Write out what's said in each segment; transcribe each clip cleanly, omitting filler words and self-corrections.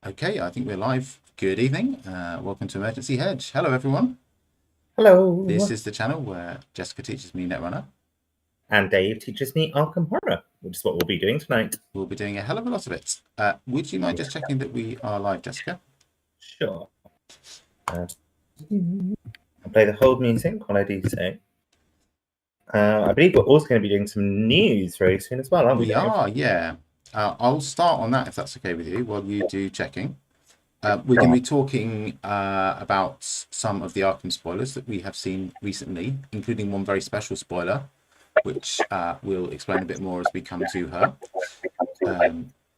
Okay, I think we're live. Good evening. Welcome to Emergency Hedge. Hello, everyone. This Hello. is the channel where Jessica teaches me Netrunner. And Dave teaches me Arkham Horror, which is what we'll be doing tonight. We'll be doing a hell of a lot of it. Would you mind just checking that we are live, Jessica? Sure. I'll play the hold music while I do so. I believe we're also going to be doing some news very soon as well, aren't we, We Dave? are, yeah. I'll start on that if that's okay with you while you do checking. We're going to be talking about some of the Arkham spoilers that we have seen recently, including one very special spoiler, which we'll explain a bit more as we come to her.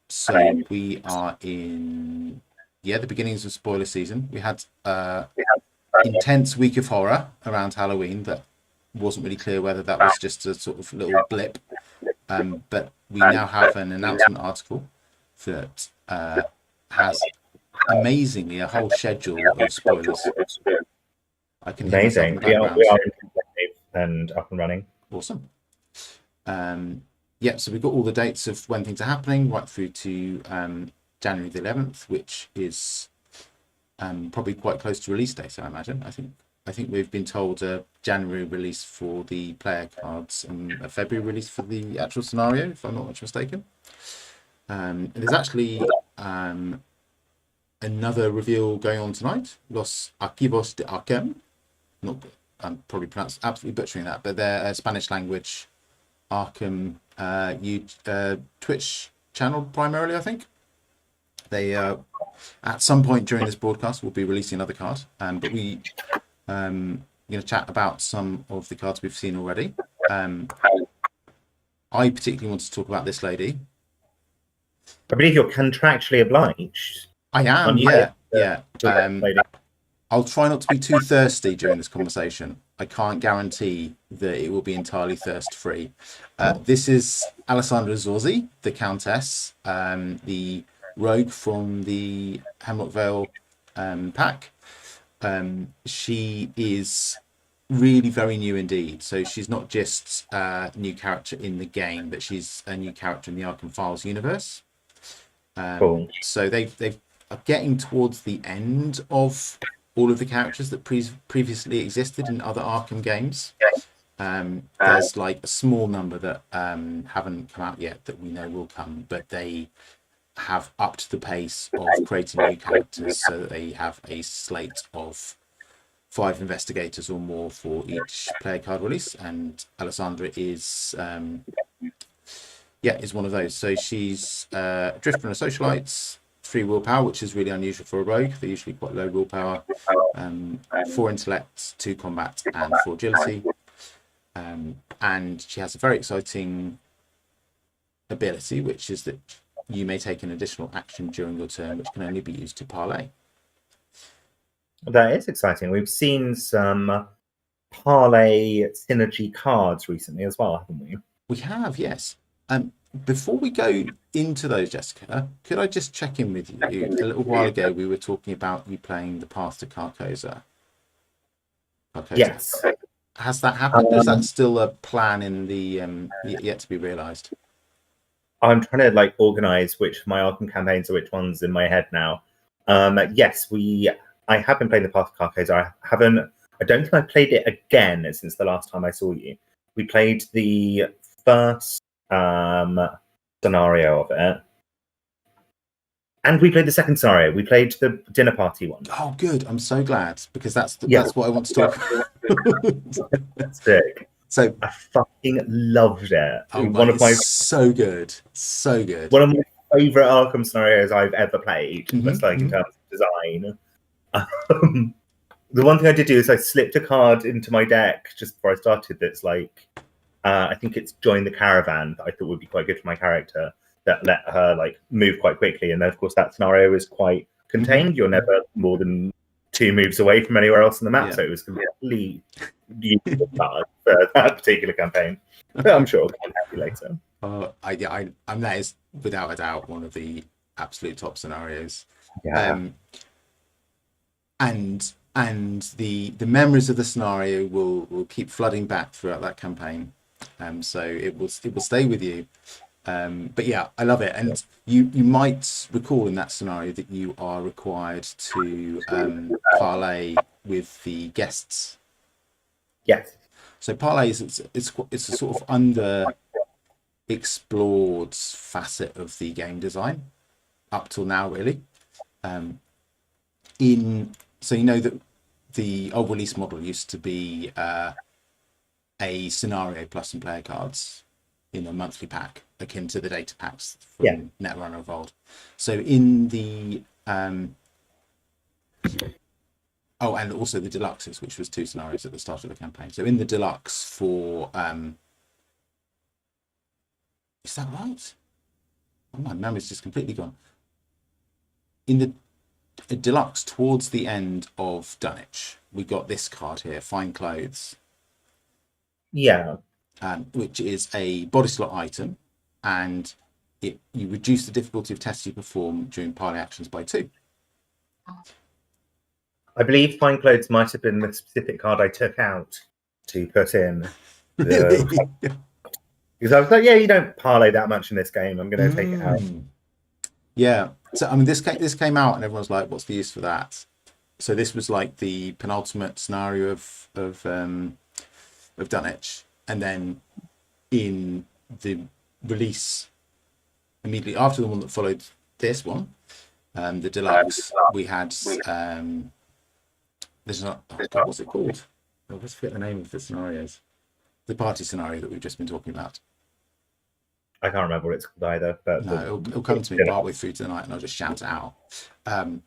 So we are in, the beginnings of spoiler season. We had intense week of horror around Halloween that wasn't really clear whether that was just a sort of little blip. But we now have an announcement article that has amazingly a whole schedule of spoilers. I can hear myself in Amazing. the background. We are and up and running. Awesome. So we've got all the dates of when things are happening right through to January the 11th, which is probably quite close to release date, I imagine. I think we've been told a January release for the player cards and a February release for the actual scenario, if I'm not much mistaken. There's actually another reveal going on tonight, Los Archivos de Arkham. I'm probably absolutely butchering that, but they're a Spanish language Arkham Twitch channel primarily, I think. They at some point during this broadcast will be releasing another card, but we going to chat about some of the cards we've seen already. I particularly want to talk about this lady. I believe you're contractually obliged. I am, yeah. I'll try not to be too thirsty during this conversation. I can't guarantee that it will be entirely thirst-free. This is Alessandra Zorzi, the Countess, the rogue from the Hemlock Vale pack. She is really very new indeed. So she's not just a new character in the game, but she's a new character in the Arkham Files universe. Cool. So they are getting towards the end of all of the characters that previously existed in other Arkham games. There's like a small number that haven't come out yet that we know will come, but they have upped the pace of creating new characters so that they have a slate of 5 investigators or more for each player card release, and Alessandra is one of those. So she's Drifter and a Socialite, 3 willpower, which is really unusual for a rogue. They're usually quite low willpower. 4 intellect, 2 combat, and 4 agility. And she has a very exciting ability, which is that you may take an additional action during your turn, which can only be used to parlay. That is exciting. We've seen some parlay synergy cards recently as well, haven't we? We have, yes. Before we go into those, Jessica, could I just check in with you? A little while ago, we were talking about you playing the Path to Carcosa. Yes. Has that happened? Is that still a plan in the yet to be realised? I'm trying to organise which of my Arkham campaigns are which ones in my head now. Yes, I have been playing the Path to Carcosa. I don't think I played it again since the last time I saw you. We played the first scenario of it, and we played the second scenario. We played the dinner party one. Oh, good! I'm so glad, because that's what I want to talk about. Fantastic. So I fucking loved it. So good. One of my favorite Arkham scenarios I've ever played. In terms of design. The one thing I did do is I slipped a card into my deck just before I started. That's I think it's Join the Caravan that I thought would be quite good for my character, that let her move quite quickly. And then of course that scenario is quite contained. You're never more than 2 moves away from anywhere else on the map, so it was completely useful card for that particular campaign. But I'm sure I'll come happy later. That is without a doubt one of the absolute top scenarios. Yeah. And the memories of the scenario will keep flooding back throughout that campaign. So it will stay with you. But yeah, I love it. And you might recall in that scenario that you are required to parlay with the guests. Yes. So parlay it's a sort of under explored facet of the game design up till now, really. So you know that the old release model used to be a scenario plus some player cards in a monthly pack, akin to the data packs from Netrunner of old. So in the oh, and also the deluxes, which was 2 scenarios at the start of the campaign. So in the deluxe for is that right? Oh, my memory's just completely gone. In the deluxe, towards the end of Dunwich, we got this card here, Fine Clothes. Yeah. Which is a body slot item, and you reduce the difficulty of tests you perform during parley actions by 2. I believe Fine Clothes might have been the specific card I took out to put in. Really? Because I was like, yeah, you don't parlay that much in this game. I'm going to take it out. Yeah. So I mean, this came out, and everyone was like, "What's the use for that?" So this was like the penultimate scenario of Dunwich, and then in the release immediately after the one that followed this one, the deluxe, we had there's not what's it called? I always forget the name of the scenarios. The party scenario that we've just been talking about. I can't remember what it's called either. But no, it'll come to me partway through tonight, and I'll just shout it out. And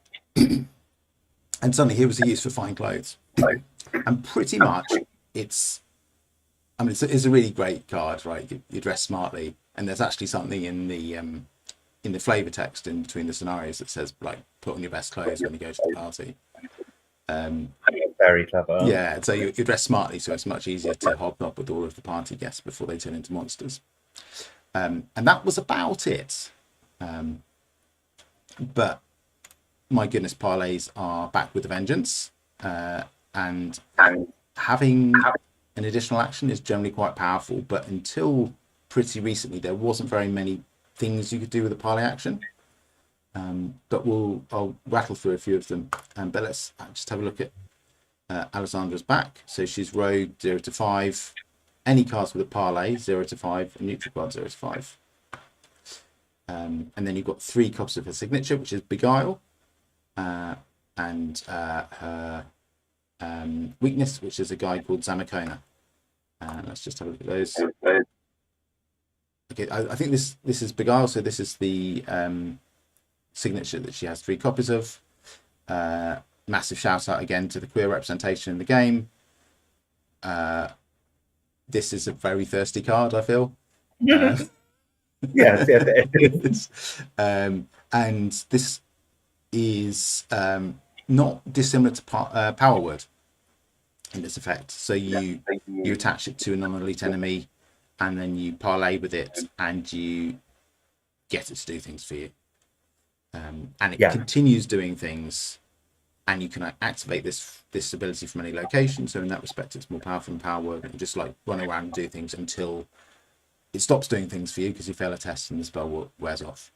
suddenly, here was the use for Fine Clothes, and pretty much it's a really great card, right? You dress smartly, and there's actually something in the flavor text in between the scenarios that says like, put on your best clothes when you go to the party. Very clever. Yeah, so you dress smartly, so it's much easier to hobnob with all of the party guests before they turn into monsters. And that was about it. But my goodness, parlays are back with a vengeance, and having an additional action is generally quite powerful. But until pretty recently, there wasn't very many things you could do with a parlay action. But I'll rattle through a few of them. But let's just have a look at Alessandra's back. So she's rogue 0 to 5. Any cards with a parlay 0 to 5, and neutral card 0 to 5. And then you've got 3 copies of her signature, which is Beguile, and her weakness, which is a guy called Zamacona. Let's just have a look at those. Okay, I think this is Beguile, so this is the signature that she has 3 copies of. Massive shout out again to the queer representation in the game. This is a very thirsty card, I feel. Yes. And this is not dissimilar to Power Word in this effect. So you attach it to a non-elite enemy, and then you parlay with it, and you get it to do things for you. And it continues doing things, and you can activate this ability from any location. So in that respect, it's more powerful than Power Word, and just like run around and do things until it stops doing things for you because you fail a test and the spell wears off.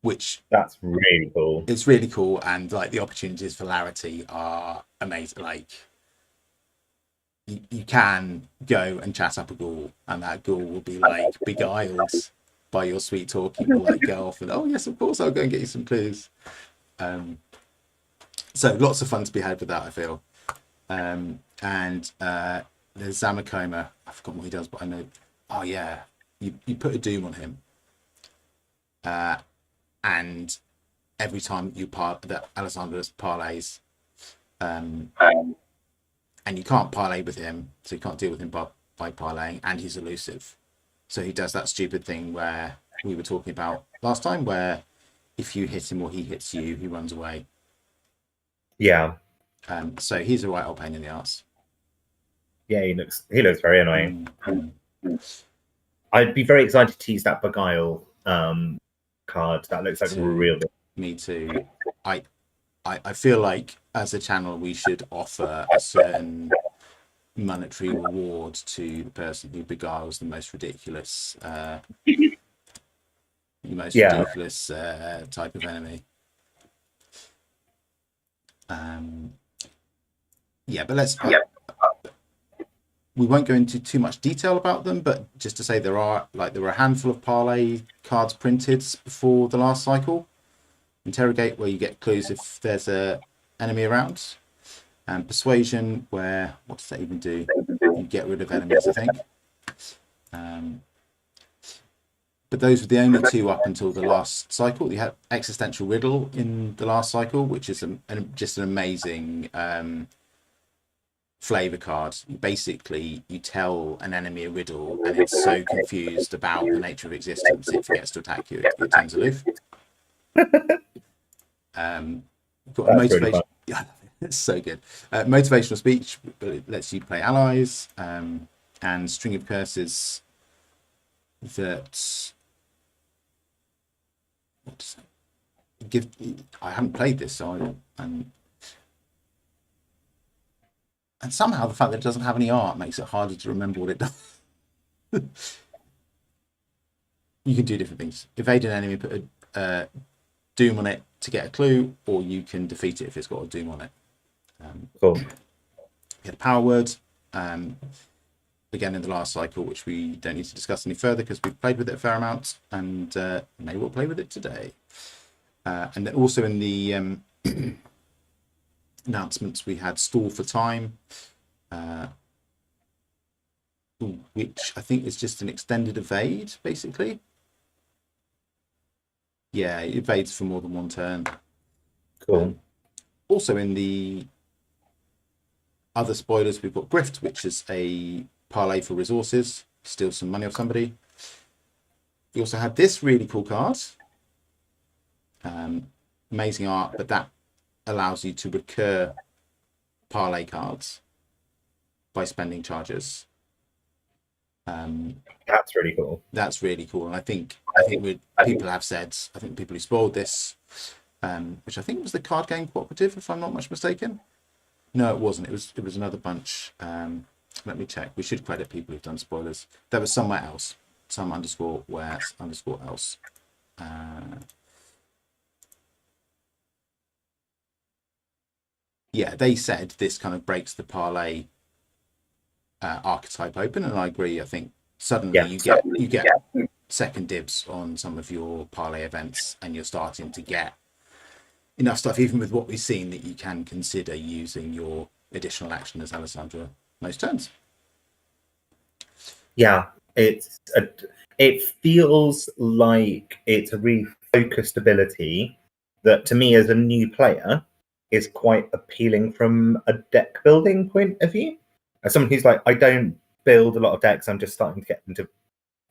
Which that's really cool. It's really cool, and like the opportunities for Larity are amazing. Like you can go and chat up a ghoul, and that ghoul will be like beguiled by your sweet talk. You will like go off and, oh yes, of course, I'll go and get you some clues. So lots of fun to be had with that, I feel. And there's Zamacoma. I forgot what he does, but I know. Oh yeah, you put a doom on him, and every time that Alessandra's parlays, and you can't parlay with him, so you can't deal with him by parlaying, and he's elusive. So he does that stupid thing where we were talking about last time, where if you hit him or he hits you, he runs away. Yeah. So he's a right old pain in the arse. Yeah, he looks very annoying. I'd be very excited to use that Beguile card. That looks like real. Me too. I feel like as a channel we should offer a certain monetary reward to the person who beguiles the most ridiculous ridiculous type of enemy. But let's we won't go into too much detail about them, but just to say there were a handful of parlay cards printed before the last cycle. Interrogate, where you get clues if there's a enemy around. And Persuasion, where, what does that even do? You get rid of enemies, I think. But those were the only two up until the last cycle. You had Existential Riddle in the last cycle, which is just an amazing flavor card. Basically, you tell an enemy a riddle, and it's so confused about the nature of existence, it forgets to attack you. It turns aloof. Got a motivation. Really, yeah, it's so good. Motivational speech, but it lets you play allies, and String of Curses that give. I haven't played this, so and somehow the fact that it doesn't have any art makes it harder to remember what it does. You can do different things. Evade an enemy, put a doom on it to get a clue, or you can defeat it if it's got a doom on it. Cool. You had a power word, again in the last cycle, which we don't need to discuss any further because we've played with it a fair amount, and maybe we'll play with it today. And then also in the announcements, we had Stall for Time, which I think is just an extended evade, basically. Yeah, it evades for more than one turn. Cool. Also in the other spoilers, we've got Grift, which is a parlay for resources, steal some money off somebody. We also had this really cool card. Amazing art, but that allows you to recur parlay cards by spending charges. That's really cool. That's really cool, and I think people have said, I think people who spoiled this, which I think was the Card Game Cooperative, if I'm not much mistaken. No, it wasn't. It was another bunch. Let me check. We should credit people who've done spoilers. There was somewhere else, some underscore where underscore else. Yeah, they said this kind of breaks the parlay archetype open, and I agree. I think suddenly you get second dibs on some of your parlay events, and you're starting to get enough stuff, even with what we've seen, that you can consider using your additional action as Alessandra most turns. Yeah, it feels like it's a really focused ability that, to me as a new player, is quite appealing from a deck building point of view. As someone who's like, I don't build a lot of decks, I'm just starting to get into.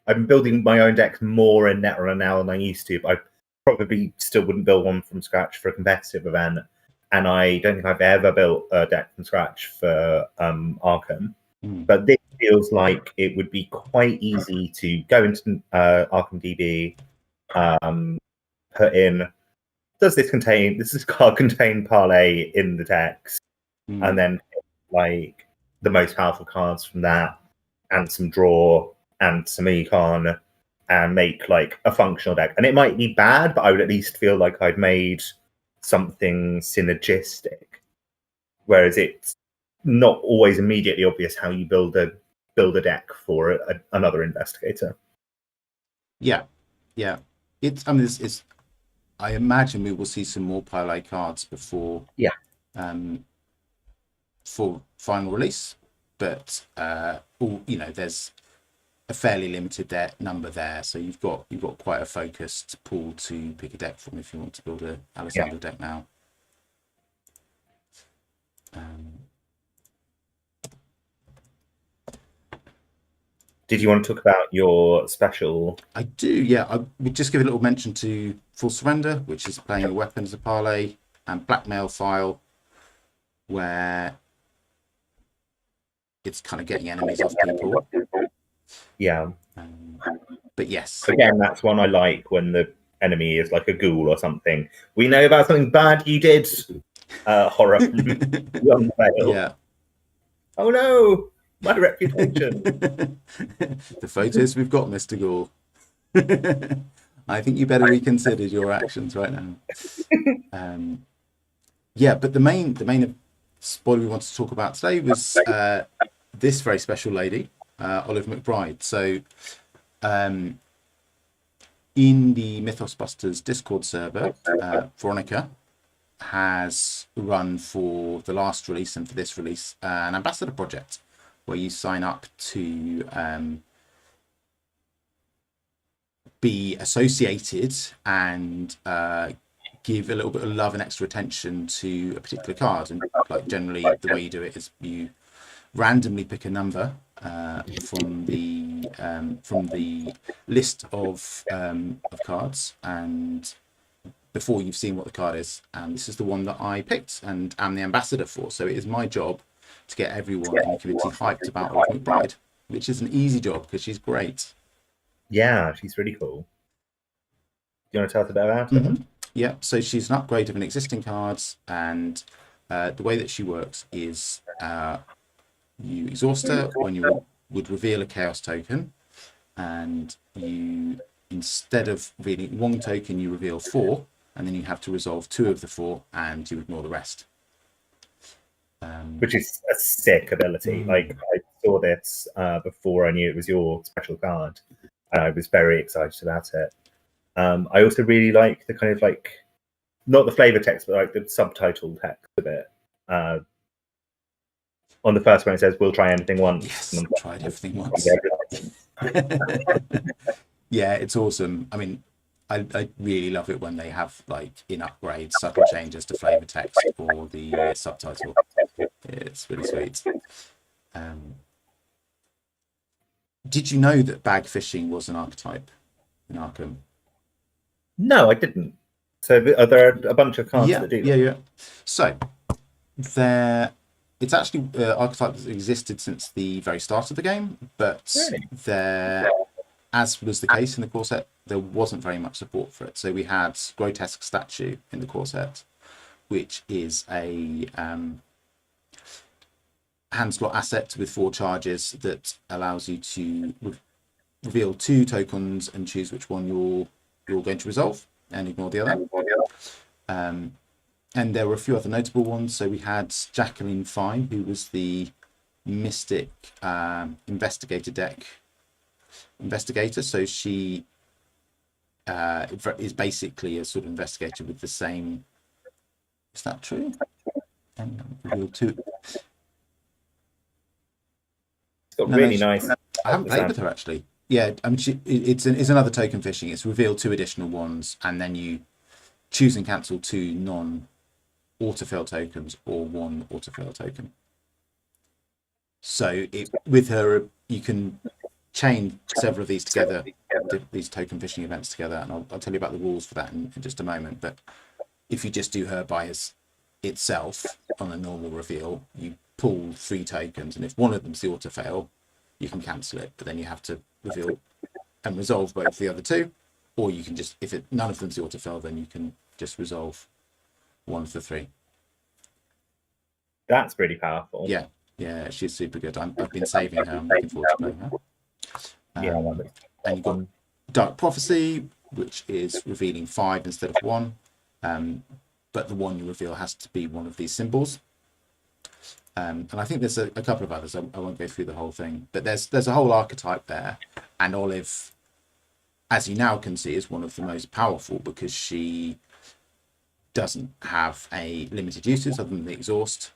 I'm building my own decks more in Netrunner now than I used to, but I probably still wouldn't build one from scratch for a competitive event. And I don't think I've ever built a deck from scratch for Arkham. But this feels like it would be quite easy to go into Arkham DB, put in, does this card contain parlay in the text, and then like the most powerful cards from that, and some draw and some econ, and make like a functional deck. And it might be bad, but I would at least feel like I'd made something synergistic. Whereas it's not always immediately obvious how you build a deck for another investigator. Yeah. It's. I mean, it's. I imagine we will see some more parlay cards before. Yeah. For final release, but there's a fairly limited number there, so you've got quite a focused pool to pick a deck from if you want to build a Alessandra deck now. Did you want to talk about your special? I do, yeah. I would just give a little mention to Full Surrender, which is playing a weapon as a parlay, and Blackmail File, where it's kind of getting enemies off people. Yeah. But yes. Again, that's one I like, when the enemy is like a ghoul or something. We know about something bad you did. Horror from Beyond the Veil. Yeah. Oh no! My reputation. The photos we've got, Mr. Gore. I think you better reconsider your actions right now. Yeah, but the main spoiler we wanted to talk about today was this very special lady, Olive McBride. So, in the Mythos Busters Discord server, Veronica has run for the last release and for this release an ambassador project where you sign up to be associated and give a little bit of love and extra attention to a particular card. And like generally the way you do it is you randomly pick a number from the list of cards, and before you've seen what the card is, and this is the one that I picked and am the ambassador for. So it is my job to get everyone in the community hyped about Olive McBride, which is an easy job because she's great. Yeah, she's really cool. Do you want to tell us a bit about her? Yeah, so she's an upgrade of an existing card, and the way that she works is you exhaust her when you would reveal a chaos token, and you, instead of revealing one token, you reveal 4, and then you have to resolve 2 of the 4, and you ignore the rest. Which is a sick ability. Like, I saw this before I knew it was your special card, and I was very excited about it. I also really like the kind of like, not the flavor text, but like the subtitle text of it. On the first one, it says, "We'll try anything once." Yes, tried everything once. Yeah, it's awesome. I mean, I really love it when they have like in upgrades subtle changes to flavor text or the subtitle. It's really sweet. Did you know that bag fishing was an archetype in Arkham? No, I didn't. So are there a bunch of cards that do that? Yeah. So it's actually archetype that's existed since the very start of the game, but there, as was the case in the core set, there wasn't very much support for it. So we had Grotesque Statue in the core set, which is a hand slot asset with 4 charges that allows you to reveal 2 tokens and choose which one you're going to resolve and ignore the other. And there were a few other notable ones. So we had Jacqueline Fine, who was the Mystic Investigator deck investigator. So she is basically a sort of investigator with the same. Is that true? Reveal 2. It's got really nice. I haven't played with her actually. Yeah, I mean, it's another token fishing. It's reveal 2 additional ones, and then you choose and cancel 2 non-autofill tokens or 1 autofill token. So with her, you can chain several of these together, these token fishing events together, and I'll tell you about the rules for that in just a moment. But if you just do her by itself on a normal reveal, you pull 3 tokens, and if one of them's the autofail, you can cancel it, but then you have to reveal and resolve both the other 2, or you can just, if none of them's the autofill, then you can just resolve 1 of the 3. That's pretty powerful. Yeah, she's super good. I've been saving her. I'm looking forward to playing her. And you've got Dark Prophecy, which is revealing 5 instead of 1, but the one you reveal has to be one of these symbols. And I think there's a couple of others. I won't go through the whole thing, but there's a whole archetype there. And Olive, as you now can see, is one of the most powerful because she doesn't have a limited uses other than the exhaust.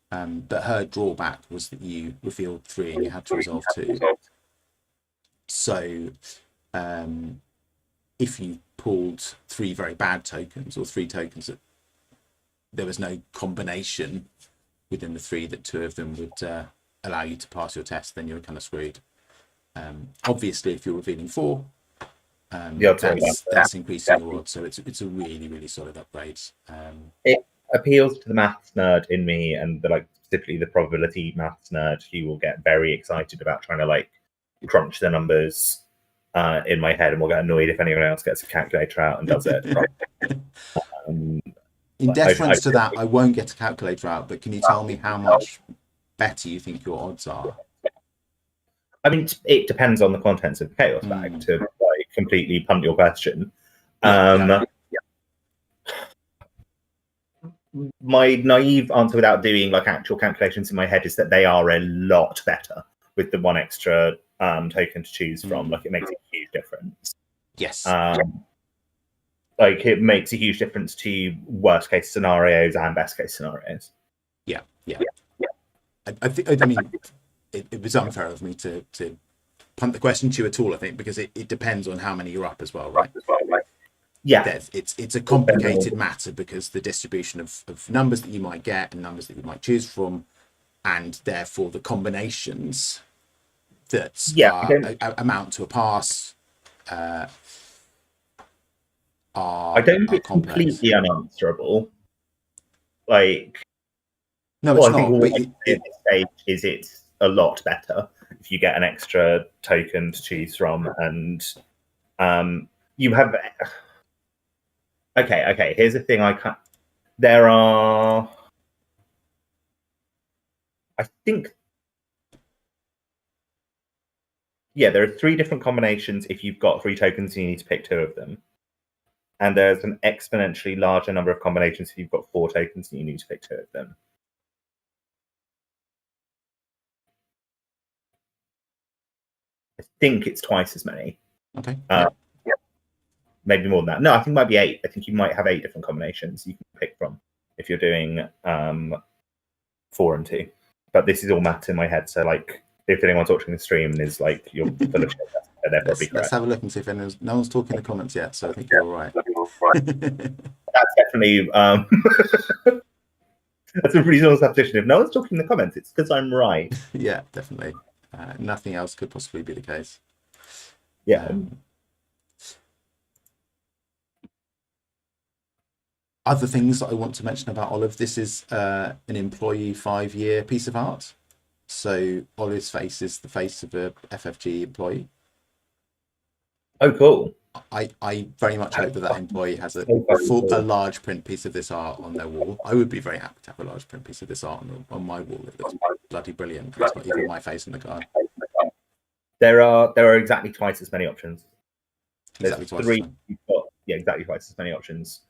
But her drawback was that you revealed 3 and you had to resolve 2. So if you pulled 3 very bad tokens or 3 tokens that there was no combination within the 3 that 2 of them would allow you to pass your test, then you're kind of screwed. Obviously, if you're revealing 4, that's increasing your odds. So it's a really, really solid upgrade. It appeals to the maths nerd in me, and specifically the probability maths nerd who will get very excited about trying to like crunch the numbers in my head, and will get annoyed if anyone else gets a calculator out and does it. In deference to that, I won't get a calculator out, but can you tell me how much better you think your odds are? I mean, it depends on the contents of the chaos bag to like completely punt your question. My naive answer, without doing like actual calculations in my head, is that they are a lot better with the one extra token to choose from. Like, it makes a huge difference. Yes. Like, it makes a huge difference to worst case scenarios and best case scenarios. Yeah. I mean, it was unfair of me to punt the question to you at all, I think, because it depends on how many you're up as well, right? Yeah. It's a complicated matter because the distribution of numbers that you might get and numbers that you might choose from, and therefore the combinations that amount to a pass I don't think it's completely unanswerable. Like, no, it's not. I think what at this stage is it's a lot better if you get an extra token to choose from, and you have. Okay. Here's the thing. There are. I think. Yeah, there are 3 different combinations if you've got 3 tokens and you need to pick 2 of them. And there's an exponentially larger number of combinations if you've got 4 tokens and you need to pick 2 of them. I think it's twice as many. Okay. Maybe more than that. No, I think it might be 8. I think you might have 8 different combinations you can pick from if you're doing 4 and 2. But this is all maths in my head, so like, if anyone's watching the stream and is like, you're full of shit, they're probably correct. Let's have a look and see if no one's talking in the comments yet, so I think you're all right. That's definitely that's a reasonable supposition. If no one's talking in the comments, it's because I'm right. Yeah, definitely. Nothing else could possibly be the case. Yeah. Other things that I want to mention about Olive, this is an employee 5-year piece of art. So Olive's face is the face of a FFG employee. Oh, cool. I very much hope that employee has a large print piece of this art on their wall. I would be very happy to have a large print piece of this art on my wall. It looks bloody brilliant. It's not even my face on the card. There are exactly twice as many options. Exactly twice. 3. You've got exactly twice as many options.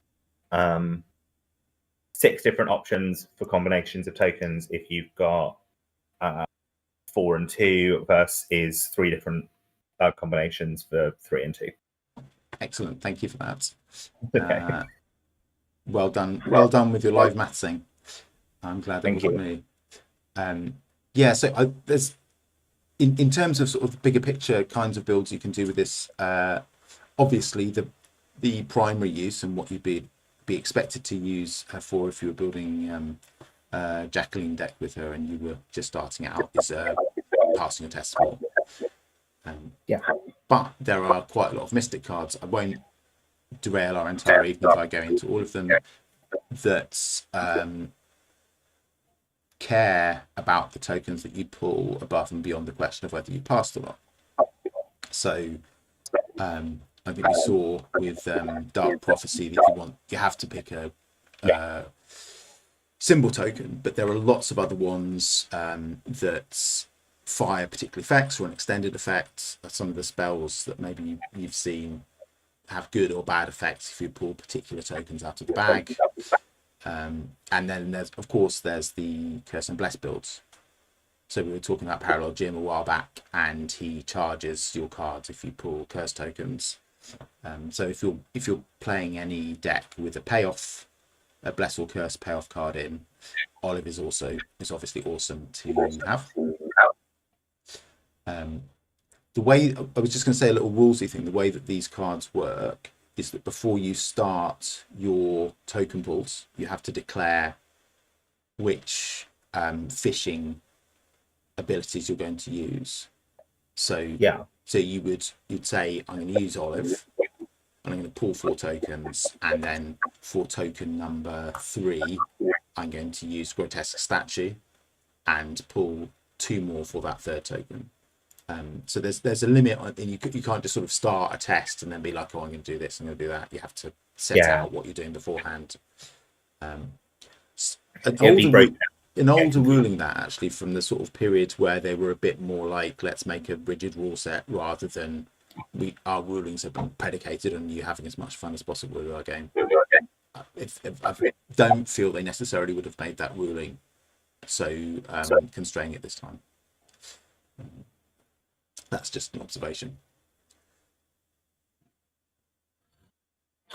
6 different options for combinations of tokens if you've got 4 and 2 versus 3 different combinations for 3 and 2. Excellent, thank you for that. Okay. Well done with your live mathsing. I'm glad it wasn't me. Yeah, so there's in terms of sort of the bigger picture kinds of builds you can do with this. Obviously, the primary use and what you'd be expected to use for if you were building Jacqueline deck with her and you were just starting out is passing a test score. But there are quite a lot of Mystic cards. I won't derail our entire evening if I go into all of them that care about the tokens that you pull above and beyond the question of whether you passed or not. So I think we saw with Dark Prophecy that you have to pick a symbol token, but there are lots of other ones that fire particular effects or an extended effect. Some of the spells that maybe you've seen have good or bad effects if you pull particular tokens out of the bag. And then there's the Curse and Bless builds. So we were talking about Parallel Jim a while back, and he charges your cards if you pull curse tokens. So if you're playing any deck with a payoff, a Bless or Curse payoff card in, Olive is obviously awesome to have. The way I was just going to say a little rulesy thing. The way that these cards work is that before you start your token pulls, you have to declare which fishing abilities you're going to use. So you'd say, I'm going to use Olive, and I'm going to pull 4 tokens, and then for token number 3, I'm going to use Grotesque Statue and pull 2 more for that 3rd token. So there's a limit, and you can't just sort of start a test and then be like, oh, I'm going to do this, I'm going to do that. You have to set out what you're doing beforehand. an older ruling that actually from the sort of period where they were a bit more like, let's make a rigid rule set rather than our rulings have been predicated on you having as much fun as possible with our game. If I don't feel they necessarily would have made that ruling so constraining at this time. That's just an observation.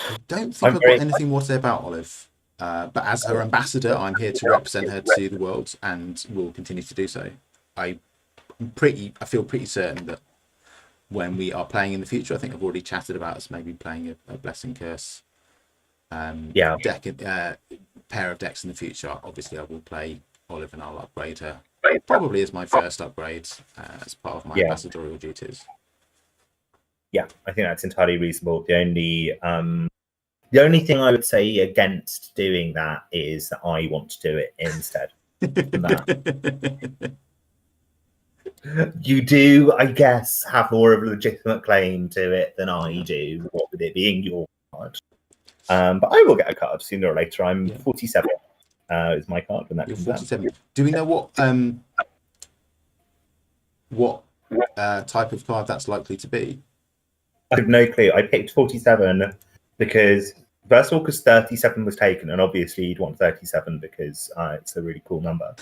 I don't think I've got anything more to say about Olive, but as her ambassador, I'm here to represent her to the world and will continue to do so. I feel pretty certain that when we are playing in the future, I think I've already chatted about us maybe playing a Blessing Curse deck, pair of decks in the future. Obviously, I will play Olive and I'll upgrade her. Probably as my first upgrade as part of my ambassadorial duties. Yeah, I think that's entirely reasonable. The only thing I would say against doing that is that I want to do it instead. You do, I guess, have more of a legitimate claim to it than I do, what with it being your card. But I will get a card sooner or later. I'm 47 is my card when that comes 47. Out. Do we know what type of card that's likely to be? I have no clue. I picked 47 because, first of all, because 37 was taken, and obviously you'd want 37 because it's a really cool number.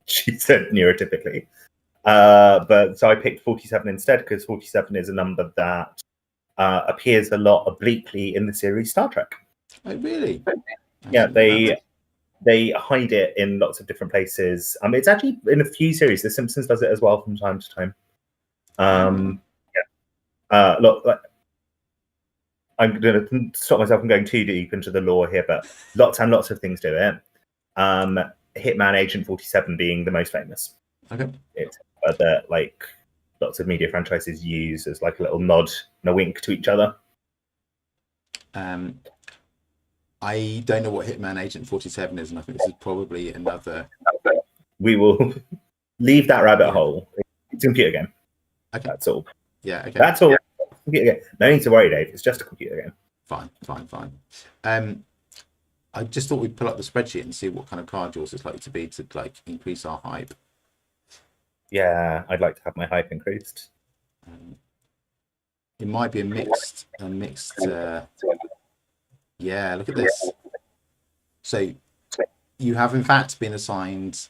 She said neurotypically. But so I picked 47 instead because 47 is a number that appears a lot obliquely in the series Star Trek. Oh, really? Yeah, they hide it in lots of different places. It's actually in a few series. The Simpsons does it as well from time to time. Look, I'm going to stop myself from going too deep into the lore here, but lots and lots of things do it. Hitman Agent 47 being the most famous. Okay. It's that like lots of media franchises use as like a little nod and a wink to each other. I don't know what Hitman Agent 47 is, and I think this is probably another. We will leave that rabbit hole. It's a computer game. Okay. That's all. Yeah. Okay. That's all. Computer game. No need to worry, Dave. It's just a computer game. Fine. I just thought we'd pull up the spreadsheet and see what kind of card yours is likely to be to like increase our hype. Yeah, I'd like to have my hype increased. It might be a mixed. Yeah, look at this. So you have in fact been assigned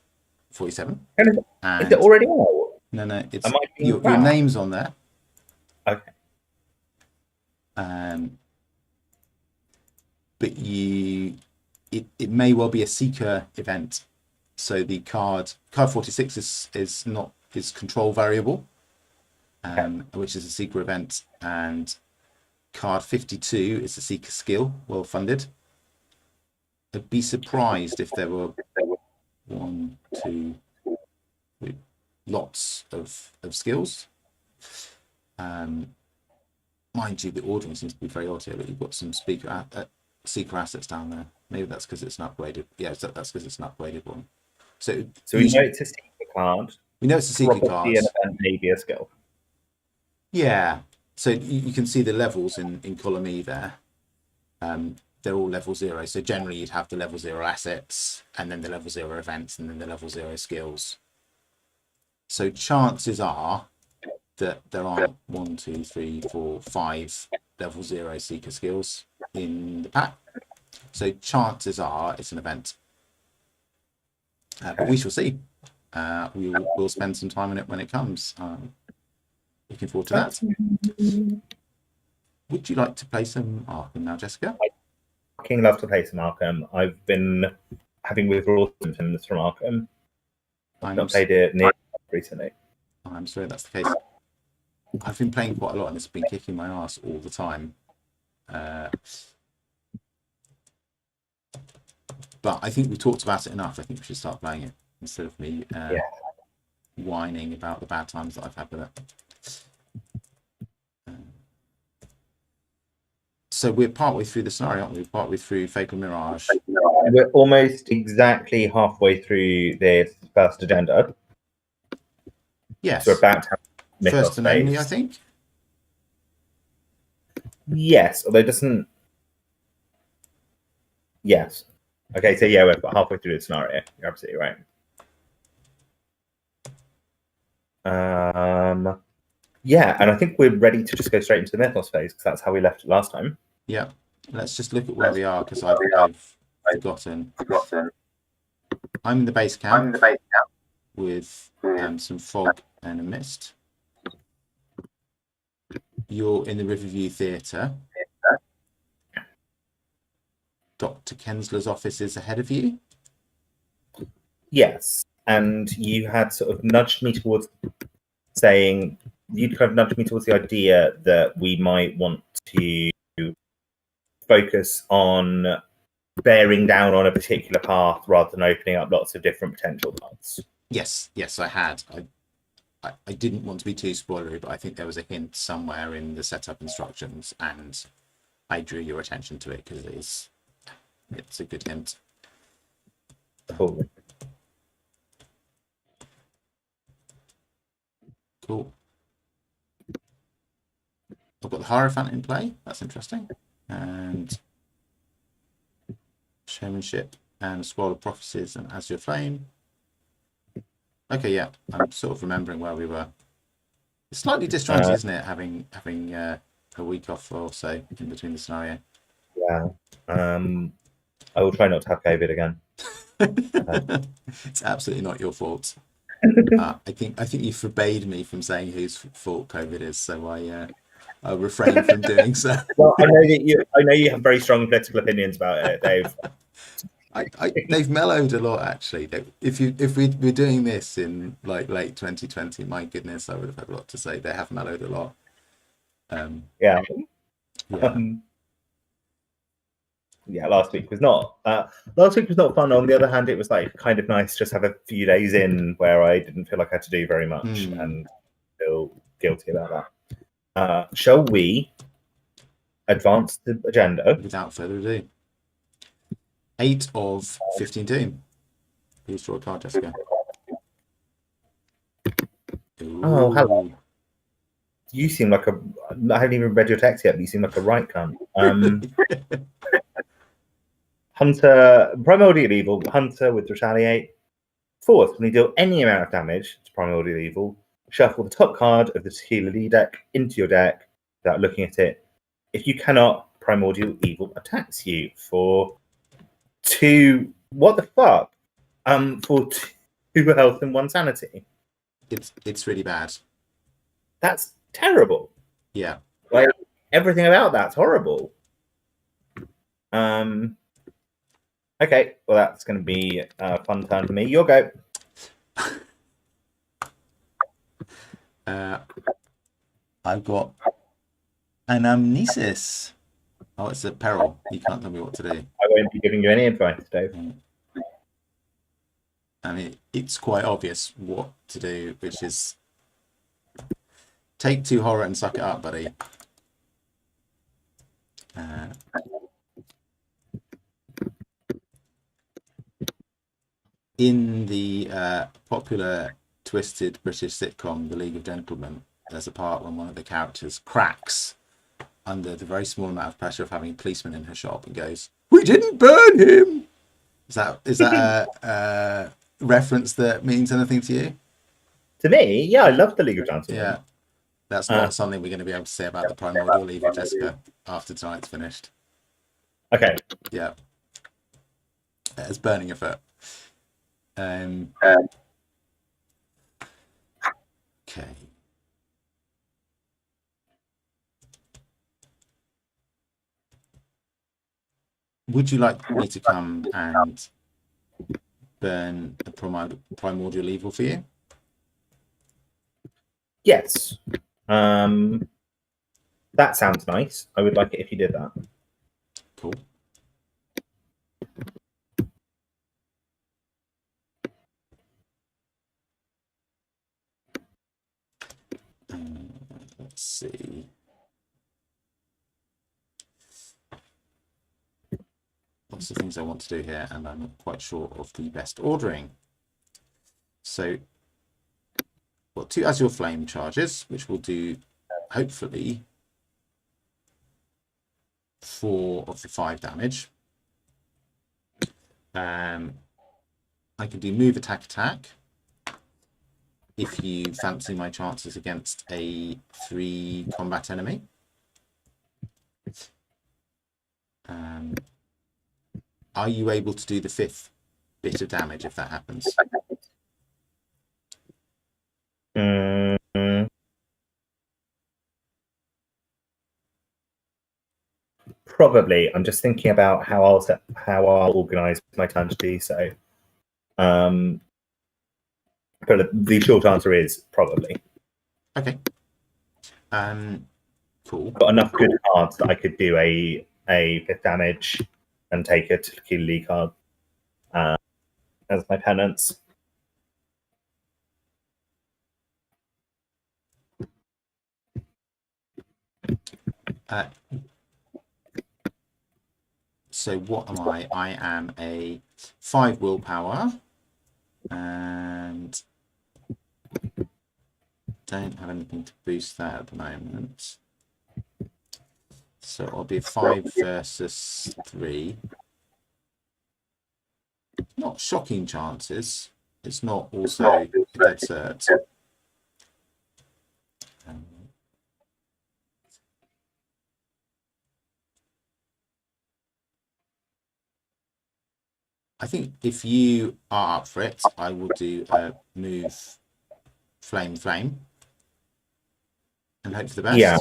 47. Is it already out? No, it's your name's on there. Okay. But it may well be a seeker event. So the card 46 is control variable, which is a seeker event, and card 52 is a seeker skill, well funded. I'd be surprised if there were 1, 2, 3, lots of skills. Mind you, the ordering seems to be very odd here, but you've got some seeker assets down there. Maybe that's because it's an upgraded. Yeah, that's because it's an upgraded one. So we know it's a seeker card. We know it's a seeker card. And maybe a skill. Yeah. So you can see the levels in column E there. They're all level 0. So generally you'd have the level 0 assets, and then the level 0 events, and then the level 0 skills. So chances are that there aren't 1, 2, 3, 4, 5 level 0 seeker skills in the pack. So chances are it's an event. But we shall see. We'll spend some time on it when it comes. Looking forward to that. Would you like to play some Arkham now, Jessica? I fucking love to play some Arkham. I've been having withdrawal symptoms from Arkham. I've not played it near recently. I'm sorry that's the case. I've been playing quite a lot and it's been kicking my ass all the time. But I think we talked about it enough. I think we should start playing it instead of me whining about the bad times that I've had with it. So we're partway through the scenario, aren't we? We're partway through Fatal Mirage. We're almost exactly halfway through this first agenda. Yes. So we're about to have first and only, I think. Yes, although it doesn't. Yes. Okay, so yeah, we're about halfway through the scenario. You're absolutely right. Yeah, and I think we're ready to just go straight into the Mythos phase because that's how we left it last time. Yeah, let's just look at where we are because I've forgotten. I'm in the base camp with some fog and a mist. You're in the Riverview Theatre. Dr. Kensler's office is ahead of you. Yes, and you had sort of nudged me towards saying, you'd kind of nudged me towards the idea that we might want to focus on bearing down on a particular path rather than opening up lots of different potential paths. Yes, I had. I didn't want to be too spoilery, but I think there was a hint somewhere in the setup instructions, and I drew your attention to it because it's a good hint. Cool. I've got the Hierophant in play. That's interesting. And Showmanship and Scroll of Prophecies and Azure Flame. Okay, yeah, I'm sort of remembering where we were. It's slightly disjointed, isn't it, having a week off or so in between the scenario? Yeah. I will try not to have COVID again. It's absolutely not your fault. I think you forbade me from saying whose fault COVID is, so I refrain from doing so. Well, I know you have very strong political opinions about it, Dave. They've mellowed a lot, actually. If we were doing this in like late 2020, my goodness, I would have had a lot to say. They have mellowed a lot. Yeah. Last week was not. Last week was not fun. On the other hand, it was like kind of nice just have a few days in where I didn't feel like I had to do very much and feel guilty about that. Shall we advance the agenda? Without further ado. 8 of 15 team. Please draw a card, Jessica. Oh, hello. You seem like I haven't even read your text yet, but you seem like a right cunt. Hunter, Primordial Evil, Hunter with Retaliate. 4th, when you deal any amount of damage to Primordial Evil, shuffle the top card of the Tequila Lee deck into your deck without looking at it. If you cannot, Primordial Evil attacks you for 2. What the fuck? For 2 health and 1 sanity. It's really bad. That's terrible. Yeah. Like everything about that's horrible. Okay, well that's going to be a fun turn for me. Your go. I've got an Amnesis. Oh, it's a peril. You can't tell me what to do. I won't be giving you any advice, Dave. I mean, it's quite obvious what to do, which is take 2 horror and suck it up, buddy. In the popular twisted British sitcom The League of Gentlemen, there's a part when one of the characters cracks under the very small amount of pressure of having a policeman in her shop and goes, "We didn't burn him." Is that a reference that means anything to you? To me, yeah, I love The League of Gentlemen. Yeah, that's not something we're going to be able to say about the Primordial Evil, Jessica, after tonight's finished. Okay. Yeah. It's burning a foot. Okay. Would you like me to come and burn a Primordial Evil for you? Yes. That sounds nice. I would like it if you did that. Cool. Let's see. Lots of things I want to do here, and I'm not quite sure of the best ordering. So, got 2 Azure Flame charges, which will do, hopefully, 4 of the 5 damage. I can do move, attack, attack. If you fancy my chances against a 3 combat enemy. Are you able to do the 5th bit of damage if that happens? Probably. I'm just thinking about how I'll organise my turn to do so. But the short answer is probably. Okay. Cool. Got enough good cards that I could do a 5th damage and take a Tequila card as my penance. So what am I? I am a 5 willpower and don't have anything to boost that at the moment. So I'll be a 5 versus 3. Not shocking chances. It's not also a dead cert. I think if you are up for it, I will do a move flame and hope for the best. Yeah.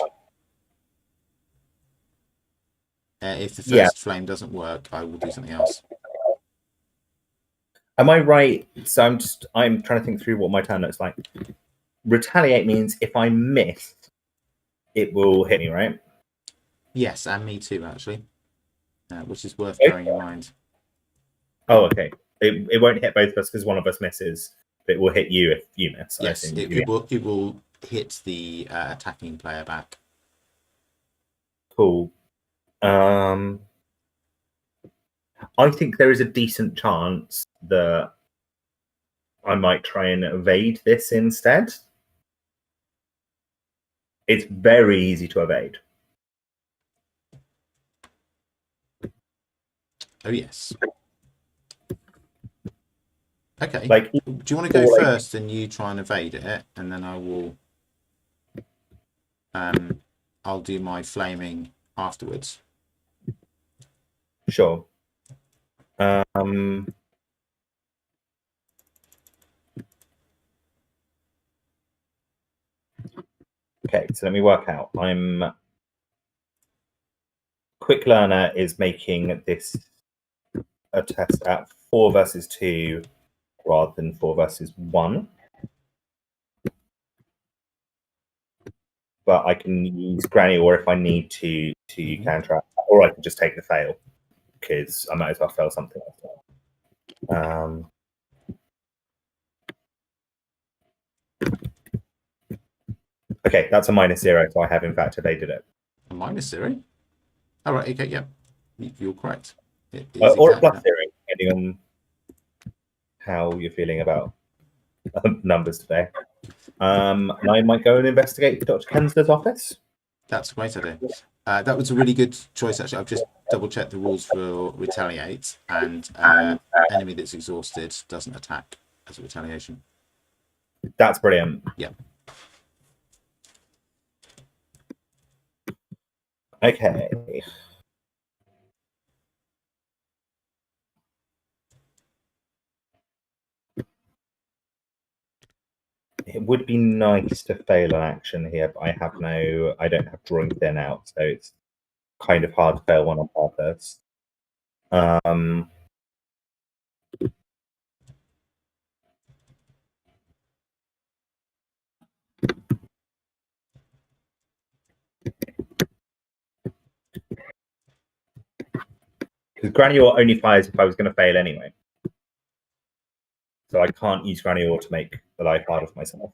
If the first flame doesn't work, I will do something else. Am I right? So I'm trying to think through what my turn looks like. Retaliate means if I miss, it will hit me, right? Yes, and me too, actually, which is worth bearing in mind. Oh, okay. It won't hit both of us because one of us misses, but it will hit you if you miss. Yes, it will hit the attacking player back. Cool. I think there is a decent chance that I might try and evade this instead. It's very easy to evade. Oh, yes. Okay. Like, do you want to go first and you try and evade it, and then I will I'll do my flaming afterwards. Sure. Okay, so let me work out. Quick Learner is making this a test at 4 versus 2 rather than 4 versus 1. But I can use Granny or if I need to counteract, or I can just take the fail because I might as well fail something else. Okay, that's a -0, so I have in fact evaded it. A -0? All right, okay, yeah. You're correct. Or a +0, depending on how you're feeling about numbers today. I might go and investigate Dr. Kensler's office. That's a great idea. That was a really good choice, actually. I've just double-checked the rules for retaliate, and enemy that's exhausted doesn't attack as a retaliation. That's brilliant. Yeah. Okay. It would be nice to fail an action here, but I don't have drawing thin out, so it's kind of hard to fail one on purpose. Because Granule only fires if I was going to fail anyway. So I can't use Granule to make the life harder for myself.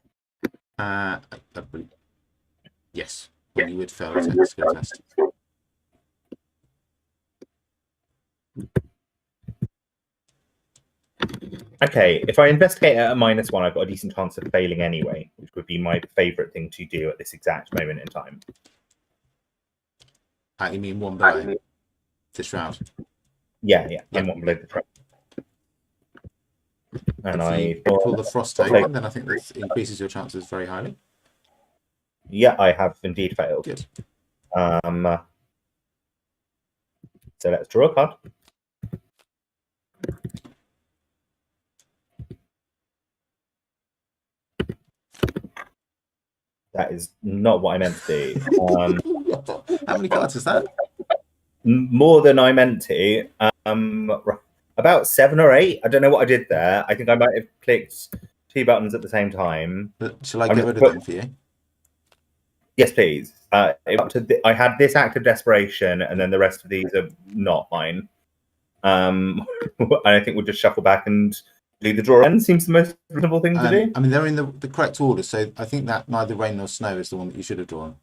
Yes, when you would fail a technical skill test. Okay, if I investigate at a -1, I've got a decent chance of failing anyway, which would be my favourite thing to do at this exact moment in time. You mean one below this round? Yeah, I'm one below the threat. And if you pull the frost token, then I think that increases your chances very highly. Yeah, I have indeed failed. Good. So let's draw a card. That is not what I meant to do. How many cards is that? More than I meant to. About 7 or 8. I don't know what I did there. I think I might have clicked 2 buttons at the same time. But shall I get rid of them for you? Yes, please. I had this act of desperation, and then the rest of these are not mine. And I think we'll just shuffle back and do the draw end. Seems the most reasonable thing to do. I mean, they're in the correct order, so I think that neither rain nor snow is the one that you should have drawn.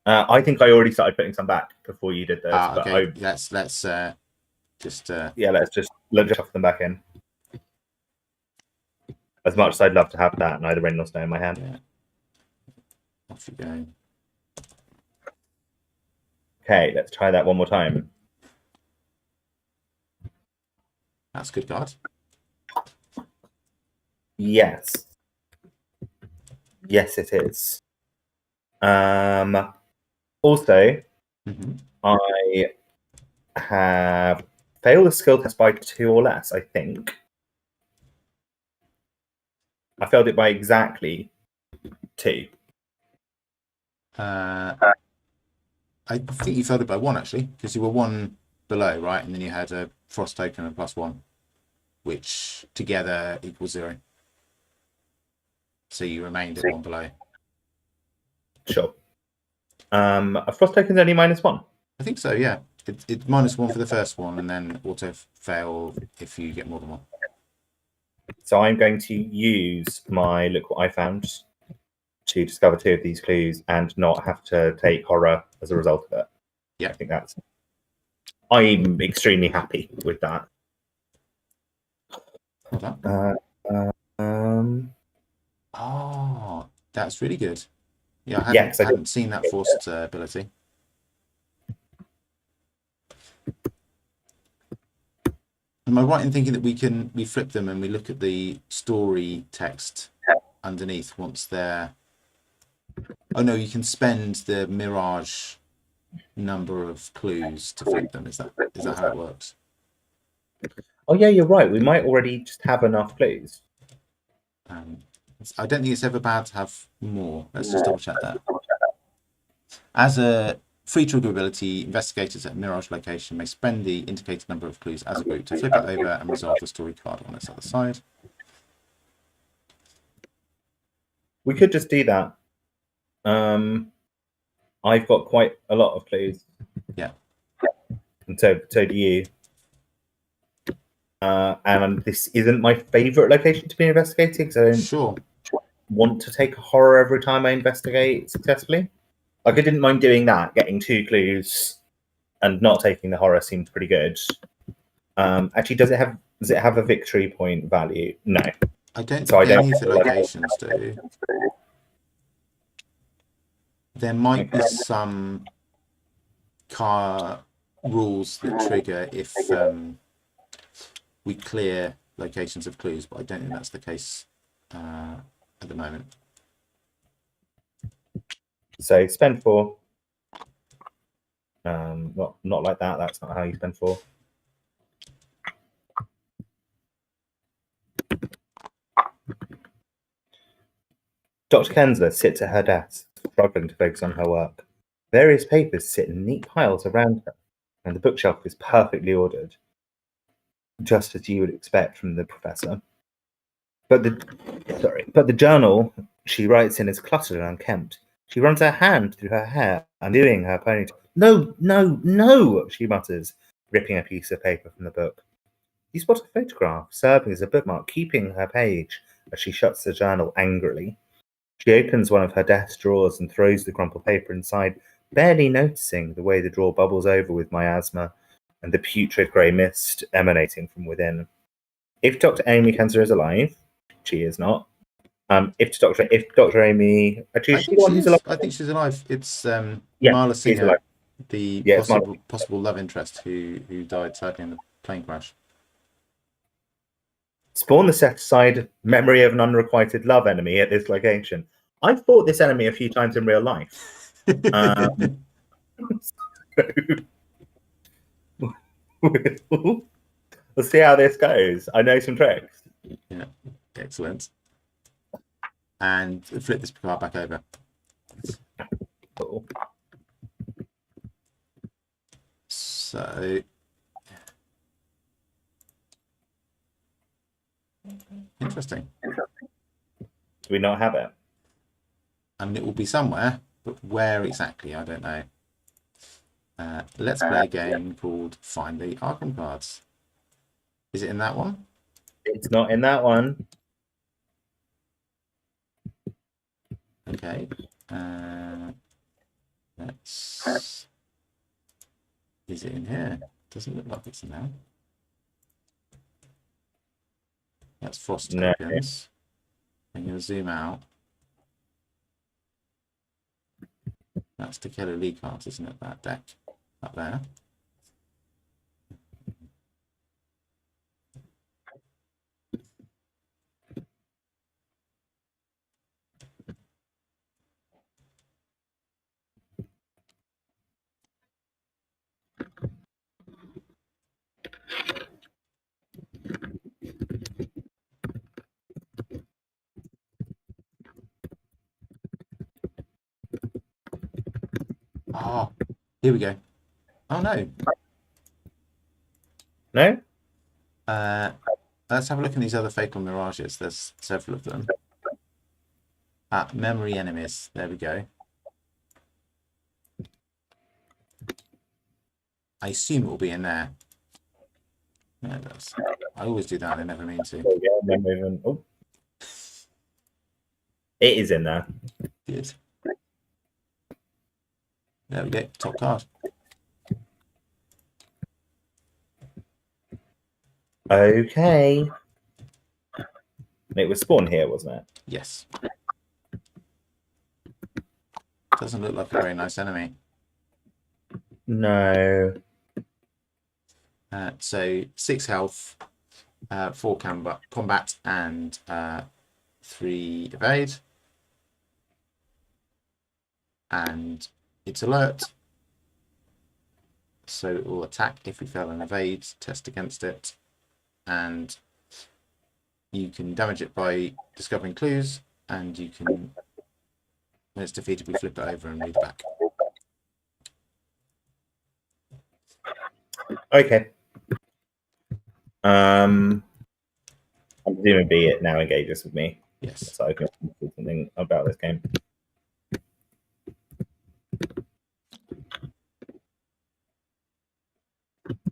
I think I already started putting some back before you did this. Okay, let's just let's just shuffle them back in. As much as I'd love to have that, neither rain nor snow in my hand. Yeah. Off you go. Okay, let's try that one more time. That's a good card. Yes. Yes, it is. Also, I have failed the skill test by 2 or less, I think. I failed it by exactly 2. I think you failed it by 1, actually, because you were 1 below, right? And then you had a frost token of +1, which together equals 0. So you remained at 1 below. Sure. A frost token's only -1. I think so, yeah. It's -1 for the first one, and then auto fail if you get more than 1. So I'm going to use my look what I found to discover 2 of these clues and not have to take horror as a result of it. Yeah, I think I'm extremely happy with that. Well done. Oh, that's really good. Yeah, I hadn't seen that forced ability. Am I right in thinking that we flip them and we look at the story text underneath once they're... Oh no, you can spend the Mirage number of clues to flip them. Is that how it works? Oh yeah, you're right. We might already just have enough clues. I don't think it's ever bad to have more. Let's just double check that. As a free trigger ability, investigators at a Mirage location may spend the indicated number of clues as a group to flip it over and resolve the story card on its other side. We could just do that. I've got quite a lot of clues. Yeah. And so do you. And this isn't my favourite location to be investigating, because I don't want to take a horror every time I investigate successfully. Like, I didn't mind doing that. Getting 2 clues and not taking the horror seemed pretty good. Actually, does it have a victory point value? No. I don't think any of the locations do. There might be some car rules that trigger if we clear locations of clues, but I don't think that's the case at the moment. So spend 4. Not like that. That's not how you spend 4. Dr. Kensler sits at her desk, struggling to focus on her work. Various papers sit in neat piles around her, and the bookshelf is perfectly ordered, just as you would expect from the professor. But the journal she writes in is cluttered and unkempt. She runs her hand through her hair, undoing her ponytail. No, she mutters, ripping a piece of paper from the book. You spot a photograph, serving as a bookmark, keeping her page as she shuts the journal angrily. She opens one of her desk drawers and throws the crumpled paper inside, barely noticing the way the drawer bubbles over with miasma and the putrid grey mist emanating from within. If Dr. Amy Kensler is alive, she is not. If Dr. Amy, actually, I think she's alive. It's Marla Singer, the possible love interest who died sadly in the plane crash. Spawn the set aside memory of an unrequited love enemy at this location. I've fought this enemy a few times in real life. We'll see how this goes. I know some tricks. Yeah, excellent. And flip this card back over. Cool. So interesting. Do we not have it? I mean, it will be somewhere, but where exactly, I don't know. Let's play a game called Find the Arkham cards. Is it in that one? It's not in that one. Okay. Let's. Is it in here? Doesn't look like it's in there. That's Frost No. tokens. I'm going to zoom out. That's the Keller Lee cards, isn't it? That deck up there. Oh, here we go. Oh no. No? Let's have a look at these other Fatal Mirages. There's several of them. Memory enemies. There we go. I assume it will be in there. Yeah, it does. I always do that. I never mean to. Oh. It is in there. Good. There we go. Top card. Okay. It was Spawn here, wasn't it? Yes. Doesn't look like a very nice enemy. No. So 6 health, 4 combat, and 3 evade. And it's alert. So it will attack if we fail an evade, test against it. And you can damage it by discovering clues, and you can, when it's defeated, we flip it over and read it back. Okay. I'm presuming B it now engages with me. Yes. So I can do something about this game.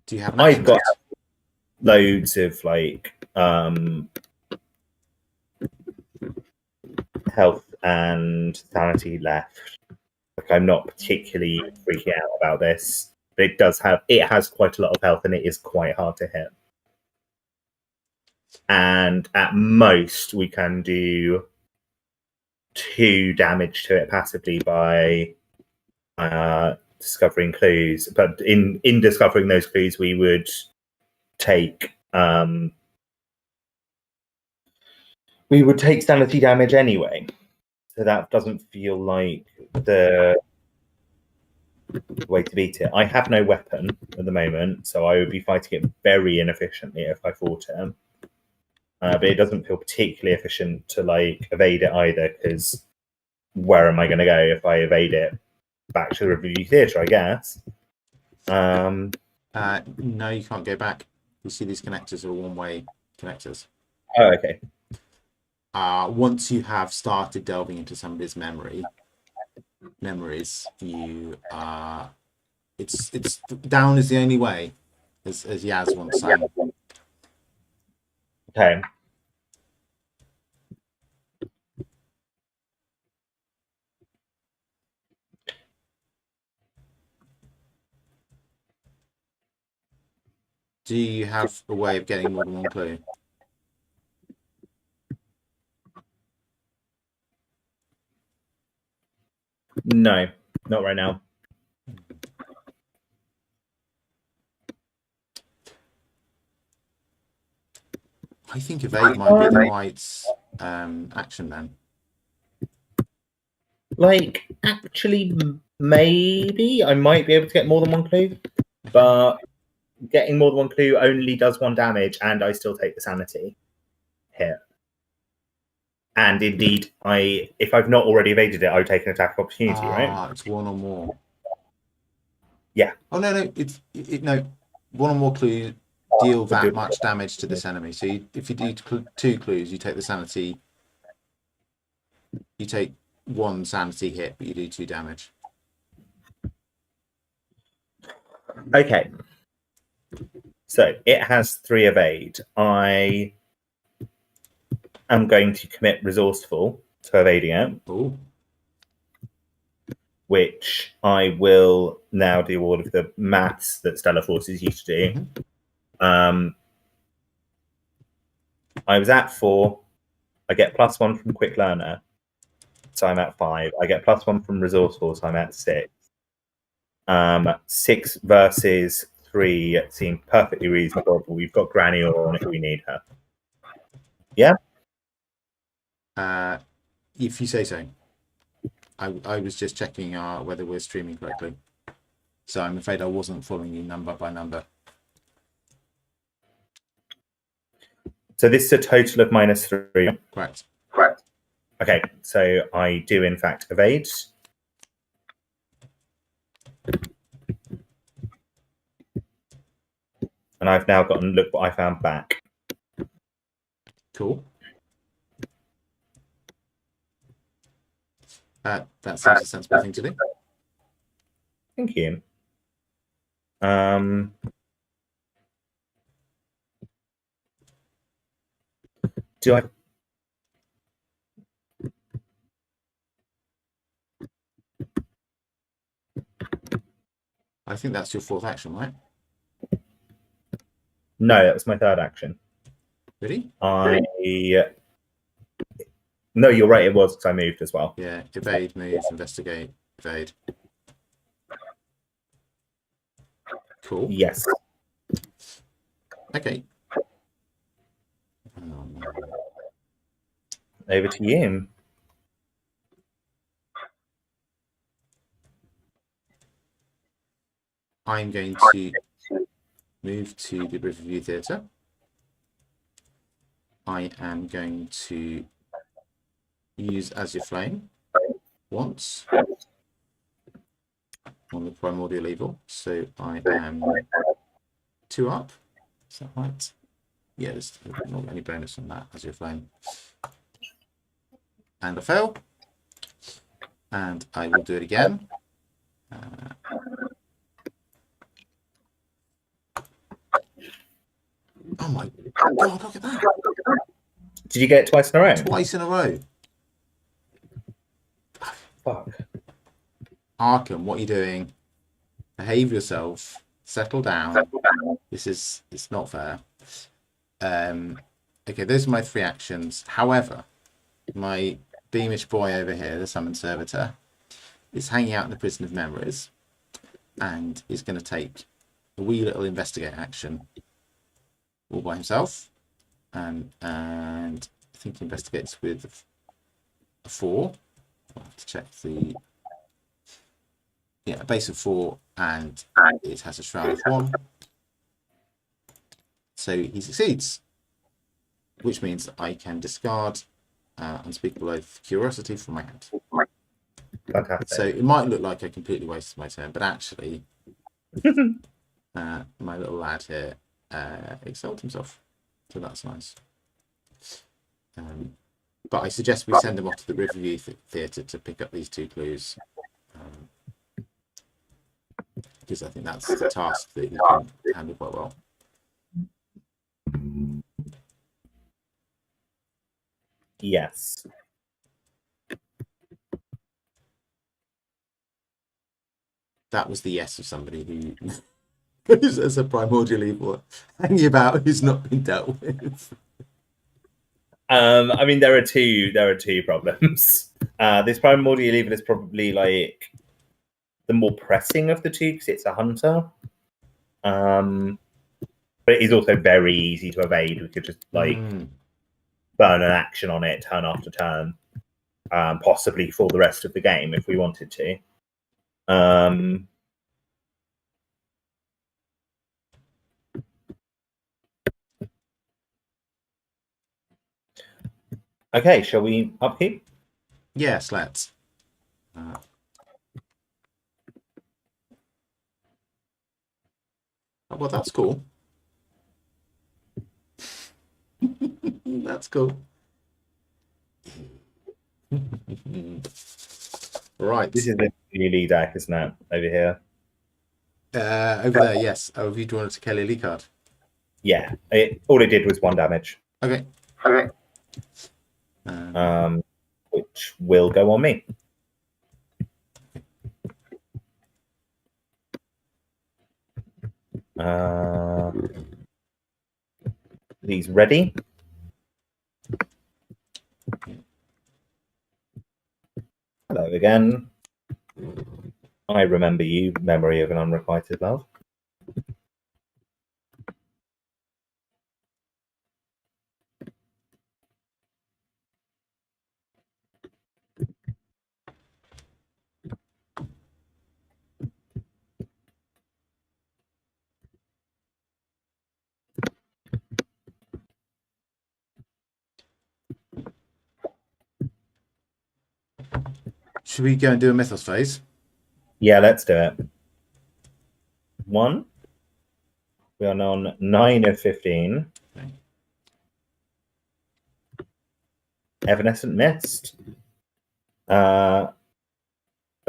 Do you have an I've got left? loads of like health and sanity left. Like I'm not particularly freaking out about this, but it has quite a lot of health and it is quite hard to hit. And at most we can do 2 damage to it passively by discovering clues. But in discovering those clues, we would take sanity damage anyway. So that doesn't feel like the way to beat it. I have no weapon at the moment, so I would be fighting it very inefficiently if I fought it. But it doesn't feel particularly efficient to like evade it either, because where am I going to go if I evade it? Back to the review theatre, I guess. No, you can't go back. You see these connectors are one-way connectors. Oh, okay. Once you have started delving into somebody's memories, you it's down is the only way, as Yaz once sang. Okay. Do you have a way of getting more than one clue? No, not right now. I think evade might be the right action then. Like, actually, maybe I might be able to get more than one clue, but getting more than one clue only does 1 damage, and I still take the sanity hit. And indeed, if I've not already evaded it, I would take an attack of opportunity, right? It's 1 or more. Yeah. Oh no, no. 1 or more clues deal that much damage to this enemy. So if you do 2 clues, you take the sanity. You take 1 sanity hit, but you do 2 damage. Okay. So it has 3 evade. I am going to commit resourceful to evading it. Oh. Which I will now do all of the maths that Stellar Forces used to do. I was at 4. I get +1 from Quick Learner, so I'm at 5. I get +1 from Resourceful, so I'm at 6. 6 versus 3 seemed perfectly reasonable. We've got Granny on if we need her. Yeah? If you say so. I was just checking whether we're streaming correctly. So I'm afraid I wasn't following you number by number. So this is a total of -3. Correct. Okay, so I do in fact evade. And I've now got to look what I found back. Cool. That seems a sensible thing to do. Thank you. Do I think that's your 4th action, right? No, that was my 3rd action. Really? No, you're right, it was because I moved as well. Yeah, evade, move, investigate, evade. Cool. Yes. Okay. Over to you. I'm going to move to the Riverview Theatre. I am going to use Azure Flame once on the Primordial Evil. So I am 2 up. Is that right? Yeah, there's not any bonus on that Azure Flame. And I fail. And I will do it again. Oh my God, look at that. Did you get it twice in a row? Twice in a row. Fuck. Arkham, what are you doing? Behave yourself. Settle down. It's not fair. Okay, those are my 3 actions. However, my beamish boy over here, the Summon Servitor, is hanging out in the Prison of Memories and is going to take a wee little investigate action all by himself. And I think he investigates with a 4. I'll have to check the... Yeah, a base of 4, and it has a shroud of 1. So he succeeds, which means that I can discard Unspeakable Oath Curiosity from my hand. Fantastic. So it might look like I completely wasted my turn, but actually, my little lad here excelled himself. So that's nice. But I suggest we send him off to the Riverview Theatre to pick up these 2 clues. Because I think that's the task that he can handle quite well. Yes. That was the yes of somebody who is a primordial evil hanging about who's not been dealt with. I mean, there are two problems. This primordial evil is probably like the more pressing of the 2 because it's a hunter. But but it is also very easy to evade. We could just like burn an action on it turn after turn, possibly for the rest of the game if we wanted to. Okay, shall we upkeep? Yes, let's. Well, that's cool. That's cool. Right. This is the Kelly deck, isn't it? Over here. Over there, yes. Oh, have you drawn a Kelly Lee card? Yeah. All it did was 1 damage. Okay. Which will go on me. These ready. Hello again. I remember you, memory of an unrequited love. Should we go and do a Mythos phase? Yeah, let's do it. 1. We are on 9 of 15. Okay. Evanescent Mist. Attach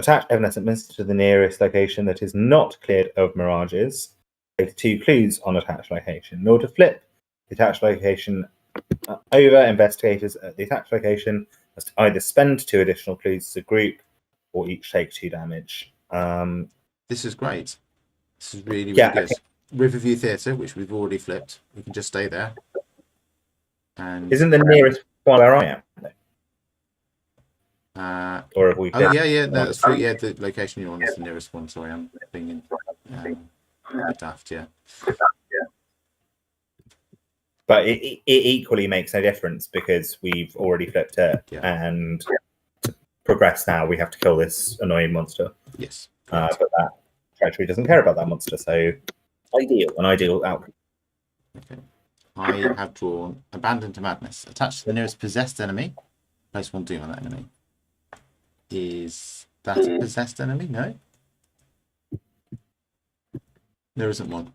Evanescent Mist to the nearest location that is not cleared of mirages. Place 2 clues on attached location. In order to flip the attached location over, investigators at the attached location must either spend 2 additional clues as a group or each take 2 damage. This is great. This is really, really good. Riverview Theatre, which we've already flipped. We can just stay there. And isn't the nearest one where I am? Or have we? Oh yeah, no, that's true. Yeah, the location you're on is the nearest one. Sorry, I'm being daft. Yeah. But it equally makes no difference because we've already flipped it and to progress now. We have to kill this annoying monster. Yes. But that treachery doesn't care about that monster, so an ideal outcome. Okay. I have drawn Abandon to Madness. Attached to the nearest possessed enemy. Place 1 doom on that enemy. Is that a possessed enemy? No. There isn't one.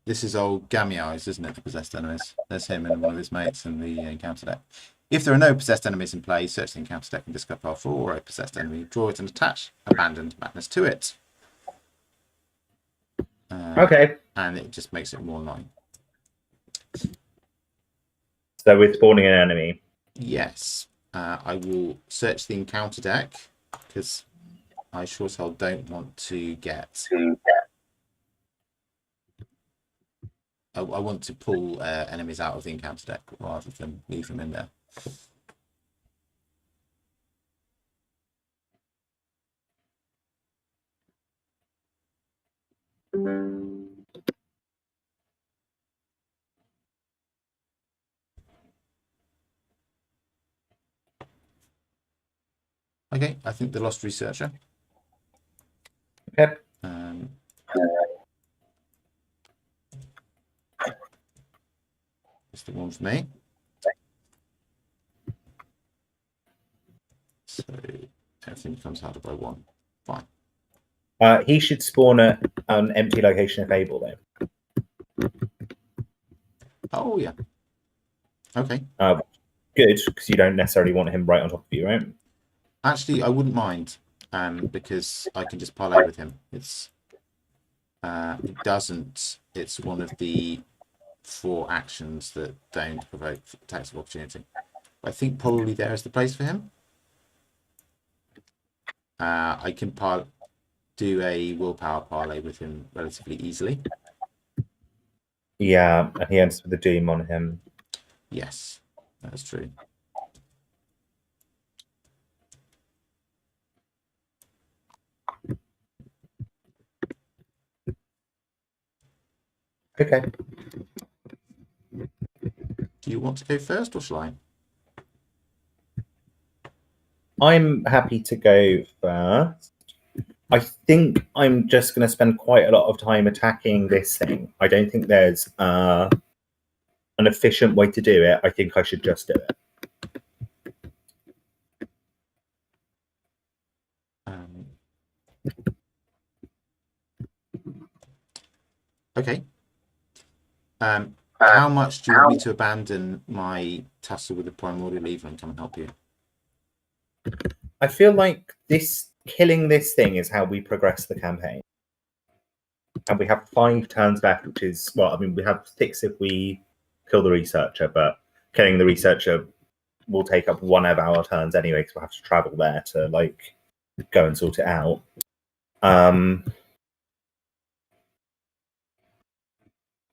This is old Gammy Eyes, isn't it? The possessed enemies. There's him and one of his mates in the encounter deck. If there are no possessed enemies in play, search the encounter deck and discard pile 4 or a possessed enemy. Draw it and attach Abandoned Madness to it. Okay. And it just makes it more annoying. So we're spawning an enemy. Yes. I will search the encounter deck because I sure as hell don't want to get. I want to pull enemies out of the encounter deck rather than leave them in there. Okay, I think the Lost Researcher. Okay. It's the one for me. So everything becomes harder by 1. Fine. He should spawn at an empty location if able, though. Oh yeah. Okay. Good, because you don't necessarily want him right on top of you, right? Actually, I wouldn't mind, because I can just parlay with him. It doesn't. It's one of the 4 actions that don't provoke attacks of opportunity. I think probably there is the place for him. I can do a willpower parlay with him relatively easily. Yeah, and he ends with the doom on him. Yes, that's true. Okay. Do you want to go first, or shall I? I'm happy to go first. I think I'm just going to spend quite a lot of time attacking this thing. I don't think there's an efficient way to do it. I think I should just do it. Okay. How much do you want me to abandon my tussle with the primordial evil and come and help you? I feel like killing this thing is how we progress the campaign. And we have 5 turns left, which is, well, I mean, we have 6 if we kill the researcher, but killing the researcher will take up 1 of our turns anyway, because we'll have to travel there to, like, go and sort it out.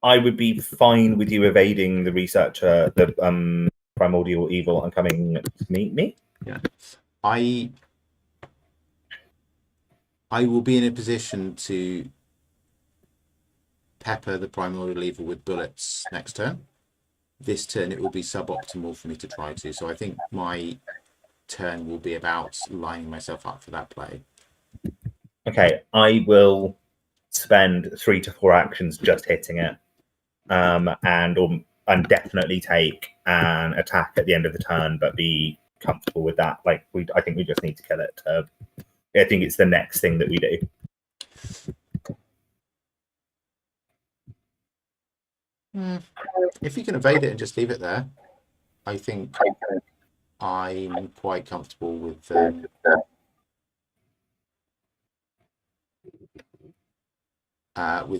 I would be fine with you evading the researcher, the primordial evil, and coming to meet me. Yeah. I will be in a position to pepper the primordial evil with bullets next turn. This turn it will be suboptimal for me to try to, so I think my turn will be about lining myself up for that play. Okay, I will spend 3 to 4 actions just hitting it, and definitely take an attack at the end of the turn, but be comfortable with that. Like, I think we just need to kill it. I think it's the next thing that we do. If you can evade it and just leave it there, I think I'm quite comfortable with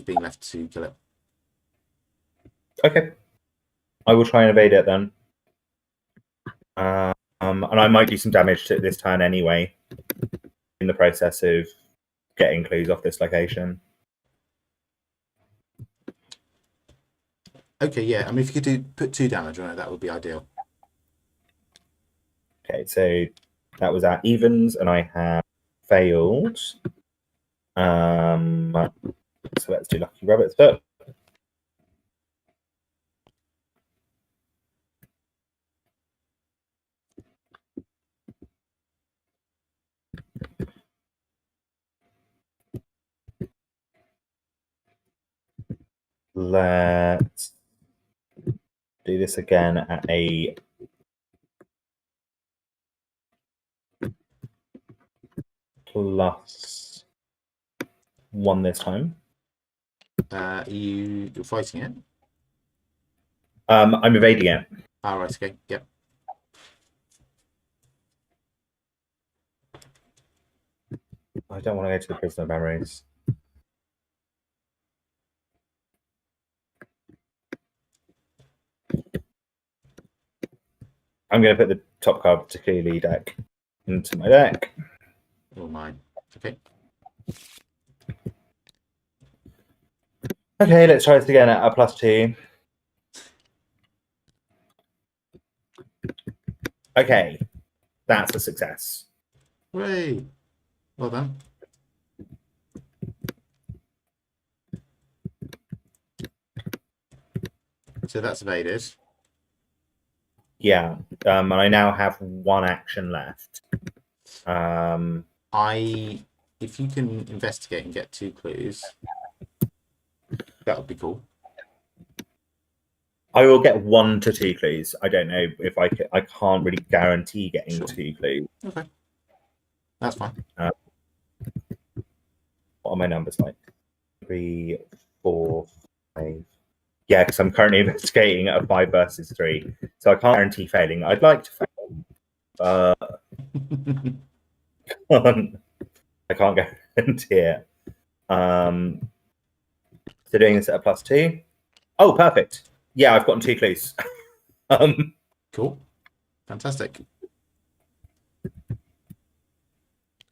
being left to kill it. Okay, I will try and evade it then, and I might do some damage to this turn anyway, in the process of getting clues off this location. Okay, yeah. I mean, if you could put 2 damage on it, that would be ideal. Okay, so that was at evens, and I have failed. So let's do Lucky Rabbit's foot. Let's do this again at a +1 this time. You're fighting it? I'm evading it. All right. Okay. Yep. I don't want to go to the Prisoner of Memories. I'm going to put the top card, particularly deck, into my deck. Oh, mine. Okay. Okay, let's try this again at a +2. Okay, that's a success. Hooray! Well done. So that's evaded. Yeah, and I now have 1 action left. If you can investigate and get 2 clues, that would be cool. I will get 1 to 2 clues. I don't know if I can't really guarantee getting 2 clues. Okay, that's fine. What are my numbers like? 3, 4, 5. Yeah, because I'm currently investigating at a 5 versus 3, so I can't guarantee failing. I'd like to fail, but I can't guarantee it. So doing this at a +2. Oh, perfect. Yeah, I've gotten 2 clues. Cool. Fantastic.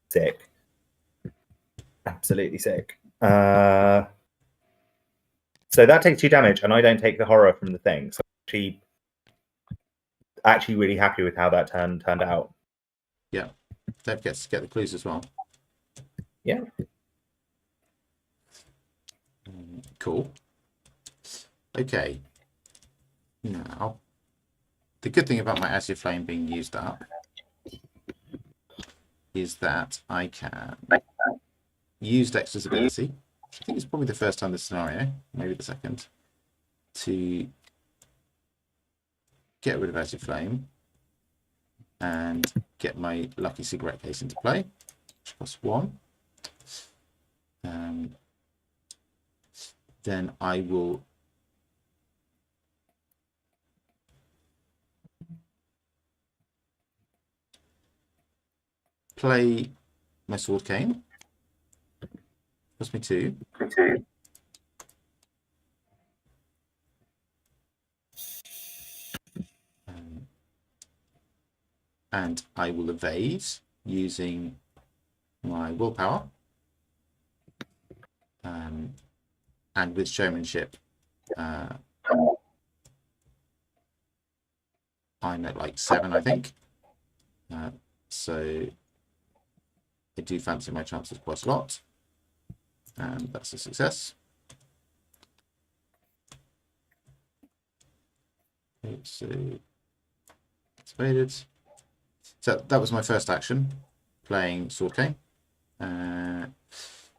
Sick. Absolutely sick. So that takes 2 damage, and I don't take the horror from the thing. So actually really happy with how that turned out. Yeah. Dev gets to get the clues as well. Yeah. Cool. Okay. Now, the good thing about my Azure Flame being used up is that I can use Dexter's ability, which I think is probably the first time this scenario, maybe the second, to get rid of Azure Flame and get my Lucky Cigarette Case into play, which costs 1. Then I will play my Sword Cane. Cost me 2. And I will evade using my willpower. And with showmanship, I'm at like 7, I think. So I do fancy my chances quite a lot. And that's a success. So it's evaded. So that was my first action, playing Sword Cane.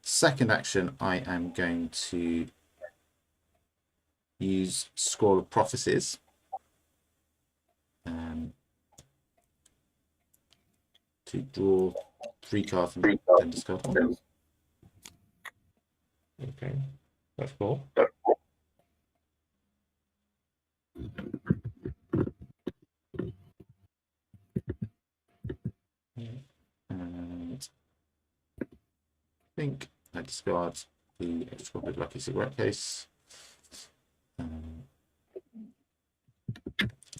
Second action, I am going to use Scroll of Prophecies. To draw 3 cards and then discard 1. Okay, that's cool. And I think I discard the extra copy of Lucky Cigarette Case.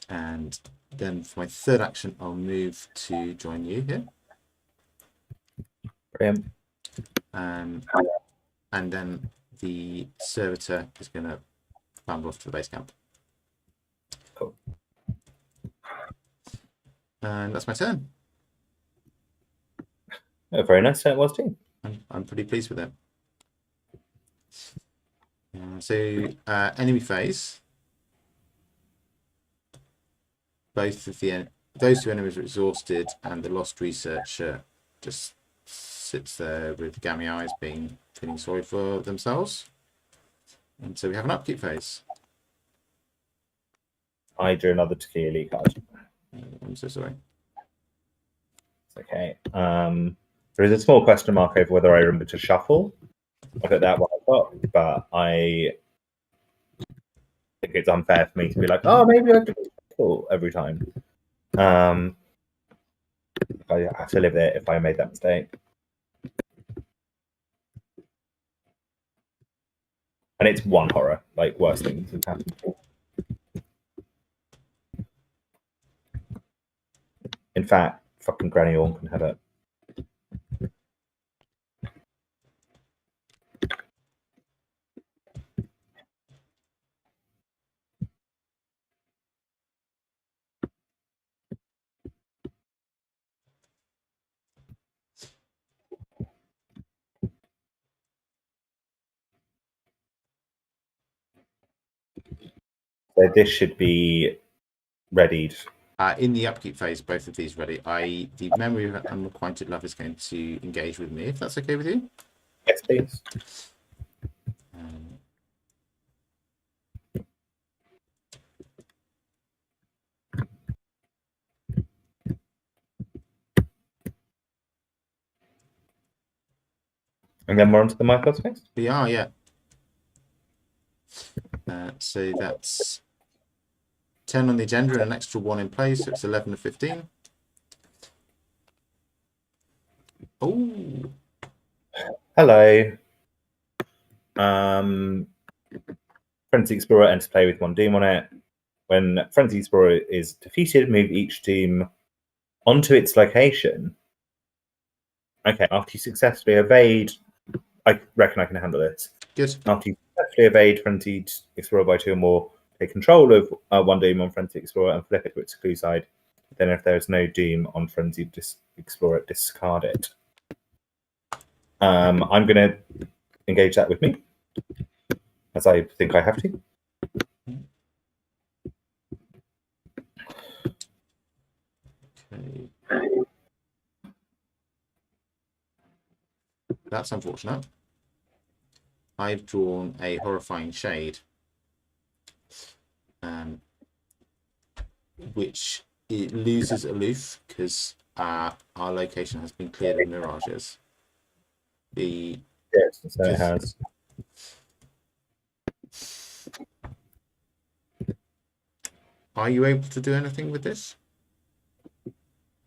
And then for my third action, I'll move to join you here. Brilliant. And then the servitor is going to bamble off to the base camp. Cool. And that's my turn. A very nice turn it was too. I'm pretty pleased with it. So enemy phase. Both of those 2 enemies are exhausted, and the lost researcher just sits there with gammy eyes, feeling sorry for themselves. And so we have an upkeep phase. I drew another Tequila League card. I'm so sorry. It's okay. There is a small question mark over whether I remember to shuffle. I put that one I got, but I think it's unfair for me to be like, oh, maybe I could shuffle every time. I have to live with it if I made that mistake. And it's 1 horror, like worse things have happened. In fact, fucking Granny Orm can have it. So this should be readied. In the upkeep phase, both of these ready. The memory of unrequited love is going to engage with me, if that's okay with you. Yes, please. And then we're on to the Michael's phase? We are, yeah. So that's 10 on the agenda and an extra 1 in play, so it's 11 to 15. Oh. Hello. Frenzy Explorer enters play with 1 doom on it. When Frenzy Explorer is defeated, move each doom onto its location. Okay, after you successfully evade, I reckon I can handle this. Good. After you successfully evade Frenzy Explorer by 2 or more, take control of 1 doom on Frenzy Explorer and flip it to its clue side. Then if there is no doom on Frenzy Explorer, discard it. I'm going to engage that with me, as I think I have to. That's unfortunate. I've drawn a horrifying shade, which it loses aloof because our location has been cleared of mirages. Yes, so it has. Are you able to do anything with this?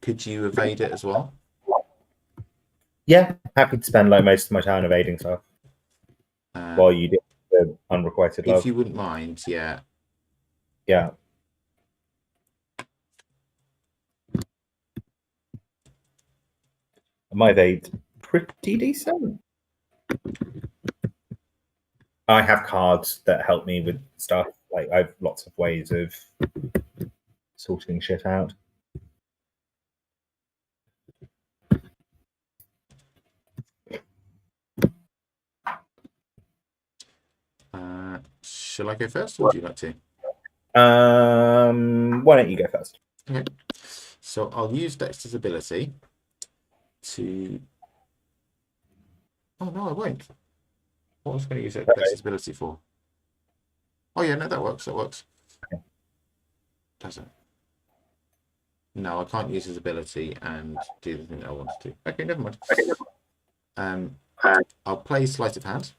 Could you evade it as well? Yeah, happy to spend like most of my time evading stuff while you do the unrequited love. If you wouldn't mind, yeah. Yeah. My evade's pretty decent. I have cards that help me with stuff. Like I have lots of ways of sorting shit out. Shall I go first, or would you like to? Why don't you go first? Okay. So I'll use Dexter's ability to. Oh no, I won't. What was I going to use Dexter's ability for? Oh yeah, no, that works. That works. Okay. Does it? No, I can't use his ability and do the thing that I wanted to. Okay, never mind. I'll play Sleight of Hand.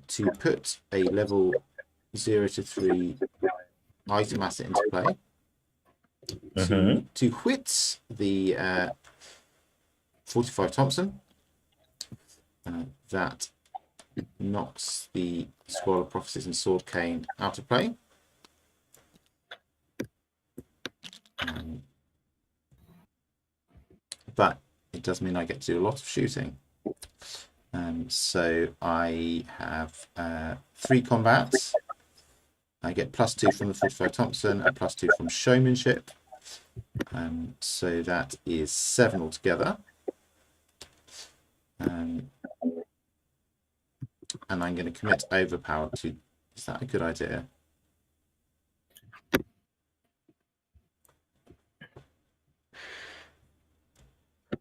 To put a level 0 to 3 item asset into play. To hit the 45 Thompson. That knocks the Scroll of Prophecies and Sword Cane out of play. But it does mean I get to do a lot of shooting. So I have 3 combats. I get +2 from the 45 Thompson and +2 from Showmanship. So that is 7 altogether. And I'm going to commit Overpower to. Is that a good idea?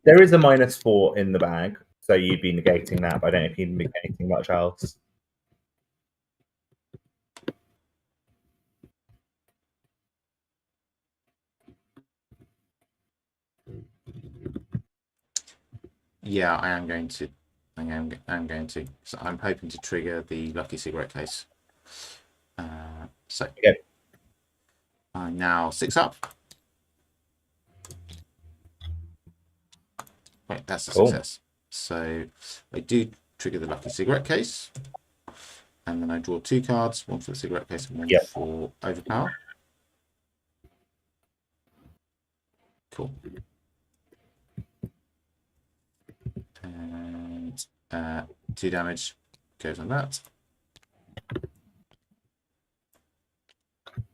There is a -4 in the bag, so you'd be negating that, but I don't know if you'd be negating much else. Yeah, I am going to. I'm going to. So I'm hoping to trigger the lucky cigarette case. So okay. I'm now 6 up. Right, that's a success. So I do trigger the lucky cigarette case, and then I draw 2 cards, one for the cigarette case and one for Overpower. Cool. And 2 damage goes on that.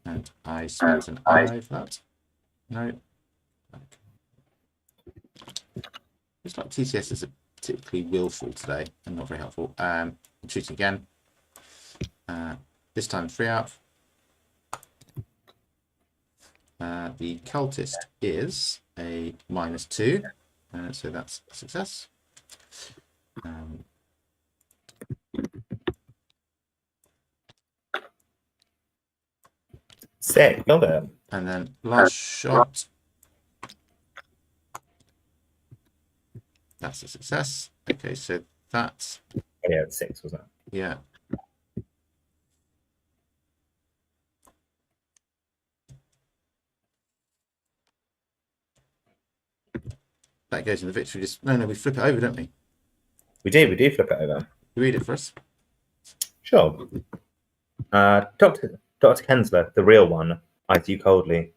And I spent an eye for that. No. Looks like TCS is particularly willful today and not very helpful. I'm shooting again. This time 3 out. The cultist is a -2, so that's a success. Sick, got it. And then last shot. That's a success. Okay, so that's. Yeah, it's 6, wasn't it? Yeah. That goes in the victory. No, we flip it over, don't we? We do flip it over. You read it for us. Sure. Dr. Kensler, the real one, eyes you coldly.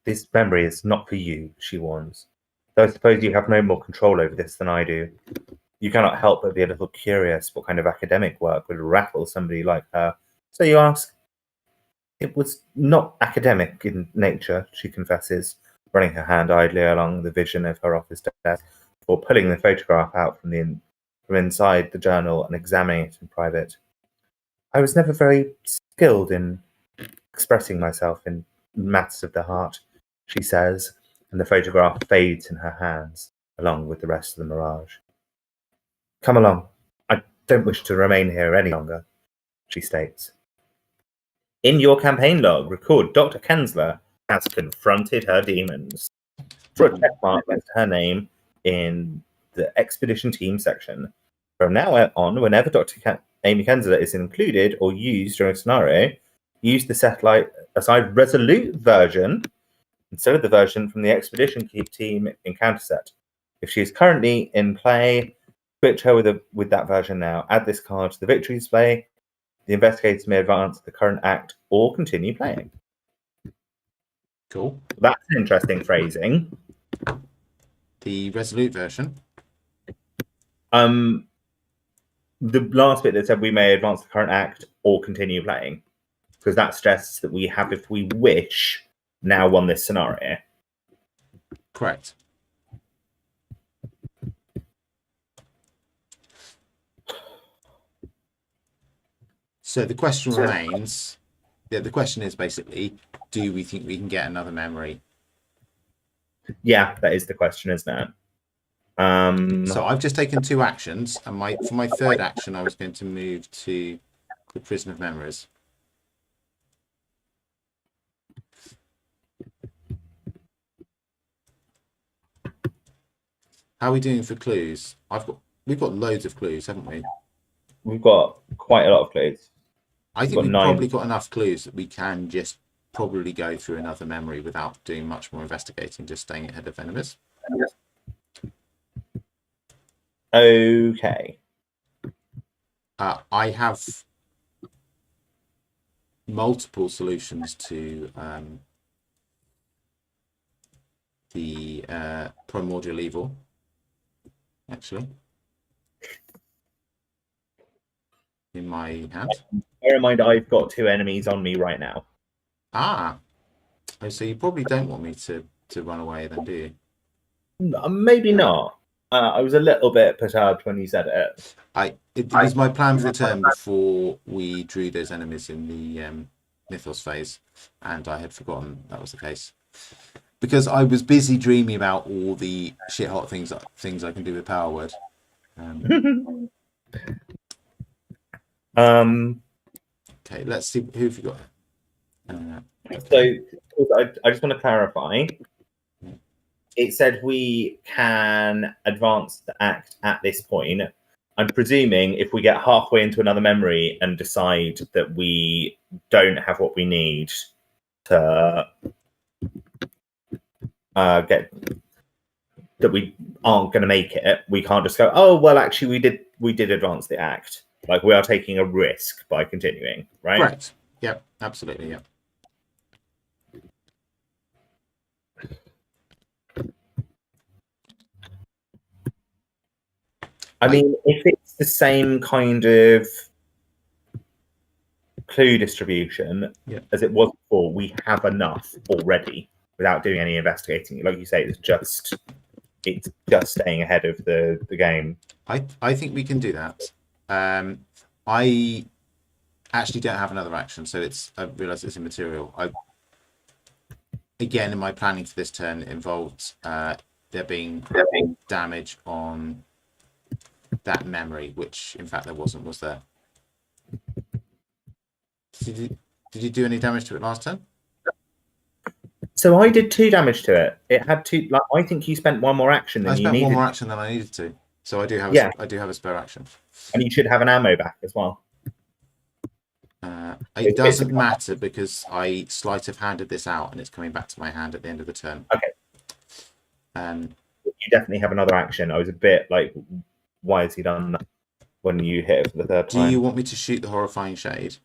This memory is not for you, she warns. Though I suppose you have no more control over this than I do. You cannot help but be a little curious what kind of academic work would rattle somebody like her. So you ask. It was not academic in nature, she confesses, running her hand idly along the vision of her office desk, before pulling the photograph out from inside the journal and examining it in private. I was never very skilled in expressing myself in matters of the heart, she says, and the photograph fades in her hands, along with the rest of the Mirage. Come along. I don't wish to remain here any longer, she states. In your campaign log, record Dr. Kensler has confronted her demons. Draw a checkmark next to her name in the expedition team section. From now on, whenever Dr. Amy Kensler is included or used during a scenario, use the satellite aside resolute version instead of the version from the expedition team encounter set. If she is currently in play, switch her with that version now. Add this card to the victory display. The investigators may advance the current act or continue playing. Cool. That's an interesting phrasing. The resolute version. The last bit that said we may advance the current act or continue playing, because that suggests that we have, if we wish, now won this scenario. Correct. So the question remains. Yeah, the question is basically, do we think we can get another memory? Yeah, that is the question, isn't it? So I've just taken 2 actions, and for my third action, I was going to move to the Prison of Memories. How are we doing for clues? We've got loads of clues, haven't we? We've got quite a lot of clues. I think we've probably got enough clues that we can just probably go through another memory without doing much more investigating, just staying ahead of enemies. Okay. I have multiple solutions to the primordial evil, actually, in my hand. Bear in mind, I've got 2 enemies on me right now. Ah, so you probably don't want me to run away then, do you? Maybe not. I was a little bit perturbed when you said it. It was my plan for the turn before we drew those enemies in the Mythos phase, and I had forgotten that was the case. Because I was busy dreaming about all the shit hot things I can do with Power Word. Okay, let's see who have you got. So I just want to clarify. It said we can advance the act at this point. I'm presuming if we get halfway into another memory and decide that we don't have what we need to get, that we aren't going to make it, we can't just go, oh well, actually we did advance the act. Like, we are taking a risk by continuing, right? Correct. Yep, absolutely. Yep. I mean, if it's the same kind of clue distribution as it was before, we have enough already without doing any investigating. Like you say, it's just staying ahead of the game. I think we can do that. I actually don't have another action, so I realise it's immaterial. Again, in my planning for this turn, it involved there being damage on that memory, which in fact there wasn't, was there? Did you do any damage to it last turn? So I did 2 damage to it. It had 2. Like, I think you spent 1 more action than you needed. I spent 1 more action than I needed to. So I do have I do have a spare action. And you should have an ammo back as well. It doesn't matter because I sleight of handed this out and it's coming back to my hand at the end of the turn. Okay. You definitely have another action. I was a bit like, why has he done that when you hit it for the 3rd time? Do you want me to shoot the horrifying shade?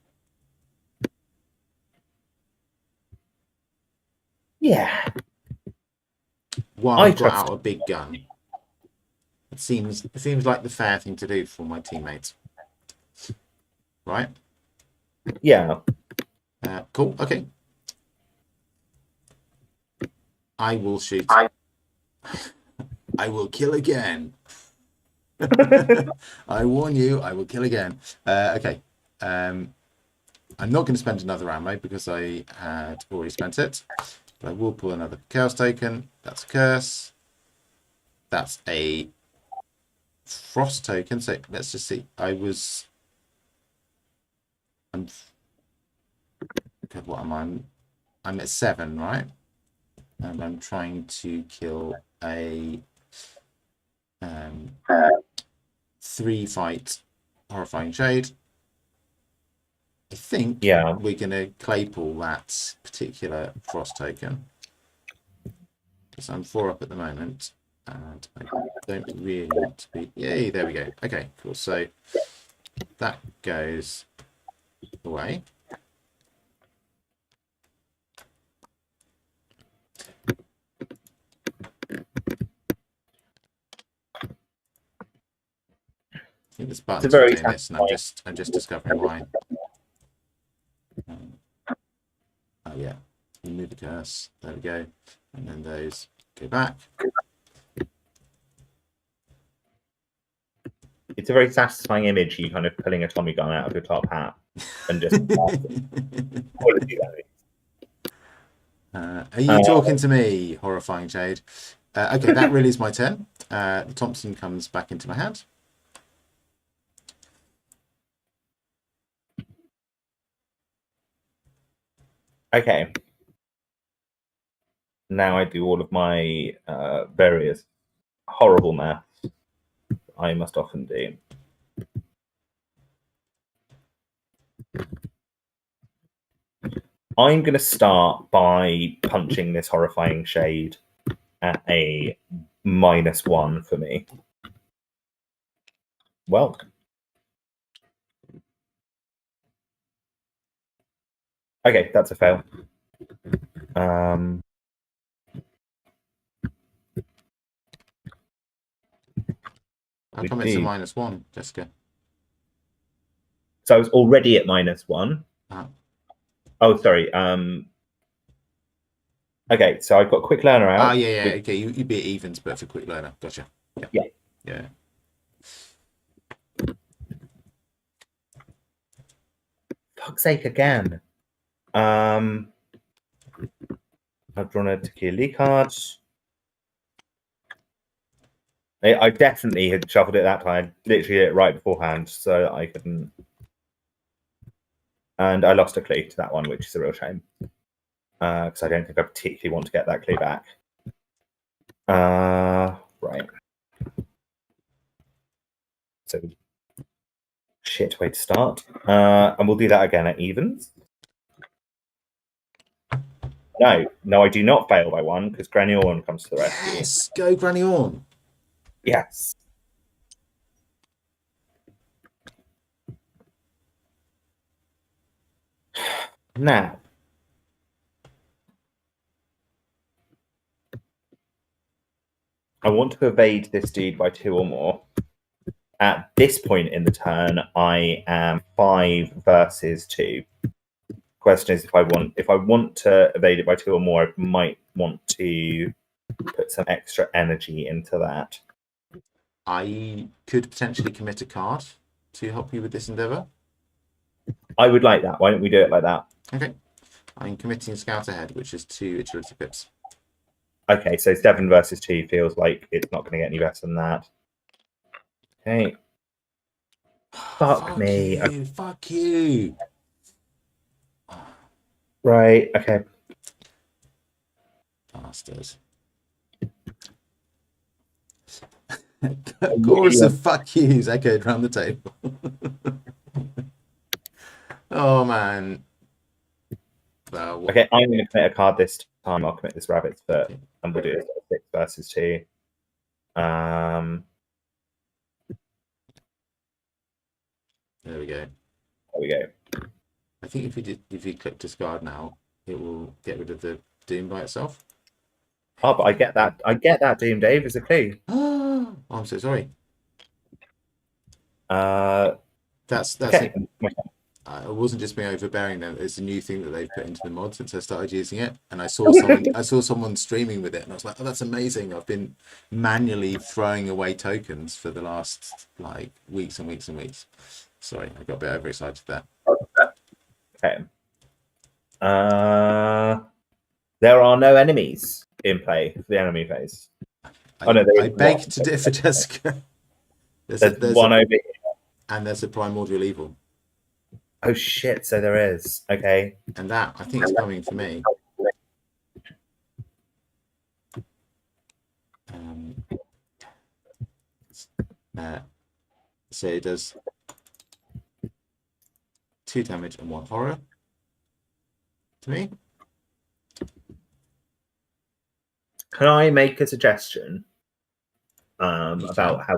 Yeah. While I've got out a big gun. It seems like the fair thing to do for my teammates. Right? Yeah. Cool. Okay. I will shoot. I will kill again. I warn you, I will kill again. Okay. I'm not going to spend another ammo because I had already spent it. But I will pull another chaos token. That's a curse. That's a frost token. So let's just see. I'm God, what am I? I'm at 7, right? And I'm trying to kill a 3-fight horrifying shade. I think we're going to Claypool that particular frost token. Because I'm 4 up at the moment. And I don't really want to be... Yay, there we go. Okay, cool. So that goes away. I think this button's doing this, and I'm just discovering why. Oh yeah, remove the curse. There we go, and then those go back. It's a very satisfying image. You kind of pulling a Tommy gun out of your top hat and just. Are you talking to me, horrifying shade? Okay, that really is my turn. The Thompson comes back into my hand. Okay. Now I do all of my various horrible maths I must often do. I'm going to start by punching this horrifying shade at a -1 for me. Well. Okay, that's a fail. How come it's a -1, Jessica? So I was already at -1. Oh, sorry. Okay, so I've got quick learner out. Yeah. Okay, you beat evens, but for quick learner. Gotcha. Yeah. Fuck's sake again. I've drawn a Tequila card. I definitely had shuffled it that time. Literally did it right beforehand, so I couldn't. And I lost a clue to that one, which is a real shame. Because I don't think I particularly want to get that clue back. Right. So, shit way to start. And we'll do that again at evens. No, I do not fail by 1 because Granny Orn comes to the rescue. Yes, go Granny Orn. Yes. Now, I want to evade this dude by 2 or more. At this point in the turn, I am 5 versus 2. Question is, if I want to evade it by 2 or more, I might want to put some extra energy into that. I could potentially commit a card to help you with this endeavor. I would like that. Why don't we do it like that? Okay. I'm committing Scout Ahead, which is 2 agility pips. Okay, so 7 versus 2 feels like it's not going to get any better than that. Okay. Fuck me. Fuck you. Right, okay. Bastard. Chorus of fuck yous echoed around the table. Oh, man. Well, okay, I'm going to commit a card this time. I'll commit this rabbit's foot, and we'll do it 6 versus 2. There we go. There we go. I think if you click discard now, it will get rid of the doom by itself. Oh, but I get that doom, Dave, as a clue. Oh, I'm so sorry. That's okay. It wasn't just me overbearing them. It's a new thing that they've put into the mod since I started using it, and I saw someone streaming with it, and I was like, "Oh, that's amazing!" I've been manually throwing away tokens for the last like weeks and weeks and weeks. Sorry, I got a bit overexcited there. Okay. There are no enemies in play for the enemy phase. I beg to differ, Jessica. There's one over here. And there's a primordial evil. Oh shit! So there is. Okay. And that, I think, is coming for me. So it does 2 damage and 1 horror to me. Can I make a suggestion about how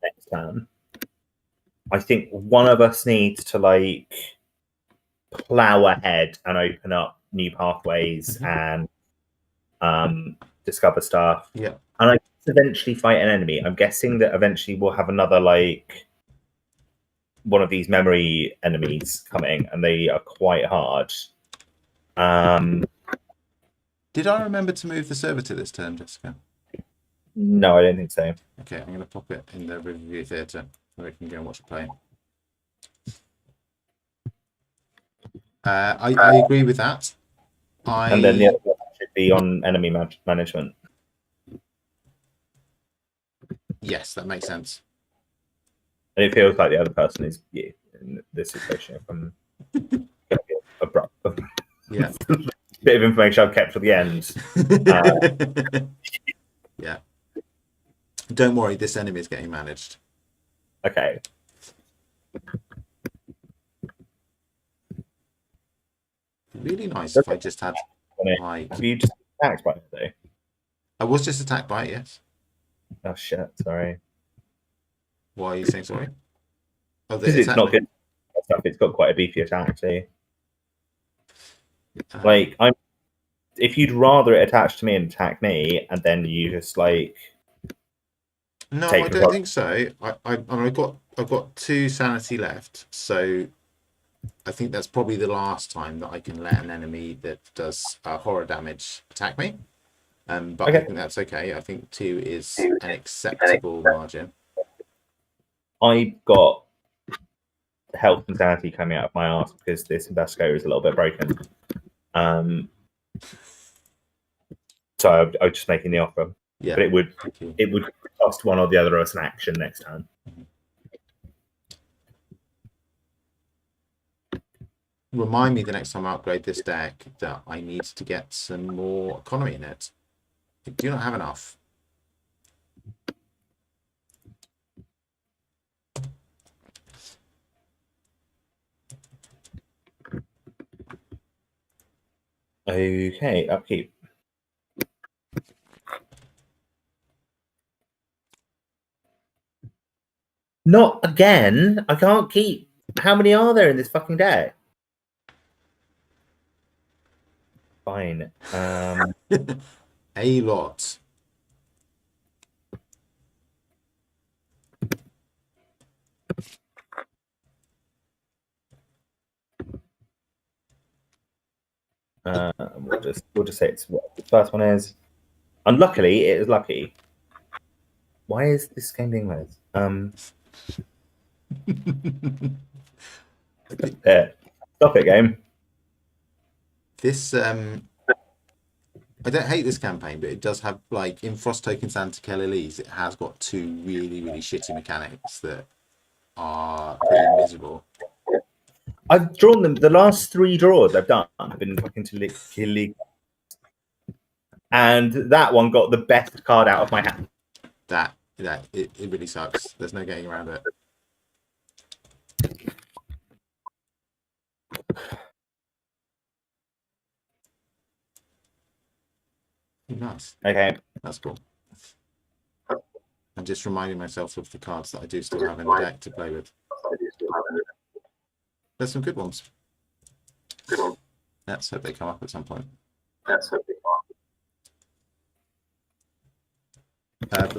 next turn? I think one of us needs to like plow ahead and open up new pathways and discover stuff. Yeah. And I eventually fight an enemy. I'm guessing that eventually we'll have another like one of these memory enemies coming, and they are quite hard. Did I remember to move the server to this turn, Jessica? No, I don't think so. Okay, I'm going to pop it in the review theatre where we can go and watch it play. I agree with that. And then the other one should be on enemy management. Yes, that makes sense. And it feels like the other person is you in this situation. If I'm abrupt. Yeah. Bit of information I've kept for the end. Yeah. Don't worry, this enemy is getting managed. Okay. Really nice if I just had like... Have you just attacked by it though? I was just attacked by it, yes. Oh shit, sorry. Why are you saying sorry? Oh, because it's not good stuff. It's got quite a beefy attack, see. Like if you'd rather it attach to me and attack me, and then you just like no, I don't think so. I've got 2 sanity left, so I think that's probably the last time that I can let an enemy that does horror damage attack me. But okay. I think that's okay. I think 2 is an acceptable margin. I've got health and sanity coming out of my arse because this Ambassadorial is a little bit broken. So I was just making the offer. Yeah. But it would cost one or the other of us an action next turn. Remind me the next time I upgrade this deck that I need to get some more economy in it. I do not have enough. Okay, upkeep. Not again. I can't keep. How many are there in this fucking deck? Fine. A lot. We'll just say it's what the first one is. Unluckily, it is lucky. Why is this game being like this? Stop it, game. This I don't hate this campaign, but it does have, like, in Frost Tokens and Kelly's, it has got 2 really, really shitty mechanics that are pretty miserable. I've drawn them. The last 3 draws I've done have been fucking killy. And that one got the best card out of my hand. It really sucks. There's no getting around it. Nice. Okay. That's cool. I'm just reminding myself of the cards that I do still have in the deck to play with. There's some good ones. Let's hope they come up at some point. But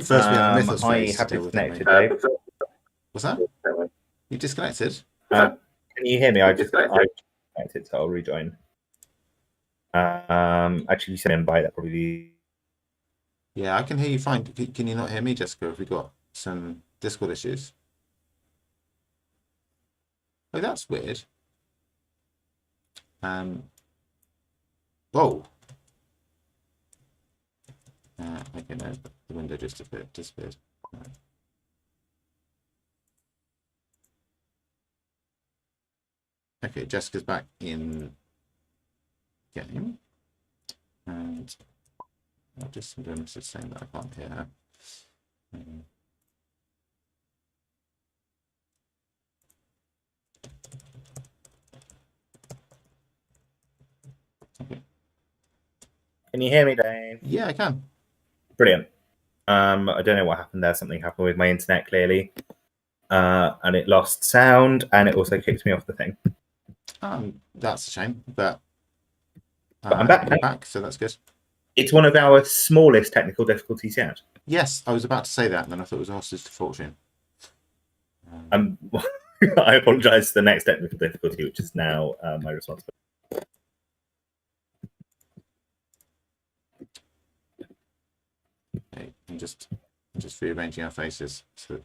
first we have Mythos phase. I have disconnected, Dave. What's that? You disconnected? Can you hear me? I disconnected, so I'll rejoin. Actually, you sent an invite. That probably. Yeah, I can hear you fine. Can you not hear me, Jessica? Have we got some Discord issues? Oh, that's weird. Whoa. Okay, no, the window just disappeared. Right. Okay, Jessica's back in game, and I'll just send her a message saying that I can't hear her. Okay. Can you hear me, Dave? Yeah, I can. Brilliant. I don't know what happened there. Something happened with my internet, clearly. And it lost sound, and it also kicked me off the thing. That's a shame, but I'm back. You're back, so that's good. It's one of our smallest technical difficulties yet. Yes, I was about to say that, and then I thought it was a hostage to fortune. I apologise for the next technical difficulty, which is now my responsibility. Okay, I'm just rearranging our faces. So,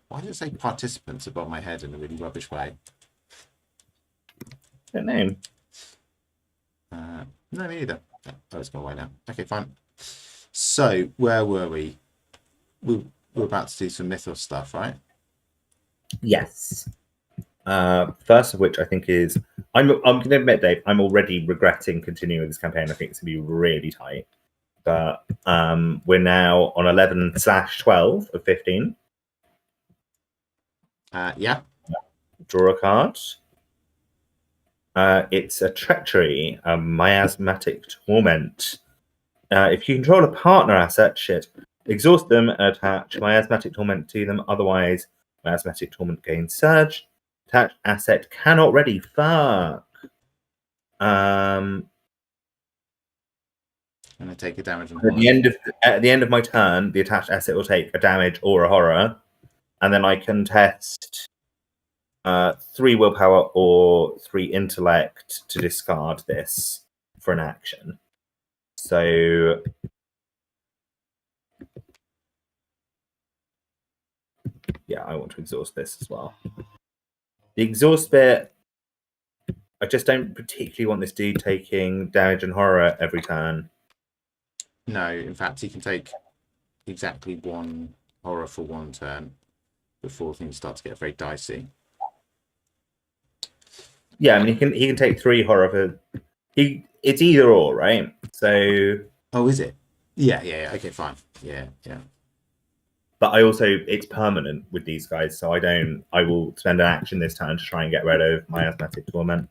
why does it say participants above my head in a really rubbish way? I don't know. No, me neither. Oh, it's gone away now. Okay, fine. So, where were we? We're about to do some mythos stuff, right? Yes. First of which I think is I'm going to admit, Dave, I'm already regretting continuing this campaign. I think it's going to be really tight. But we're now on 11/12 of 15. Yeah. Draw a card. It's a treachery, a miasmatic torment. If you control a partner asset, exhaust them and attach miasmatic torment to them. Otherwise, miasmatic torment gains surge. Attached asset cannot ready. Fuck. And I take a damage on at the end of my turn, the attached asset will take a damage or a horror, and then I can test 3 willpower or 3 intellect to discard this for an action. So yeah, I want to exhaust this as well. The exhaust bit, I just don't particularly want this dude taking damage and horror every turn. No, in fact, he can take exactly 1 horror for 1 turn before things start to get very dicey. Yeah, I mean he can take 3 horror for it's either or, right? So oh, is it? Yeah. Okay, fine. Yeah. But I also it's permanent with these guys, so I will spend an action this turn to try and get rid of miasmatic torment.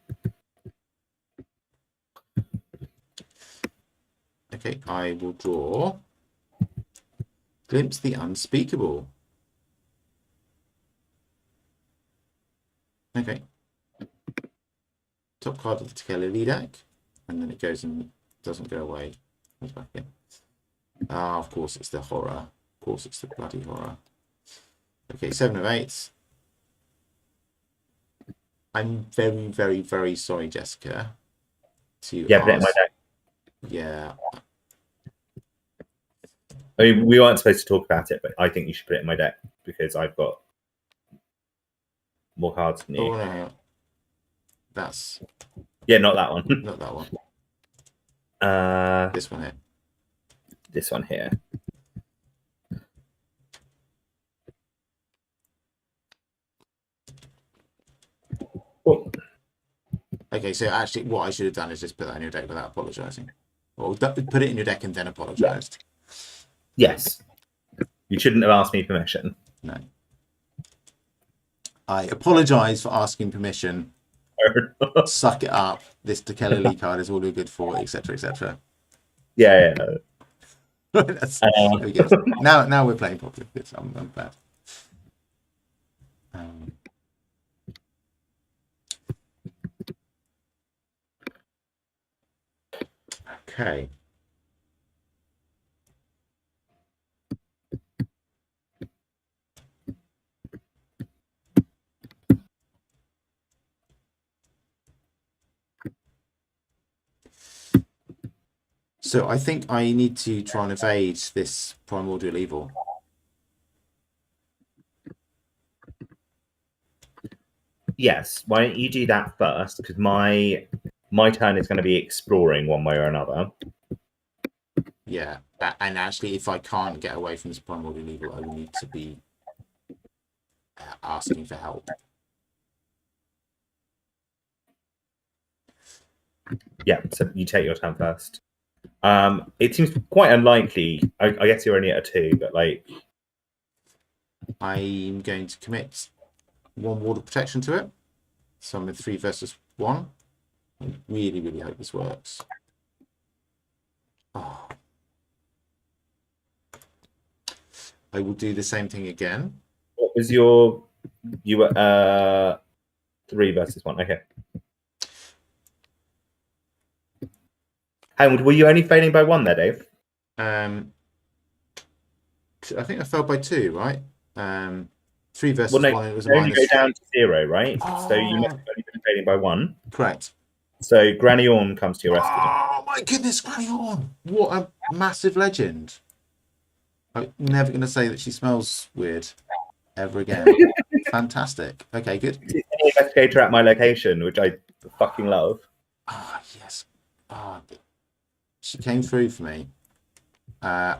Okay, I will draw Glimpse the Unspeakable. Okay. Top card of the Tekelli deck, and then it goes and doesn't go away. Comes back in. Ah, of course it's the horror. Of course it's the bloody horror. Okay, 7 of 8. I'm very, very, very sorry, Jessica. Put it in my deck. Yeah. I mean, we weren't supposed to talk about it, but I think you should put it in my deck because I've got more cards than you. Oh, no. That's... Yeah, not that one. Not that one. This one here. This one here. Oh. Okay, so actually what I should have done is just put that in your deck without apologising. Or put it in your deck and then apologised. Yes. You shouldn't have asked me permission. No. I apologise for asking permission. Suck it up. This Tekelli card is all you're good for, etc., etc. Yeah. There we go. Now we're playing properly. I'm glad. Okay. So I think I need to try and evade this primordial evil. Yes. Why don't you do that first? Because my turn is going to be exploring one way or another. Yeah, and actually, if I can't get away from this primordial evil, I will need to be asking for help. Yeah. So you take your turn first. It seems quite unlikely. I guess you're only at a 2, but like, I'm going to commit 1 ward of protection to it. So I'm with 3 versus 1. I really, really hope this works. Oh. I will do the same thing again. what was your? You were 3 versus 1. Okay. And were you only failing by 1 there, Dave? I think I fell by 2, right? 3 versus 1. It was a you only minus. go down to 0, right? Oh. So you must have only been failing by 1. Correct. So Granny Orm comes to your rescue. Oh my goodness, Granny Orm! What a massive legend. I'm never going to say that she smells weird ever again. Fantastic. Okay, good. She's an investigator at my location, which I fucking love. Ah, yes. Ah, she came through for me. I'm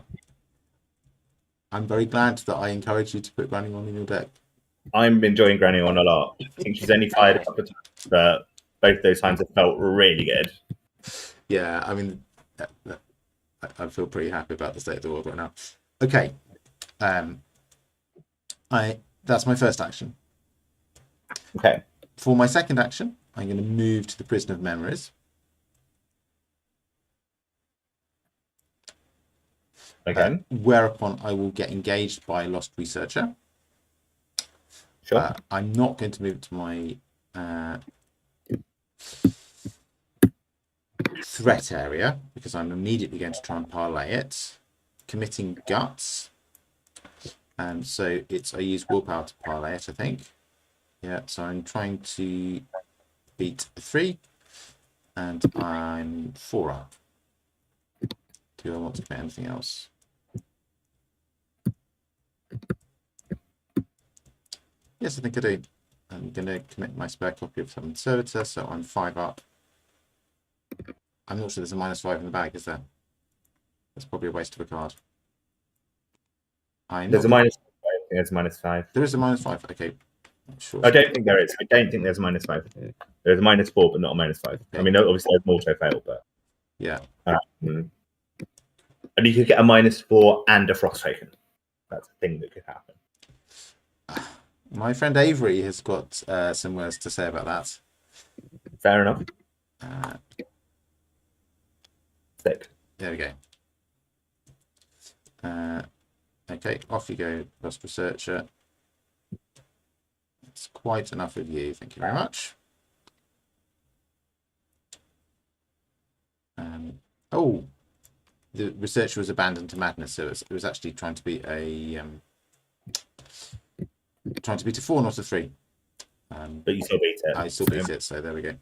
very glad that I encouraged you to put Granny Orm in your deck. I'm enjoying Granny Orm a lot. I think she's only fired a couple of times, but both those times have felt really good. Yeah, I mean, I feel pretty happy about the state of the world right now. Okay. That's my first action. Okay. For my second action, I'm going to move to the Prison of Memories. Okay. Whereupon I will get engaged by Lost Researcher. Sure. I'm not going to move to my threat area because I'm immediately going to try and parlay it. Committing Guts. So I use willpower to parlay it, I think. Yeah, so I'm trying to beat 3 and I'm 4 up. Do I want to commit anything else? Yes, I think I do. I'm going to commit my spare copy of Summon Servitor, so I'm 5 up. I'm not sure there's a -5 in the bag, is there? That's probably a waste of a card. There's a -5. I think there's a -5. There is a -5. Okay. Sure. I don't think there is. I don't think there's a -5. There's a -4, but not a -5. Okay. I mean, obviously there's an auto fail, but yeah. And you could get a -4 and a frost token. That's a thing that could happen. My friend Avery has got some words to say about that. Fair enough. Sick. There we go. Okay, off you go, Lost Researcher. It's quite enough of you. Thank you very much. Oh, the researcher was abandoned to madness, so it was actually trying to be a 4, not a 3. But you still beat it. I still beat it, so there we go.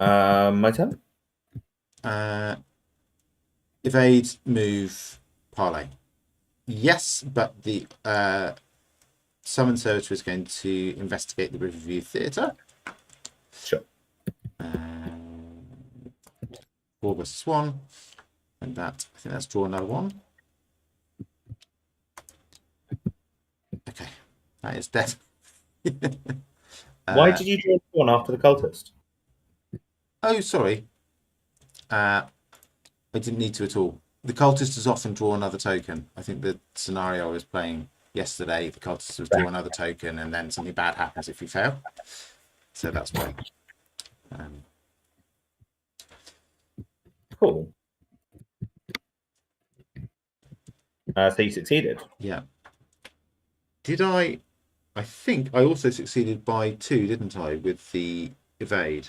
My turn. Evade, move, parlay. Yes, but the Summon Servitor is going to investigate the Riverview Theatre. Sure. 4 versus 1. And that, I think that's draw another 1. Okay. That is dead. Why did you draw 1 after the cultist? Oh, sorry. I didn't need to at all. The cultist does often draw another token. I think the scenario I was playing yesterday, the cultist was draw another token and then something bad happens if you fail. So that's why. Cool. So you succeeded. Yeah. Did I think I also succeeded by 2, didn't I, with the evade?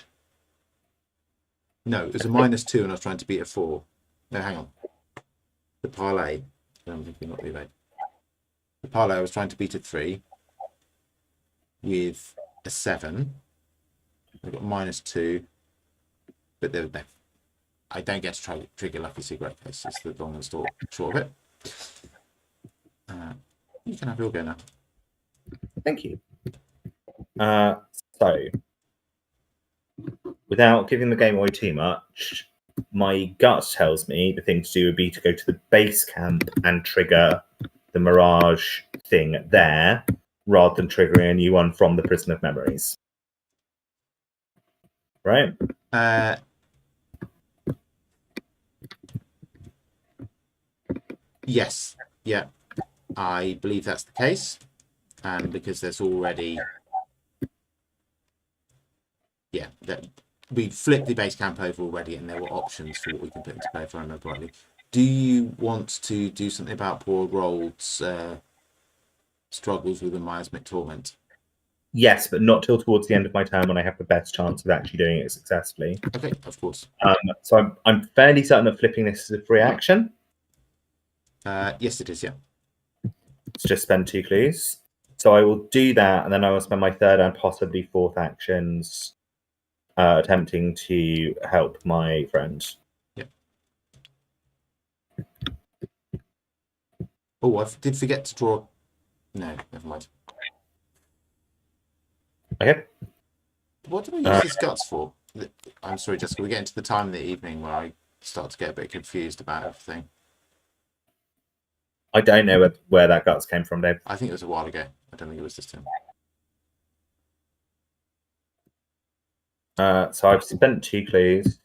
No, it was a -2 and I was trying to beat a 4. No, hang on. The parlay. I'm thinking not the evade. The parlay, I was trying to beat a 3 with a 7. I got -2, but there was no. I don't get to try trigger Lucky Cigarette Case. It's the long and short of it. You can have your go now. Thank you. So, without giving the game away too much, my gut tells me the thing to do would be to go to the base camp and trigger the Mirage thing there, rather than triggering a new one from the Prison of Memories. Right? Yes. Yeah. I believe that's the case. And because there's already... Yeah, that we flipped the base camp over already, and there were options for what we can put into play, if I remember rightly. Do you want to do something about poor Rold's struggles with the miasmic torment? Yes, but not till towards the end of my turn when I have the best chance of actually doing it successfully. Okay, of course. So I'm fairly certain that flipping this is a free action. Yes, it is, yeah. Let's just spend 2 clues. So I will do that, and then I will spend my third and possibly fourth actions attempting to help my friend. Yep. Oh, I did forget to draw... No, never mind. Okay. What do we use this guts for? I'm sorry, Jessica, we're getting to the time of the evening where I start to get a bit confused about everything. I don't know where that guts came from, Dave. I think it was a while ago. I don't think it was this time. So I've spent 2 clues.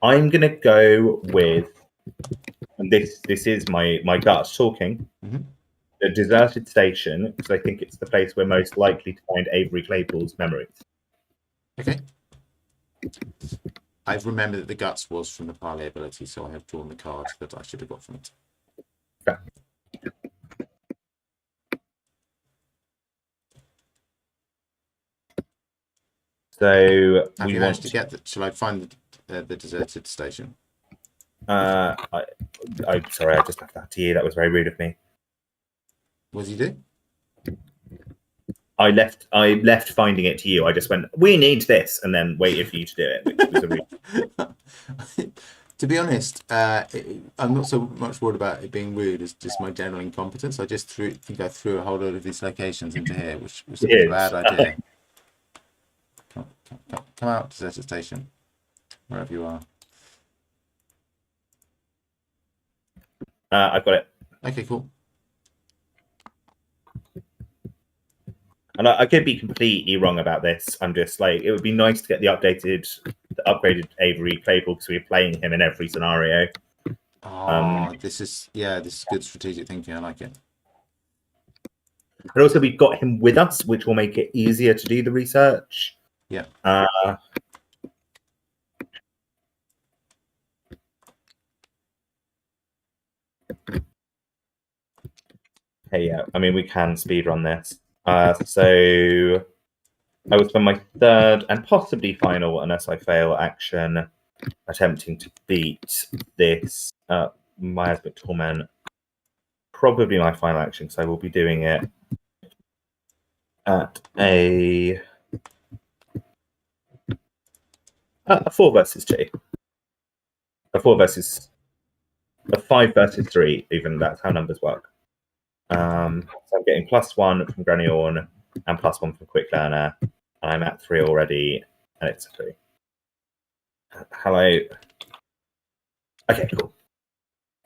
I'm going to go with, and this is my gut talking, the deserted station, because I think it's the place we're most likely to find Avery Claypool's memories. Okay. I've remembered that the guts was from the parley ability, so I have drawn the card that I should have got from it. Okay. So have you managed to get that? Shall I find the deserted station? I'm sorry, I just left that to you. That was very rude of me. What did you do? I left finding it to you. I just went, we need this, and then waited for you to do it, which was a rude. To be honest, I'm not so much worried about it being rude as just my general incompetence. I just think I threw a whole load of these locations into here, which was a bad idea. Come out, deserted station, wherever you are. I've got it. Okay, cool. And I could be completely wrong about this. I'm just like, it would be nice to get the upgraded Avery Claypool because we're playing him in every scenario. Oh, this is good strategic thinking. I like it. And also, we've got him with us, which will make it easier to do the research. Yeah. Hey, yeah. I mean, we can speedrun this. So I will spend my third and possibly final, unless I fail, action attempting to beat this miasmic torment. Probably my final action, because I will be doing it at a 4 versus 2. A 5 versus 3, even. That's how numbers work. So I'm getting +1 from Granny Orn and +1 from Quick Learner, and I'm at 3 already, and it's a 3. Hello. Okay, cool.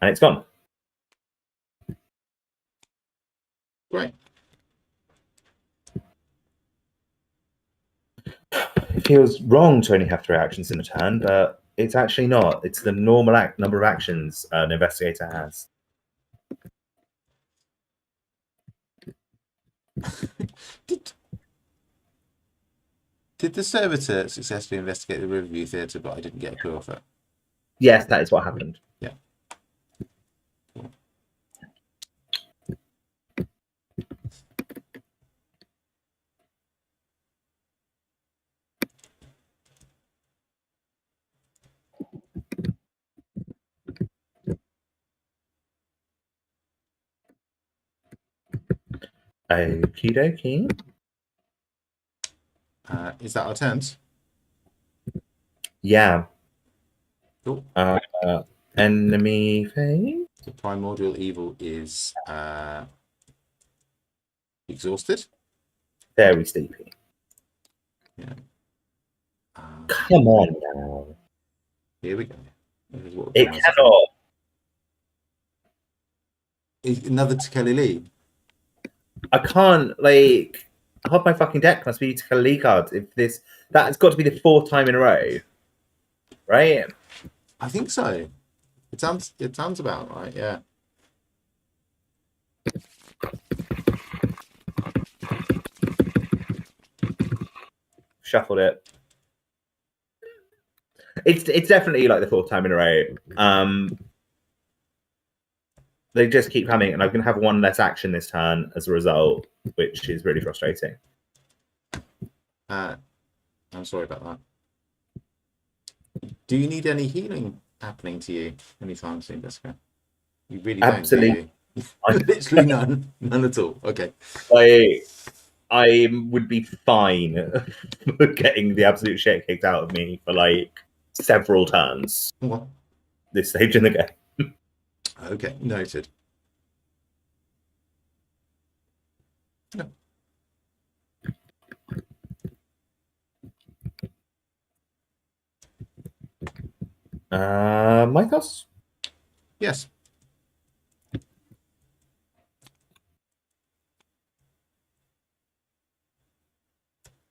And it's gone. Great. It feels wrong to only have 3 actions in a turn, but it's actually not. It's the normal number of actions an investigator has. Did the servitor successfully investigate the Riverview Theatre, but I didn't get a clue off it? Yes, that is what happened. Yeah. Cool. Okie dokie. Is that our turns? Yeah. Cool. Enemy phase. The primordial evil is exhausted. Very sleepy. Yeah. Come on now. Here we go. This is what It cannot. Another Tekeli Lee. I can't, like, half my fucking deck must be Tekeli cards. That's got to be the 4th time in a row, right? I think so. It sounds about right, yeah. Shuffled it. It's definitely like the 4th time in a row. They just keep coming, and I'm going to have one less action this turn as a result, which is really frustrating. I'm sorry about that. Do you need any healing happening to you anytime soon, Jessica? You really don't, Absolutely. do you? Literally none. None at all. Okay. I would be fine for getting the absolute shit kicked out of me for like several turns. What? This stage in the game. Okay, noted. Mythos? Yes.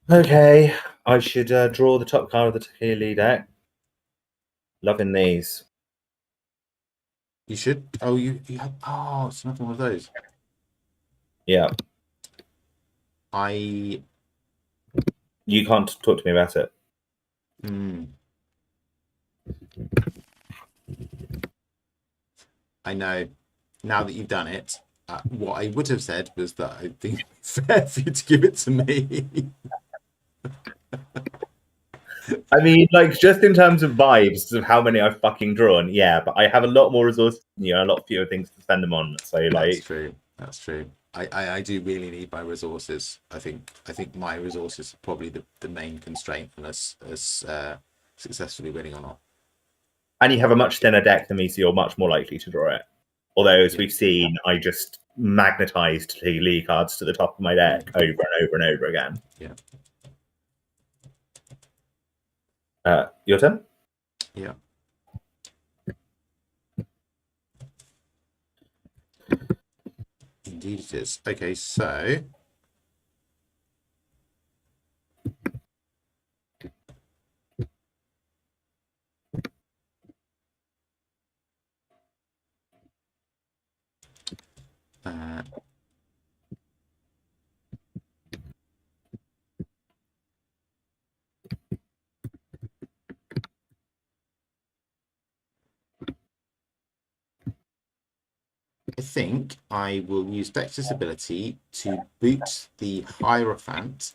Okay, I should draw the top card of the Tekeli deck. Loving these. You should. Oh, you have. Oh, it's another one of those. Yeah. You can't talk to me about it. I know. Now that you've done it, what I would have said was that I think it's fair for you to give it to me. I mean, like, just in terms of vibes of how many I've fucking drawn, yeah, but I have a lot more resources than you and a lot fewer things to spend them on. So, like, That's true. That's true. I do really need my resources. I think my resources are probably the main constraint on us successfully winning or not. And you have a much thinner deck than me, so you're much more likely to draw it. Although, as we've seen, I just magnetized the Lee cards to the top of my deck over and over and over again. Yeah. Your turn? Yeah. Indeed it is. Okay, so I think I will use Dexter's ability to boot the Hierophant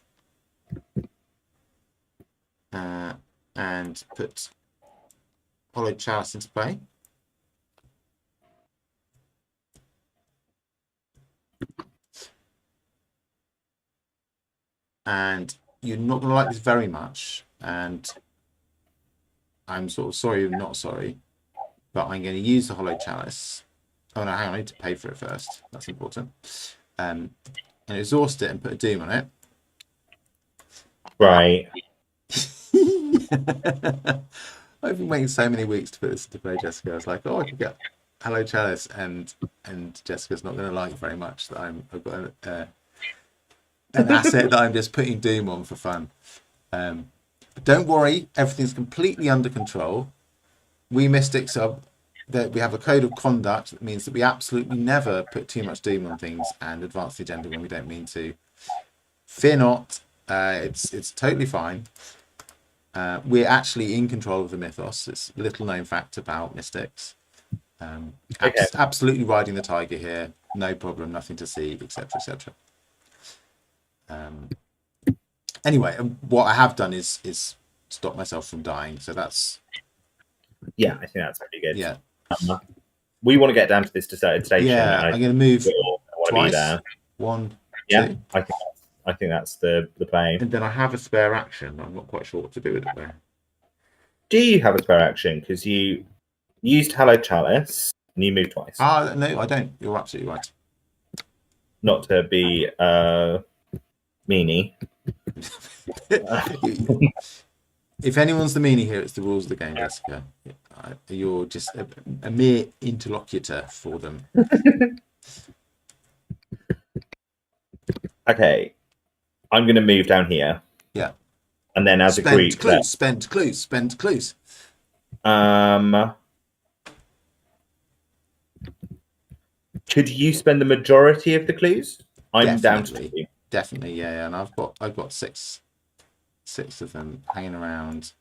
and put Hollowed Chalice into play. And you're not going to like this very much, and I'm sort of sorry or not sorry, but I'm going to use the Hollowed Chalice. Oh no, hang on, I need to pay for it first. That's important. And exhaust it and put a Doom on it. Right. I've been waiting so many weeks to put this to play, Jessica. I was like, oh, I could get Hello Chalice, and Jessica's not going to like very much that I've got an asset that I'm just putting Doom on for fun. Don't worry, everything's completely under control. We Mystics that we have a code of conduct that means that we absolutely never put too much Doom on things and advance the agenda when we don't mean to. Fear not, it's totally fine. We're actually in control of the mythos. It's a little known fact about Mystics. Absolutely riding the tiger here, no problem, nothing to see, etc., etc. Anyway, what I have done is stop myself from dying, so that's I think that's pretty good. Yeah. We want to get down to this deserted station. Yeah, I'm going to move twice. There. 1, 2. two. I think that's the play. And then I have a spare action. I'm not quite sure what to do with it there. Do you have a spare action? Because you used Hello Chalice. and you move twice. No, I don't. You're absolutely right. Not to be meanie. If anyone's the meanie here, it's the rules of the game, Jessica. You're just a mere interlocutor for them. Okay, I'm going to move down here. Yeah. And then as a group... Spend clues. Could you spend the majority of the clues? I'm down to you. Definitely, yeah. And I've got six of them hanging around,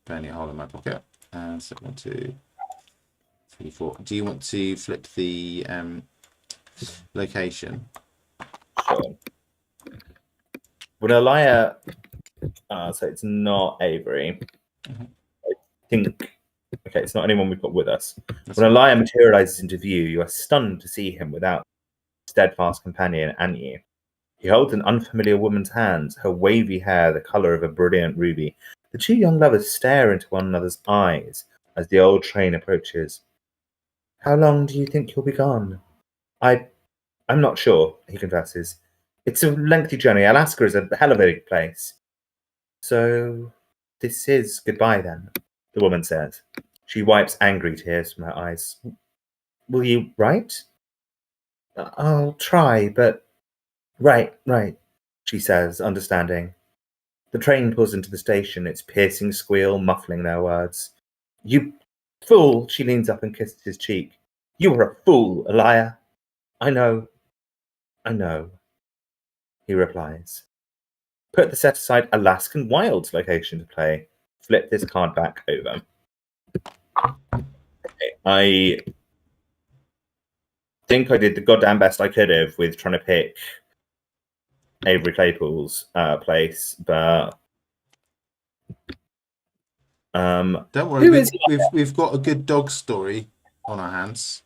burning a hole in my pocket. So 1, 2, 3, 4. Do you want to flip the location? Sure. Would Elia... so it's not Avery. Mm-hmm. I think... Okay, it's not anyone we've got with us. When Elia materializes into view, you are stunned to see him without steadfast companion and you. He holds an unfamiliar woman's hands, her wavy hair the colour of a brilliant ruby. The two young lovers stare into one another's eyes as the old train approaches. How long do you think you'll be gone? I'm not sure, he confesses. It's a lengthy journey. Alaska is a hell of a big place. So, this is goodbye then, the woman says. She wipes angry tears from her eyes. Will you write? I'll try, but... Right, she says, understanding. The train pulls into the station, its piercing squeal muffling their words. You fool! She leans up and kisses his cheek. You are a fool, Elia. I know, he replies. Put the set-aside Alaskan Wilds location to play. Flip this card back over. Okay, I think I did the goddamn best I could have with trying to pick Avery Claypool's place, but don't worry, we've got a good dog story on our hands.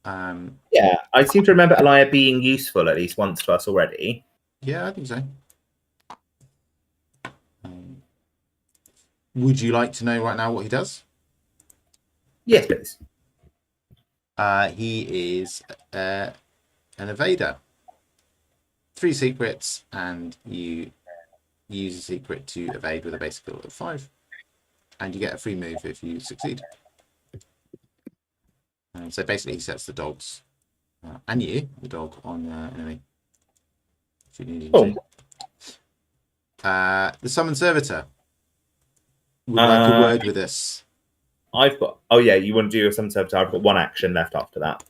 Yeah, I seem to remember Elia being useful at least once to us already. Yeah, I think so. Would you like to know right now what he does? Yes, please. He is an evader. 3 secrets, and you use a secret to evade with a basic skill of 5, and you get a free move if you succeed. So basically, he sets the dogs and you, the dog, on enemy. If you need him to. The summon servitor would like a word with us. I've got. Oh yeah, you want to do some servitor? I've got 1 action left after that.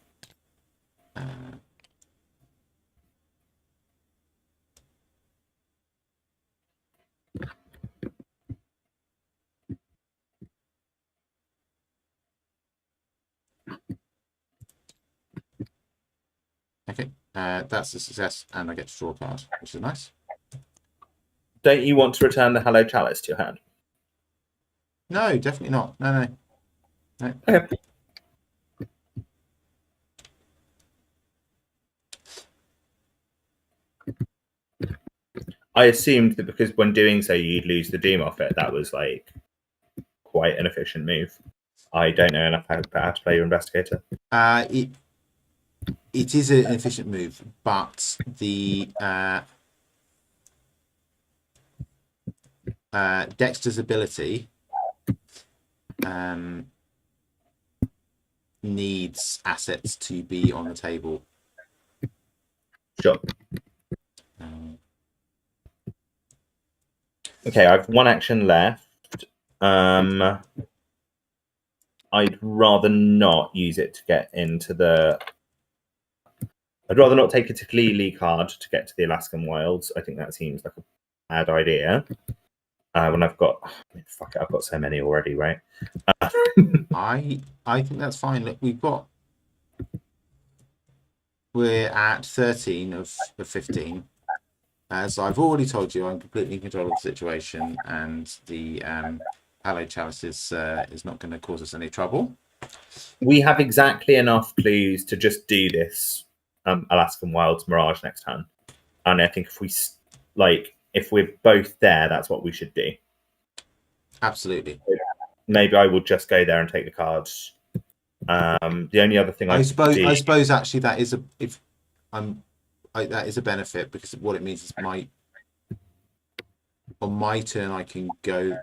Okay, that's a success, and I get to draw a card, which is nice. Don't you want to return the Hello Chalice to your hand? No, definitely not. No. Okay. I assumed that because when doing so you'd lose the doom off it. That was like quite an efficient move. I don't know enough how to play your investigator. It is an efficient move, but the Dexter's ability needs assets to be on the table. Sure. Okay, I have 1 action left. I'd rather not use it to get into the... I'd rather not take a Teklili card to get to the Alaskan Wilds. I think that seems like a bad idea. When I've got... Fuck it, I've got so many already, right? I think that's fine. Look, we're at 13 of 15. As I've already told you, I'm completely in control of the situation, and the Hello Chalice is not going to cause us any trouble. We have exactly enough clues to just do this Alaskan Wilds Mirage next turn. And I think if we're both there, that's what we should do. Absolutely. Maybe I will just go there and take the cards The only other thing I could do... suppose actually that is that is a benefit, because what it means is on my turn I can go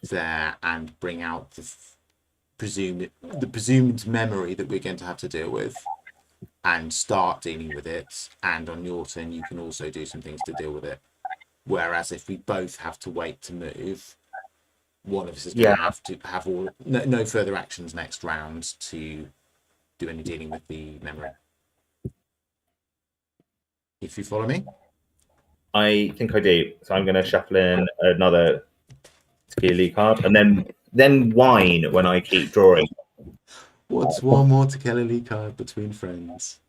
there and bring out the presumed memory that we're going to have to deal with, and start dealing with it. And on your turn, you can also do some things to deal with it. Whereas if we both have to wait to move, one of us is going to have to have no further actions next round to do any dealing with the memory. If you follow me? I think I do. So I'm going to shuffle in another Tequila card, and then whine when I keep drawing. What's one more Tequila card between friends?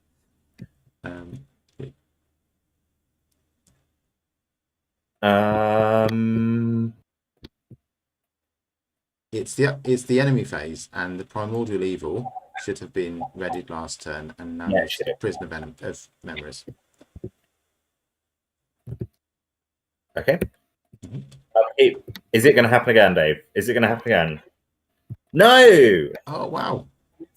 It's the enemy phase, and the primordial evil should have been readied last turn, and now it's prisoner of memories. Okay. Is it going to happen again, Dave? Is it going to happen again? No! Oh, wow.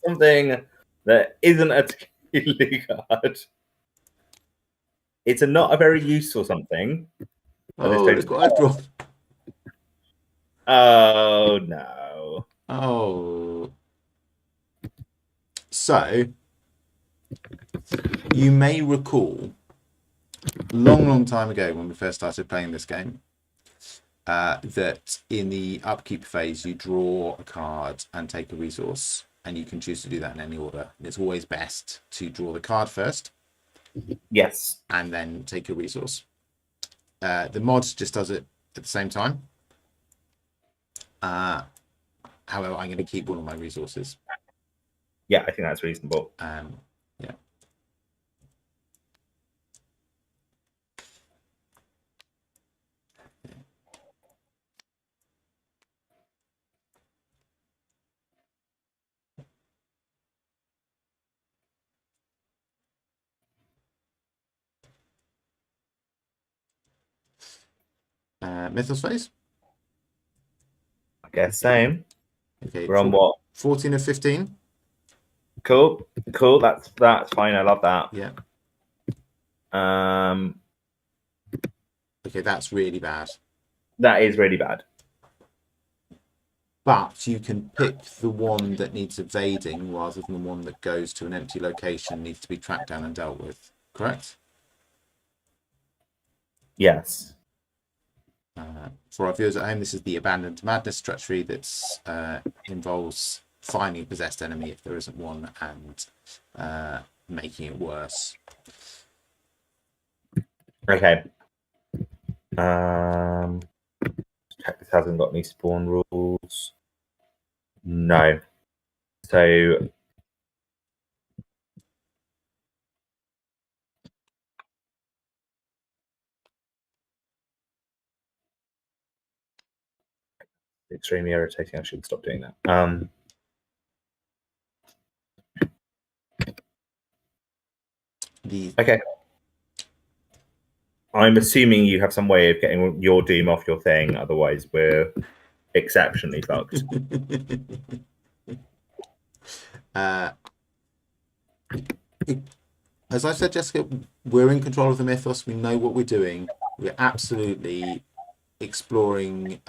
Something that isn't a Tequila card. It's not a very useful something. Oh, look what I've drawn. Oh, no. Oh. So, you may recall, long time ago when we first started playing this game, that in the upkeep phase you draw a card and take a resource, and you can choose to do that in any order. It's always best to draw the card first. Yes. And then take a resource. The mod just does it at the same time. However, I'm going to keep one of my resources. Yeah, I think that's reasonable. Yeah. Mythos phase? I guess same. Okay. We're on what? 14 of 15. Cool. That's fine. I love that. Yeah. Okay, that's really bad. That is really bad. But you can pick the one that needs evading rather than the one that goes to an empty location, needs to be tracked down and dealt with. Correct? Yes. For our viewers at home, this is the Abandoned Madness treachery that involves finding a possessed enemy if there isn't one, and making it worse. Okay. Check this hasn't got any spawn rules. No. So extremely irritating. I should stop doing that. Okay. I'm assuming you have some way of getting your doom off your thing, otherwise we're exceptionally fucked. As I said, Jessica, we're in control of the mythos. We know what we're doing. We're absolutely exploring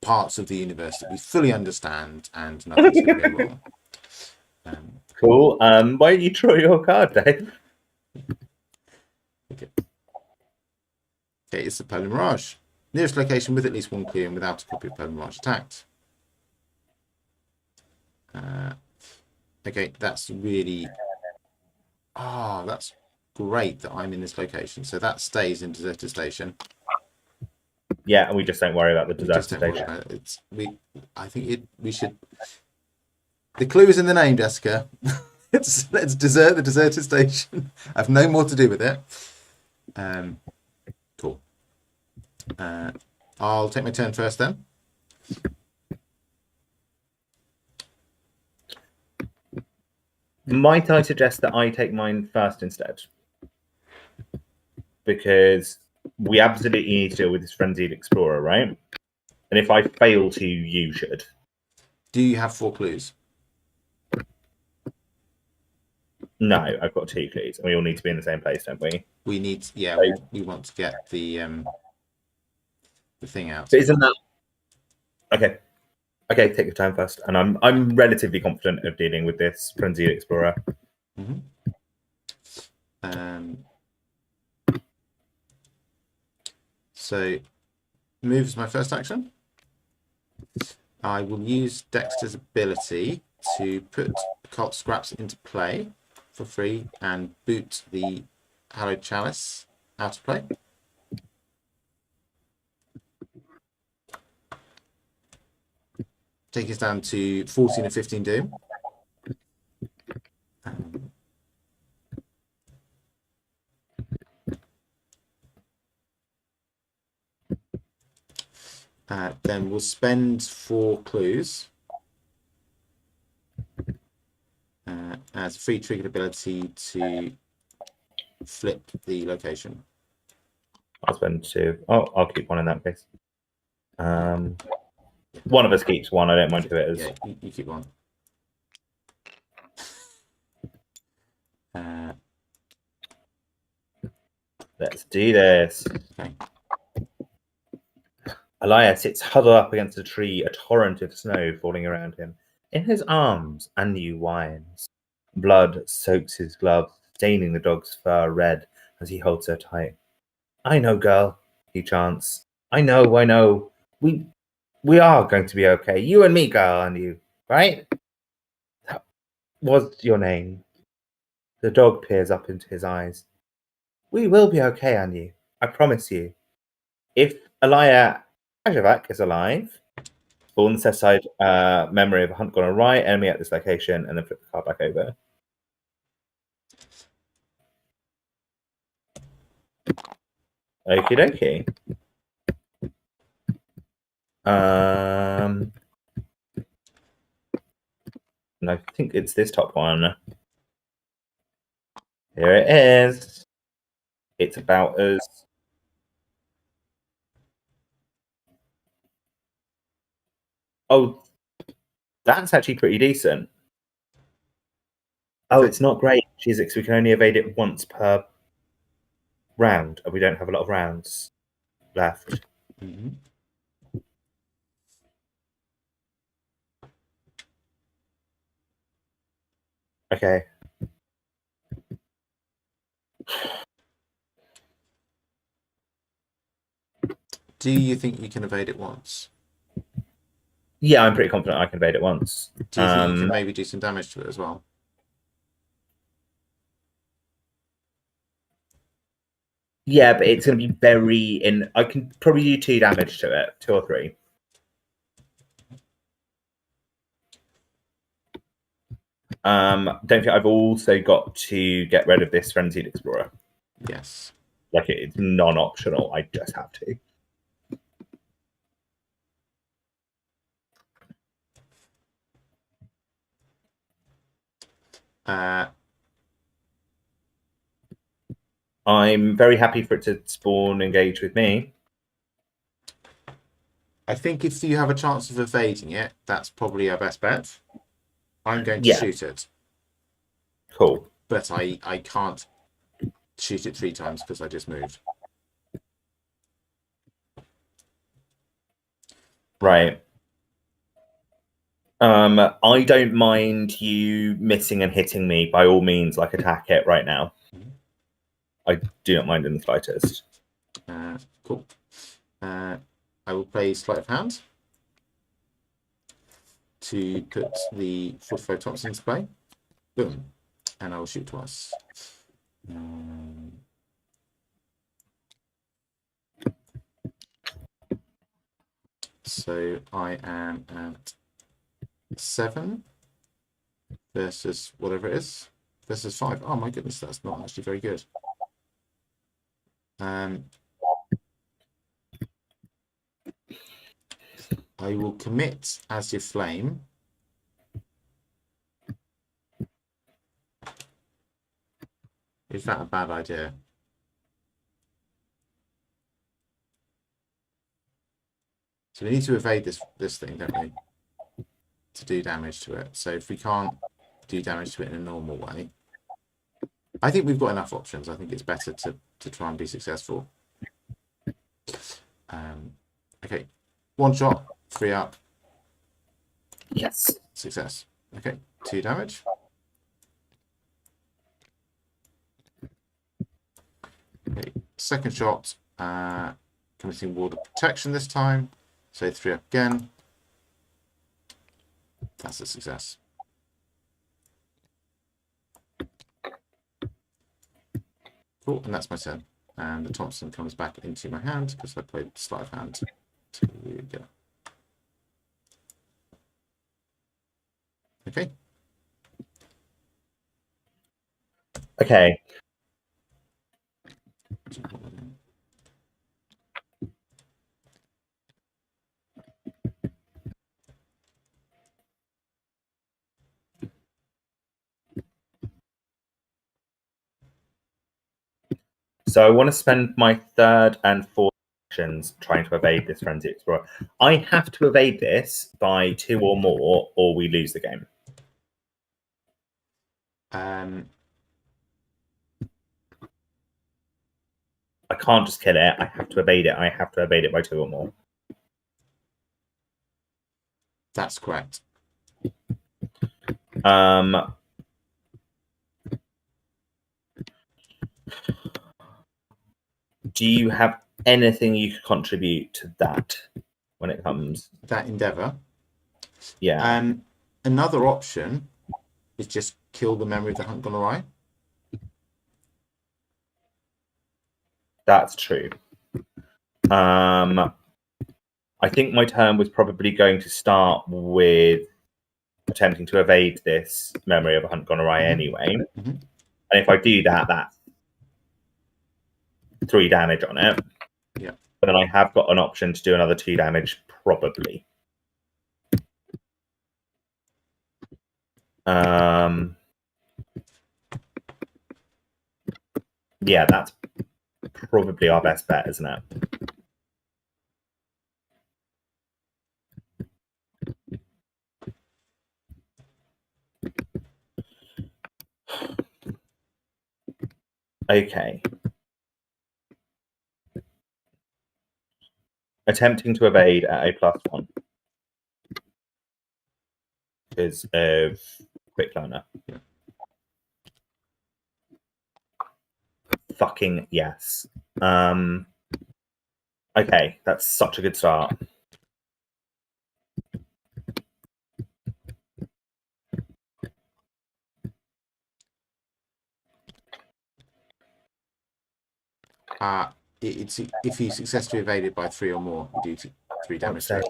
parts of the universe that we fully understand, and nothing's going to go wrong. Cool. Why don't you draw your card, Dave? Okay, it's the Fatal Mirage. Nearest location with at least one clue and without a copy of Fatal Mirage attacked. Okay, that's really... that's great that I'm in this location. So that stays in Deserter Station. Yeah, and we just don't worry about the Deserter Station. I think we should... The clue is in the name, Jessica. Let's desert the Deserter Station. I have no more to do with it. Cool. I'll take my turn first then. Might I suggest that I take mine first instead? Because we absolutely need to deal with this frenzied explorer, right? And if I fail to, you should. Do you have 4 clues? No, I've got 2 clues. And we all need to be in the same place, don't we? We need, yeah, Right. we want to get the thing out. But isn't that okay? Okay, take your time first. And I'm relatively confident of dealing with this frenzied explorer. Mm-hmm. So, move is my first action. I will use Dexter's ability to put occult scraps into play for free and boot the hallowed chalice out of play. Take us down to 14 and 15 doom. Then we'll spend 4 clues as a free triggered ability to flip the location. I'll spend 2. Oh, I'll keep 1 in that case. One of us keeps 1. I don't mind who it is. Yeah, you keep 1. Let's do this. Okay. Elias sits huddled up against a tree, a torrent of snow falling around him. In his arms, Anu whines. Blood soaks his glove, staining the dog's fur red as he holds her tight. I know, girl, he chants. I know. We are going to be okay. You and me, girl, Anu, right? That was your name. The dog peers up into his eyes. We will be okay, Anu. I promise you. If Elia Ajavak is alive, Spawn sets aside memory of a hunt gone awry, enemy at this location, and then flip the card back over. Okie dokie. And I think it's this top one. Here it is. It's about as oh, that's actually pretty decent. Oh, it's not great. Jesus, we can only evade it once per round, and we don't have a lot of rounds left. Mm-hmm. Okay. Do you think you can evade it once? Yeah, I'm pretty confident I can evade it once. Do you think you can maybe do some damage to it as well? Yeah, but it's going to be very I can probably do 2 damage to it, 2 or 3. Don't think I've also got to get rid of this Frenzied Explorer. Yes. Like it's non-optional. I just have to. I'm very happy for it to spawn engage with me. I think if you have a chance of evading it, that's probably our best bet. I'm going to shoot it. Cool. But I can't shoot it 3 times because I just moved. Right. I don't mind you missing and hitting me. By all means, like attack it right now. I do not mind in the slightest. Cool. I will play Sleight of Hand to put the 45 Thompson into play. Boom. And I will shoot twice. So I am at 7 versus whatever it is. Versus 5. Oh my goodness, that's not actually very good. I will commit as your flame. Is that a bad idea? So we need to evade this thing, don't we? To do damage to it. So if we can't do damage to it in a normal way, I think we've got enough options. I think it's better to try and be successful. Okay, 1 shot, 3 up. Yes. Success. Okay, 2 damage. Okay, second shot, committing ward of protection this time. So 3 up again. That's a success. Cool, and that's my turn. And the Thompson comes back into my hand because I played sleight of hand to get. Okay. Okay. So I want to spend my third and fourth actions trying to evade this Frenzy Explorer. I have to evade this by 2 or more, or we lose the game. I can't just kill it. I have to evade it. I have to evade it by 2 or more. That's correct. Do you have anything you could contribute to that when it comes? That endeavor. Yeah. Another option is just kill the memory of the Hunt Gone Awry. That's true. I think my turn was probably going to start with attempting to evade this memory of a Hunt Gone Awry anyway. Mm-hmm. And if I do that, that's 3 damage on it. Yeah. But then I have got an option to do another 2 damage, probably. Yeah, that's probably our best bet, isn't it? Okay. Attempting to evade at a +1 because of quick learner. Yeah. Fucking yes. Okay, that's such a good start. It's if you successfully evaded by 3 or more, you do 3 damage to it.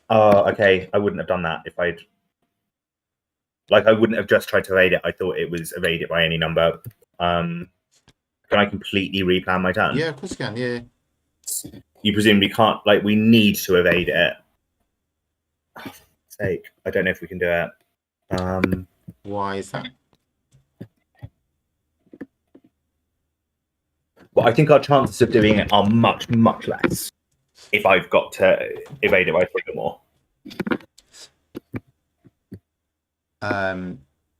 Oh, okay. I wouldn't have done that if I'd... Like, I wouldn't have just tried to evade it. I thought it was evade it by any number. Can I completely replan my turn? Yeah, of course you can, yeah. You presumably can't... Like, we need to evade it. Oh, for sake. I don't know if we can do it. Why is that? Well, I think our chances of doing it are much, much less if I've got to evade it by 3 or more.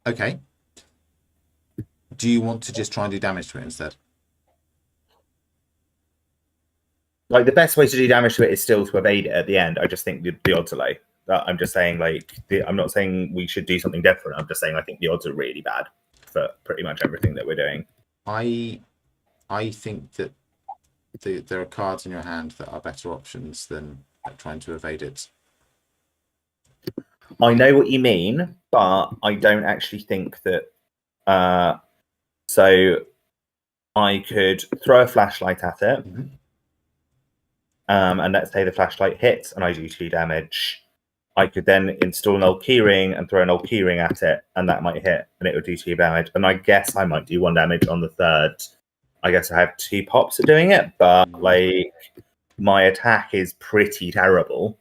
Okay. Do you want to just try and do damage to it instead? Like, the best way to do damage to it is still to evade it at the end. I just think the odds are low. I'm just saying, like, I'm not saying we should do something different. I'm just saying I think the odds are really bad for pretty much everything that we're doing. I think that there are cards in your hand that are better options than trying to evade it. I know what you mean, but I don't actually think that... so I could throw a flashlight at it, and let's say the flashlight hits and I do 2 damage. I could then install an old keyring and throw an old keyring at it, and that might hit, and it would do 2 damage. And I guess I might do 1 damage on the third. I guess I have 2 pops at doing it, but like my attack is pretty terrible.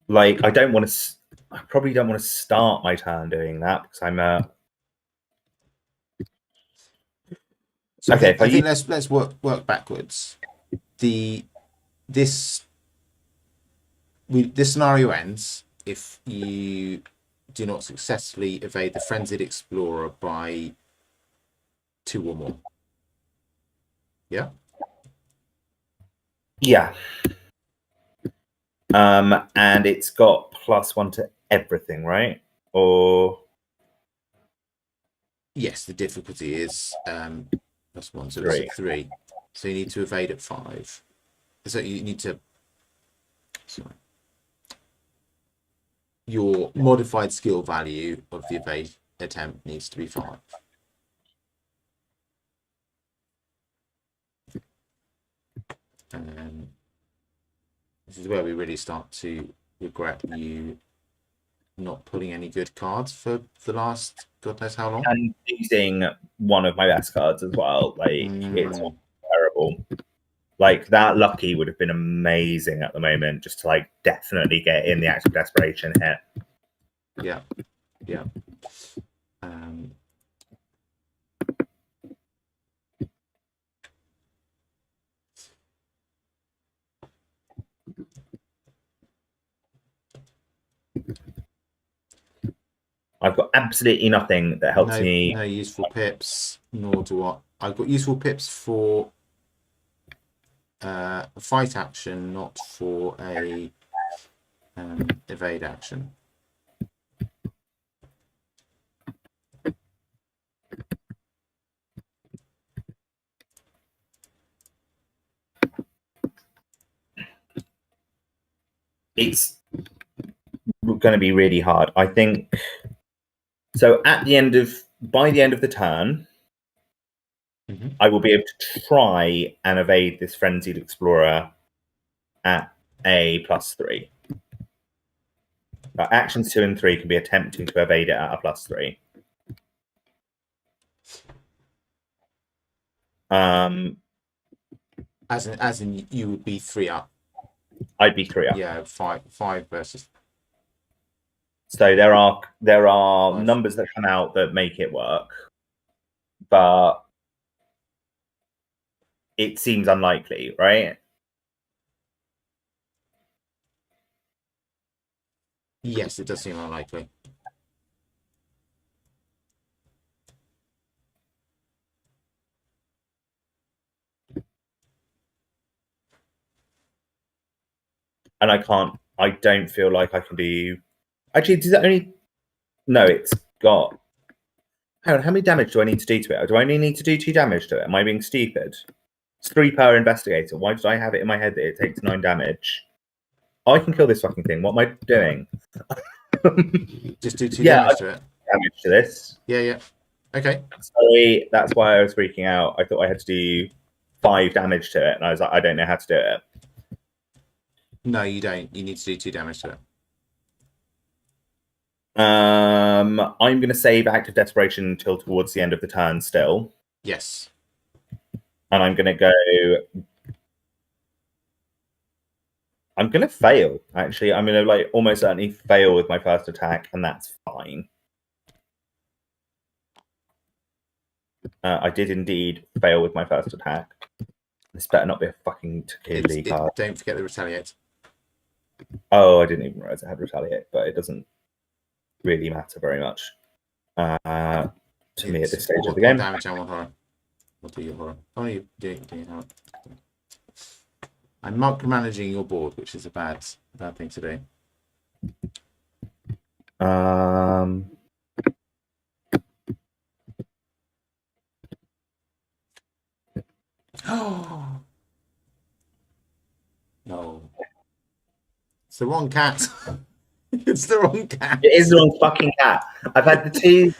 Like, I probably don't want to start my turn doing that because I'm So Okay, I think let's work backwards. This scenario ends if you do not successfully evade the Frenzied Explorer by 2 or more. Yeah. Yeah. And it's got +1 to everything, right? Or yes, the difficulty is +1, so 3. it's a 3. So you need to evade at 5. So you need to. Sorry. Your modified skill value of the evade attempt needs to be 5. This is where we really start to regret you not pulling any good cards for the last God knows how long. And using one of my best cards as well. Like, it's terrible. Like, that lucky would have been amazing at the moment, just to, like, definitely get in the act of desperation hit. Yeah. I've got absolutely nothing that helps me. No useful pips, nor do I. I've got useful pips for a fight action, not for a evade action. It's going to be really hard. I think so. By the end of the turn, I will be able to try and evade this Frenzied Explorer at a +3. Actions 2 and 3 can be attempting to evade it at a +3. As in you would be 3 up. I'd be 3 up. Yeah, 5 versus. So there are numbers that come out that make it work, but it seems unlikely, right? Yes, it does seem unlikely. And I don't feel like I can do. Actually, does it only? No, it's got. Hang on, how many damage do I need to do to it? Do I only need to do 2 damage to it? Am I being stupid? It's 3 per investigator. Why did I have it in my head that it takes 9 damage? I can kill this fucking thing. What am I doing? Just do 2 damage to it. Damage to this. Yeah. Okay. Sorry, that's why I was freaking out. I thought I had to do 5 damage to it, and I was like, I don't know how to do it. No, you don't. You need to do 2 damage to it. I'm going to save Active Desperation until towards the end of the turn still. Yes. And I'm going to go... I'm going to fail, actually. I'm going to almost certainly fail with my first attack, and that's fine. I did indeed fail with my first attack. This better not be a fucking Tequila card. Don't forget the Retaliate. Oh, I didn't even realize I had Retaliate, but it doesn't really matter very much to me at this stage of the game. Damage and 1 horror. We'll do your horror. Oh, you do horror. I'm micromanaging your board, which is a bad thing to do. Oh no. It's the wrong cat. It's the wrong cat. It is the wrong fucking cat. I've had the 2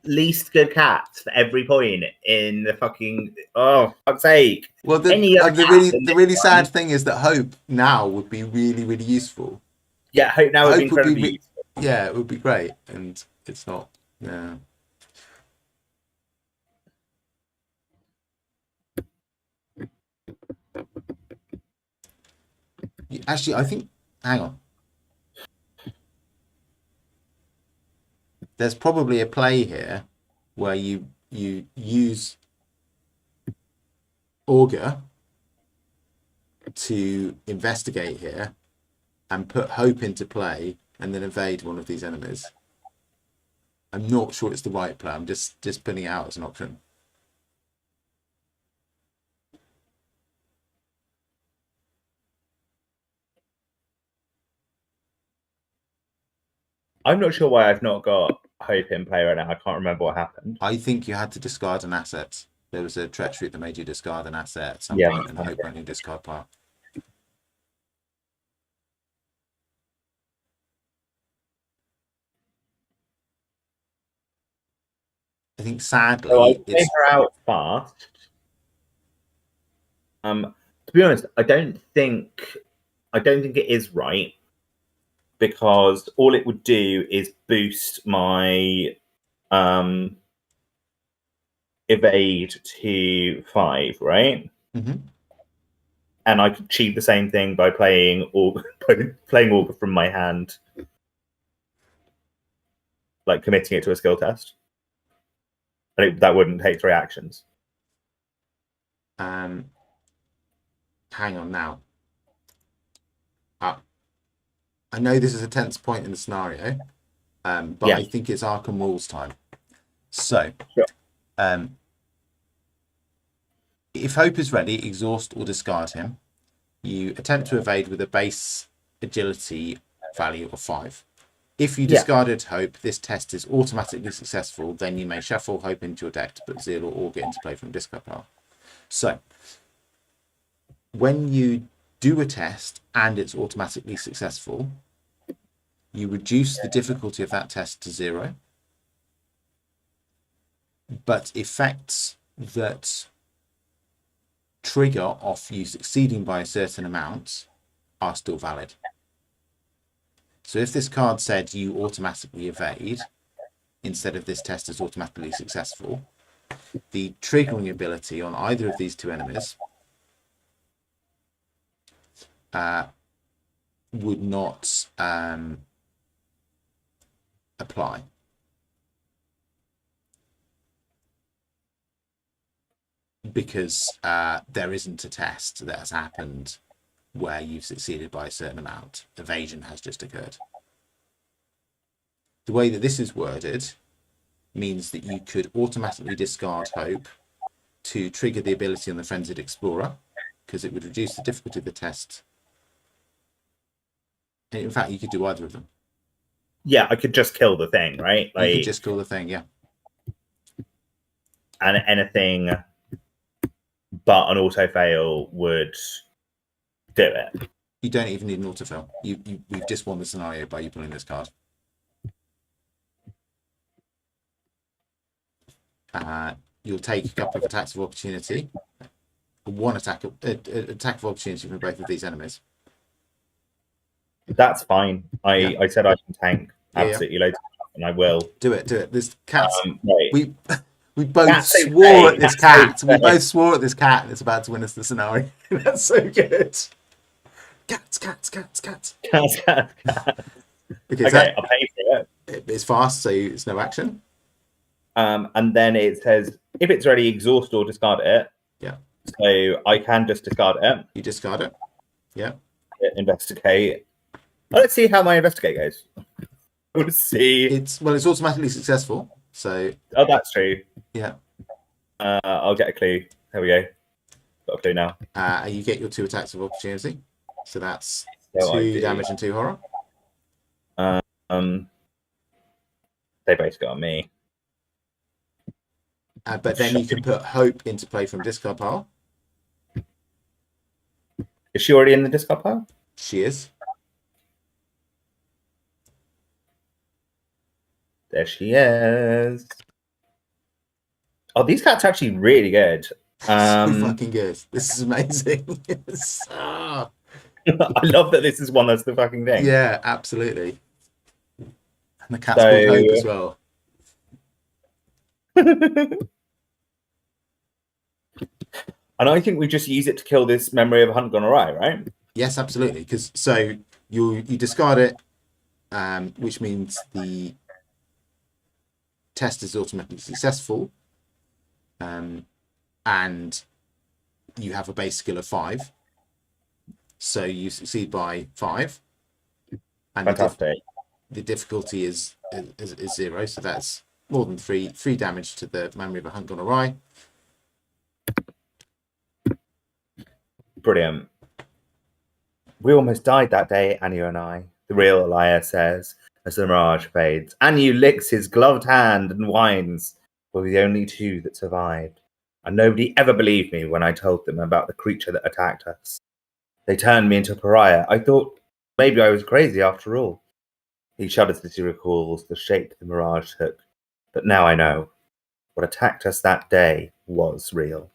least good cats for every point in the fucking fuck's sake. Well, the really sad thing is that Hope now would be really, really useful. Yeah, Hope now would be incredibly useful. Yeah, it would be great, and it's not. Yeah. Actually, I think. Hang on. There's probably a play here where you use Augur to investigate here and put hope into play and then evade one of these enemies. I'm not sure it's the right play. I'm just putting it out as an option. I'm not sure why I've not got hope in play right now. I can't remember what happened. I think you had to discard an asset. There was a treachery that made you discard an asset at some Yeah, point, and okay. hope went in discard pile. I think sadly, So I play her out fast. To be honest, I don't think it is right, because all it would do is boost my evade to 5, right? Mhm. And I could achieve the same thing by playing Augur from my hand, like committing it to a skill test. That wouldn't take 3 actions. Hang on now. I know this is a tense point in the scenario, but Yeah. I think it's Arkham rules time. So, Sure. If hope is ready, exhaust or discard him. You attempt to evade with a base agility value of 5. If you discarded hope, this test is automatically successful. Then you may shuffle hope into your deck to put Zeal or Augur into play from discard pile. So, when you do a test and it's automatically successful, you reduce the difficulty of that test to 0. But effects that trigger off you succeeding by a certain amount are still valid. So if this card said you automatically evade instead of this test is automatically successful, the triggering ability on either of these two enemies would not apply. Because there isn't a test that has happened where you've succeeded by a certain amount. Evasion has just occurred. The way that this is worded means that you could automatically discard hope to trigger the ability on the Frenzied Explorer, because it would reduce the difficulty of the test. And in fact, you could do either of them. Yeah, I could just kill the thing, right? You could just kill the thing, yeah. And anything but an auto fail would do it. You don't even need an autofill. We've just won the scenario by you pulling this card. You'll take a couple of attacks of opportunity. One attack of opportunity from both of these enemies. That's fine. I said I can tank absolutely loads, and I will do it. This cat. Right. We both swore at this cat. We both swore at this cat, and it's about to win us the scenario. That's so good. Cats. Because okay, I'll pay for it. It's fast, so it's no action. And then it says if it's ready, exhaust or discard it. Yeah. So I can just discard it. You discard it. Yeah. Investigate. Let's see how my investigate goes. We'll see. It's automatically successful. So. Oh, that's true. Yeah. I'll get a clue. There we go. Got a clue now. You get your 2 attacks of opportunity. So that's So 2 damage and 2 horror. They both got me. But then you can put hope into play from discard pile. Is she already in the discard pile? She is. There she is. Oh, these cats are actually really good. So fucking good. This is amazing. I love that this is one that's the fucking thing. Yeah, absolutely. And the cat's called Hope as well. And I think we just use it to kill this memory of a hunt gone awry, right? Yes, absolutely. Because so you discard it, which means the test is automatically successful, and you have a base skill of 5, so you succeed by 5, and Fantastic. the difficulty is 0, so that's more than 3 damage to the memory of a hunt gone awry. Brilliant. We almost died that day, Anu and I, the real Elias says, as the mirage fades. Anu licks his gloved hand and whines. We're the only two that survived. And nobody ever believed me when I told them about the creature that attacked us. They turned me into a pariah. I thought maybe I was crazy after all. He shudders as he recalls the shape the mirage took. But now I know. What attacked us that day was real.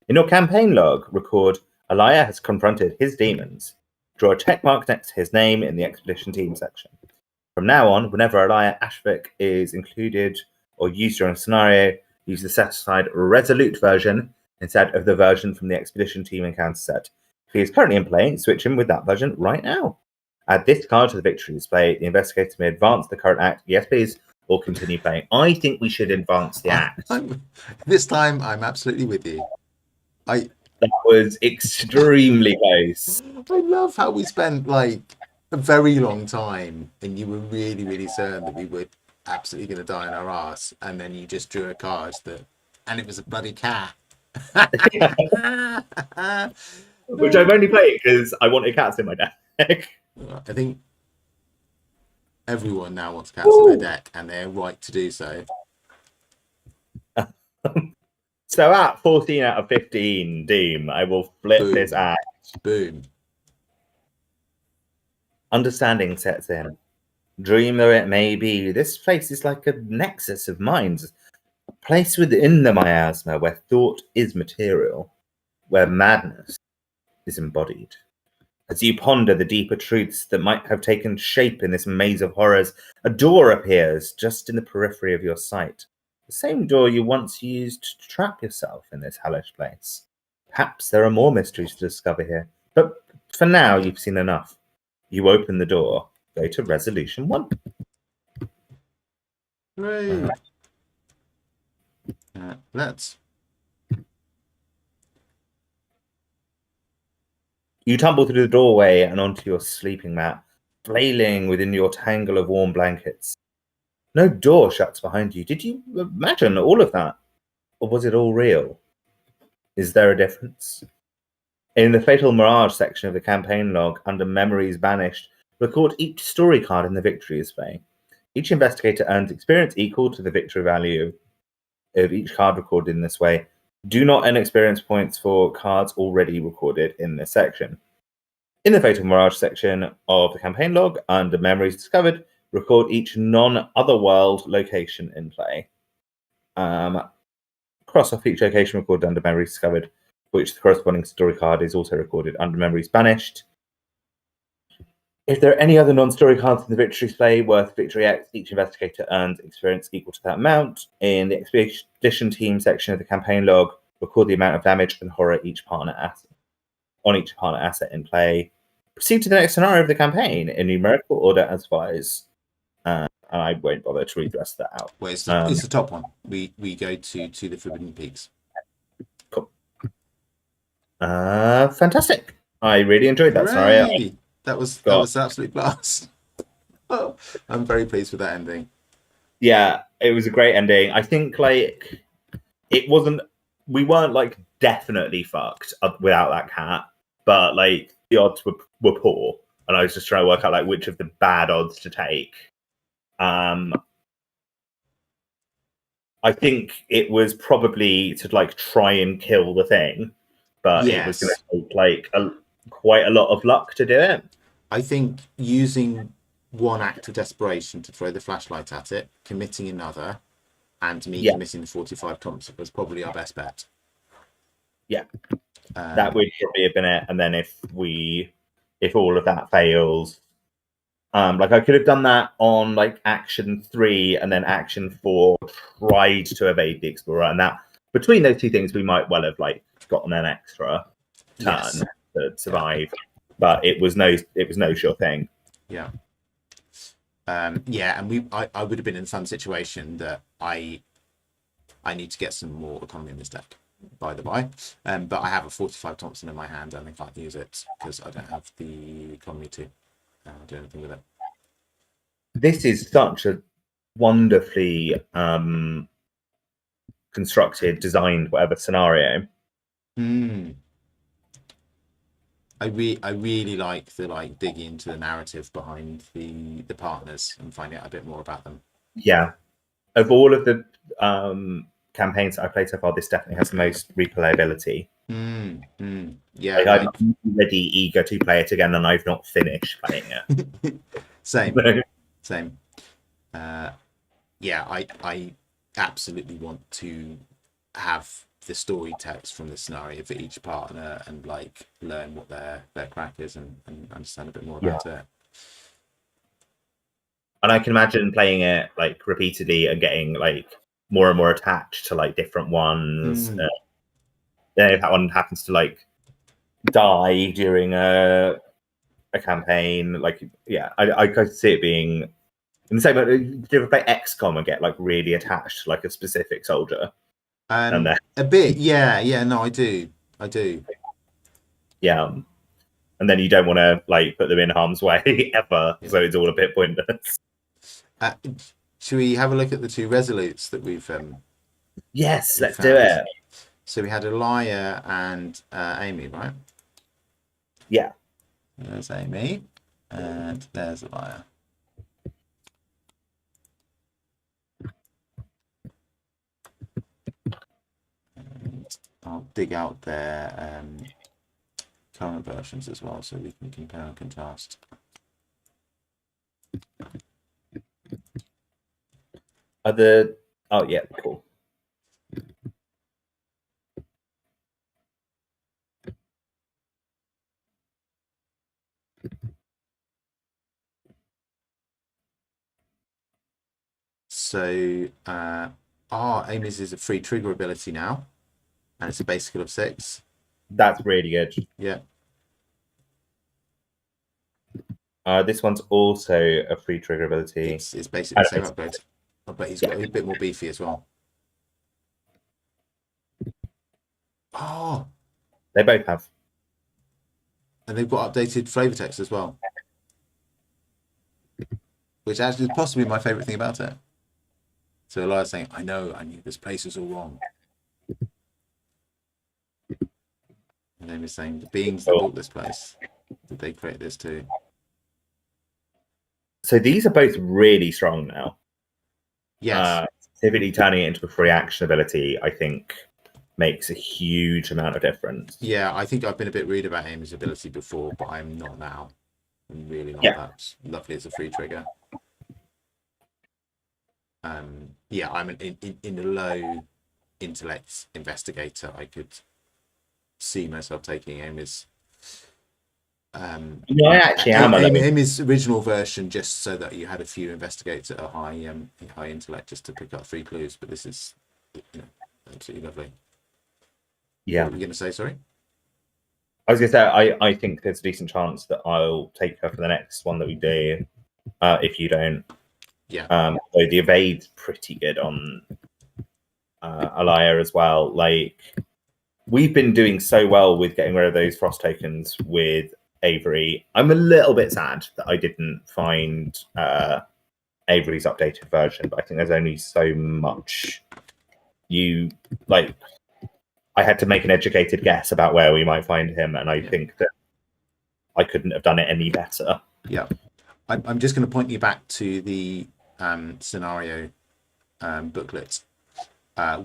In your campaign log, record Elia has confronted his demons. Draw a check mark next to his name in the expedition team section. From now on, whenever Elia Ashvik is included or used during a scenario, use the set aside Resolute version instead of the version from the expedition team encounter set. If he is currently in play, switch him with that version right now. Add this card to the victory display. The investigator may advance the current act. Yes, please. Or continue playing. I think we should advance the act. This time, I'm absolutely with you. That was extremely close. I love how we spent like a very long time, and you were really, really certain that we were absolutely going to die in our ass, and then you just drew a card and it was a bloody cat. Which I've only played because I wanted cats in my deck. I think everyone now wants cats in their deck, and they're right to do so. So at 14 out of 15, Doom, I will flip this act. Boom. Understanding sets in. Dream though it may be, this place is like a nexus of minds. A place within the miasma where thought is material, where madness is embodied. As you ponder the deeper truths that might have taken shape in this maze of horrors, a door appears just in the periphery of your sight. The same door you once used to trap yourself in this hellish place. Perhaps there are more mysteries to discover here, but for now you've seen enough. You open the door, go to Resolution 1. Great. Let's. You tumble through the doorway and onto your sleeping mat, flailing within your tangle of warm blankets. No door shuts behind you. Did you imagine all of that? Or was it all real? Is there a difference? In the Fatal Mirage section of the campaign log, under Memories Banished, record each story card in the victory display. Each investigator earns experience equal to the victory value of each card recorded in this way. Do not earn experience points for cards already recorded in this section. In the Fatal Mirage section of the campaign log, under Memories Discovered, record each non-otherworld location in play. Cross off each location recorded under Memories Discovered, which the corresponding story card is also recorded under Memories Banished. If there are any other non-story cards in the victory display worth Victory X, each investigator earns experience equal to that amount. In the expedition team section of the campaign log, record the amount of damage and horror each partner asset in play. Proceed to the next scenario of the campaign in numerical order as follows. And I won't bother to read the rest of that out. Well, it's the top one. We go to the Forbidden Peaks. Cool. Fantastic. I really enjoyed that scenario. That was an absolute blast. Oh, I'm very pleased with that ending. Yeah, it was a great ending. I think like we weren't like definitely fucked without that cat, but like the odds were poor, and I was just trying to work out like which of the bad odds to take. I think it was probably to like try and kill the thing, but it was going to take like quite a lot of luck to do it. I think using one act of desperation to throw the flashlight at it, committing another, and committing the 45 Thompson was probably our best bet. Yeah, that would probably have been it. And then if all of that fails, like I could have done that on like action 3, and then action 4 tried to evade the explorer, and that between those two things we might well have like gotten an extra turn to survive. But it was no sure thing. Yeah. And I would have been in some situation that I need to get some more economy in this deck. by the by. But I have a 45 Thompson in my hand and I can't use it because I don't have the economy to do anything with it. This is such a wonderfully constructed, designed, whatever scenario. I really like the digging into the narrative behind the partners and finding out a bit more about them. Yeah, of all of the campaigns that I played so far, this definitely has the most replayability. Yeah, like, I'm already eager to play it again, and I've not finished playing it. Same. Yeah, I absolutely want to have the story text from the scenario for each partner and like learn what their crack is and understand a bit more about it. And I can imagine playing it like repeatedly and getting like more and more attached to like different ones. Then if that one happens to like die during a campaign, like I could see it being in the same. But do you ever play XCOM and get like really attached to like a specific soldier? A bit, yeah. No, I do. Yeah, and then you don't want to like put them in harm's way ever, so it's all a bit pointless. Should we have a look at the two resolutes that we've? Yes, let's do it. So we had Elia and Amy, right? Yeah. There's Amy, and there's Elia. And I'll dig out their current versions as well, so we can compare and contrast. Oh yeah, cool. So Amy's is a free trigger ability now, and it's a base skill of 6. That's really good. Yeah. This one's also a free trigger ability. It's basically the same upgrade. I bet he's got a bit more beefy as well. Oh, they both have. And they've got updated flavor text as well, which actually is possibly my favorite thing about it. So Elias saying, I knew this place is all wrong. And then he's saying, the beings that built this place, did they create this too? So these are both really strong now. Yes. Specifically turning it into a free action ability, I think, makes a huge amount of difference. Yeah, I think I've been a bit rude about Amy's ability before, but I'm not now. I'm really not that lovely as a free trigger. Yeah, I'm in a low intellect investigator. I could see myself taking Amy's. I actually am Amy's original version, just so that you had a few investigators at a high intellect, just to pick up 3 clues. But this is, absolutely lovely. Yeah. What were you going to say? Sorry. I was going to say I think there's a decent chance that I'll take her for the next one that we do. If you don't. Yeah. So the evade's pretty good on Elia as well. Like, we've been doing so well with getting rid of those frost tokens with Avery. I'm a little bit sad that I didn't find Avery's updated version, but I think there's only so much I had to make an educated guess about where we might find him, and I think that I couldn't have done it any better. Yeah. I'm just going to point you back to the scenario booklet,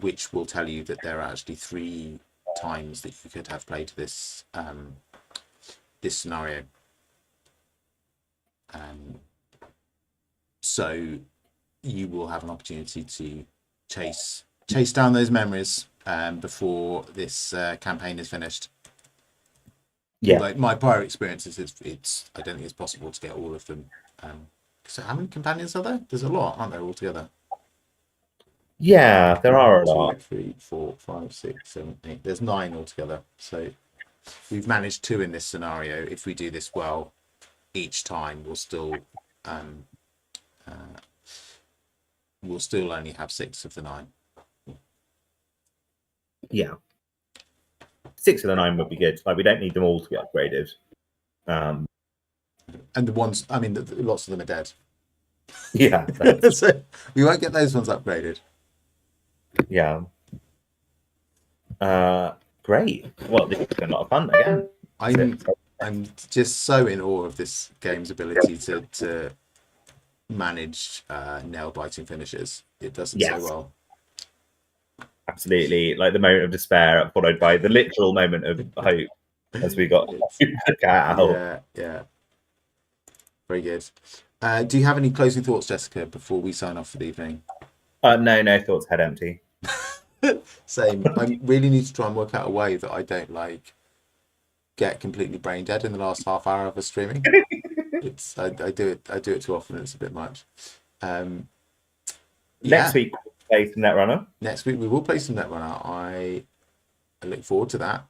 which will tell you that there are actually 3 times that you could have played this this scenario. So you will have an opportunity to chase down those memories before this campaign is finished. Yeah. Like my prior experiences, it's I don't think it's possible to get all of them. So how many companions are there? There's a lot, aren't there, altogether? Yeah, there are a lot. 2, 3, 4, 5, 6, 7, 8. There's 9 altogether. So we've managed 2 in this scenario. If we do this well, each time we'll still only have 6 of the 9. Yeah. 6 of the 9 would be good. Like, we don't need them all to be upgraded. And the ones, I mean, lots of them are dead. Yeah. So we won't get those ones upgraded. Yeah. Great. Well, this has been a lot of fun again. I'm just so in awe of this game's ability to manage nail-biting finishes. It does it so well. Absolutely. Like the moment of despair followed by the literal moment of hope as we got out. Yeah. Very good. Do you have any closing thoughts, Jessica, before we sign off for the evening? No thoughts, head empty. Same. I really need to try and work out a way that I don't like get completely brain dead in the last half hour of a streaming. I do it too often. It's a bit much. Next week we'll play some Netrunner. Next week we will play some Netrunner. I look forward to that.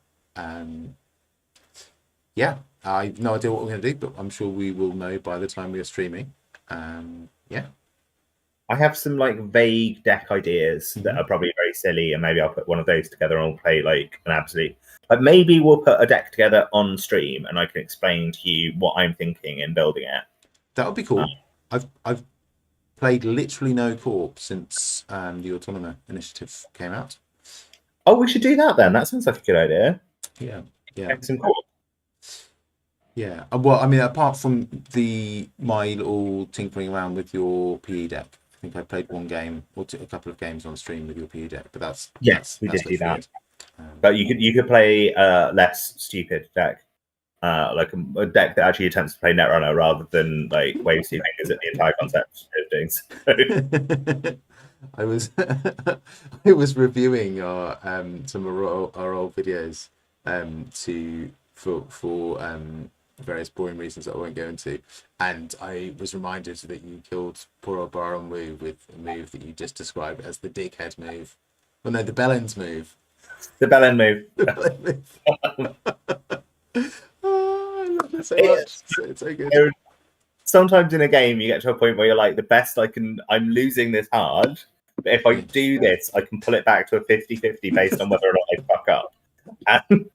Yeah, I have no idea what we're going to do, but I'm sure we will know by the time we are streaming. Yeah. I have some like vague deck ideas that are probably very silly, and maybe I'll put one of those together and we'll play like an absolute. Like maybe we'll put a deck together on stream, and I can explain to you what I'm thinking and building it. That would be cool. I've played literally no co-op since the Autonomer initiative came out. Oh, we should do that then. That sounds like a good idea. Yeah. Some co-op. Yeah. Well, I mean, apart from my little tinkering around with your PE deck, I think I played one game or a couple of games on stream with your PE deck, but we did do that. But you could play less stupid deck, like a deck that actually attempts to play Netrunner rather than like wave stealing, is it the entire concept of things? I was reviewing our some of our old videos for various boring reasons that I won't go into, and I was reminded that you killed poor old Baron Wu with a move that you just described as the dickhead move. Well, no, the Bellends move. The Bellend move. The Bellend move. Oh, I love it so much. It's so good. Sometimes in a game you get to a point where you're like, the best I'm losing this hard, but if I do this, I can pull it back to a 50-50 based on whether or not I fuck up. And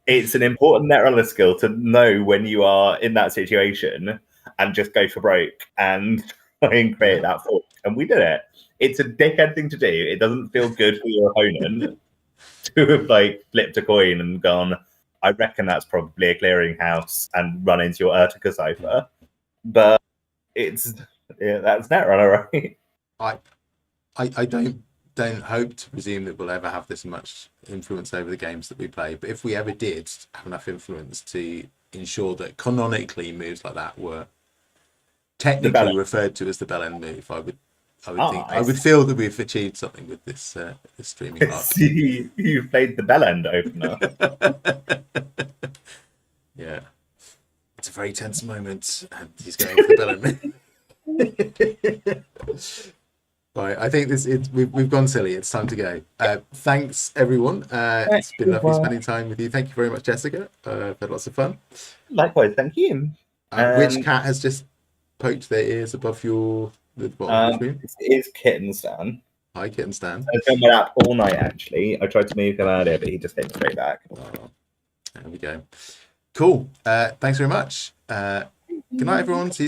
it's an important Netrunner skill to know when you are in that situation and just go for broke and try and create that fork. And we did it. It's a dickhead thing to do. It doesn't feel good for your opponent to have like flipped a coin and gone, I reckon that's probably a clearinghouse, and run into your Urtica cipher. But that's Netrunner, right? I don't hope to presume that we'll ever have this much influence over the games that we play, but if we ever did have enough influence to ensure that canonically moves like that were technically referred to as the Bellend move, I would feel that we've achieved something with this streaming arc. You've played the Bellend opener. Yeah, it's a very tense moment, and he's going for the Bellend move. Right, I think we've gone silly. It's time to go. Thanks, everyone. It's been lovely spending time with you. Thank you very much, Jessica. I've had lots of fun. Likewise, thank you. Which cat has just poked their ears above the bottom of the screen? It is Kitten Stan. Hi, Kitten Stan. I've been my lap all night, actually. I tried to move him earlier, but he just came straight back. Oh, there we go. Cool. Thanks very much. Good night, everyone. See you soon.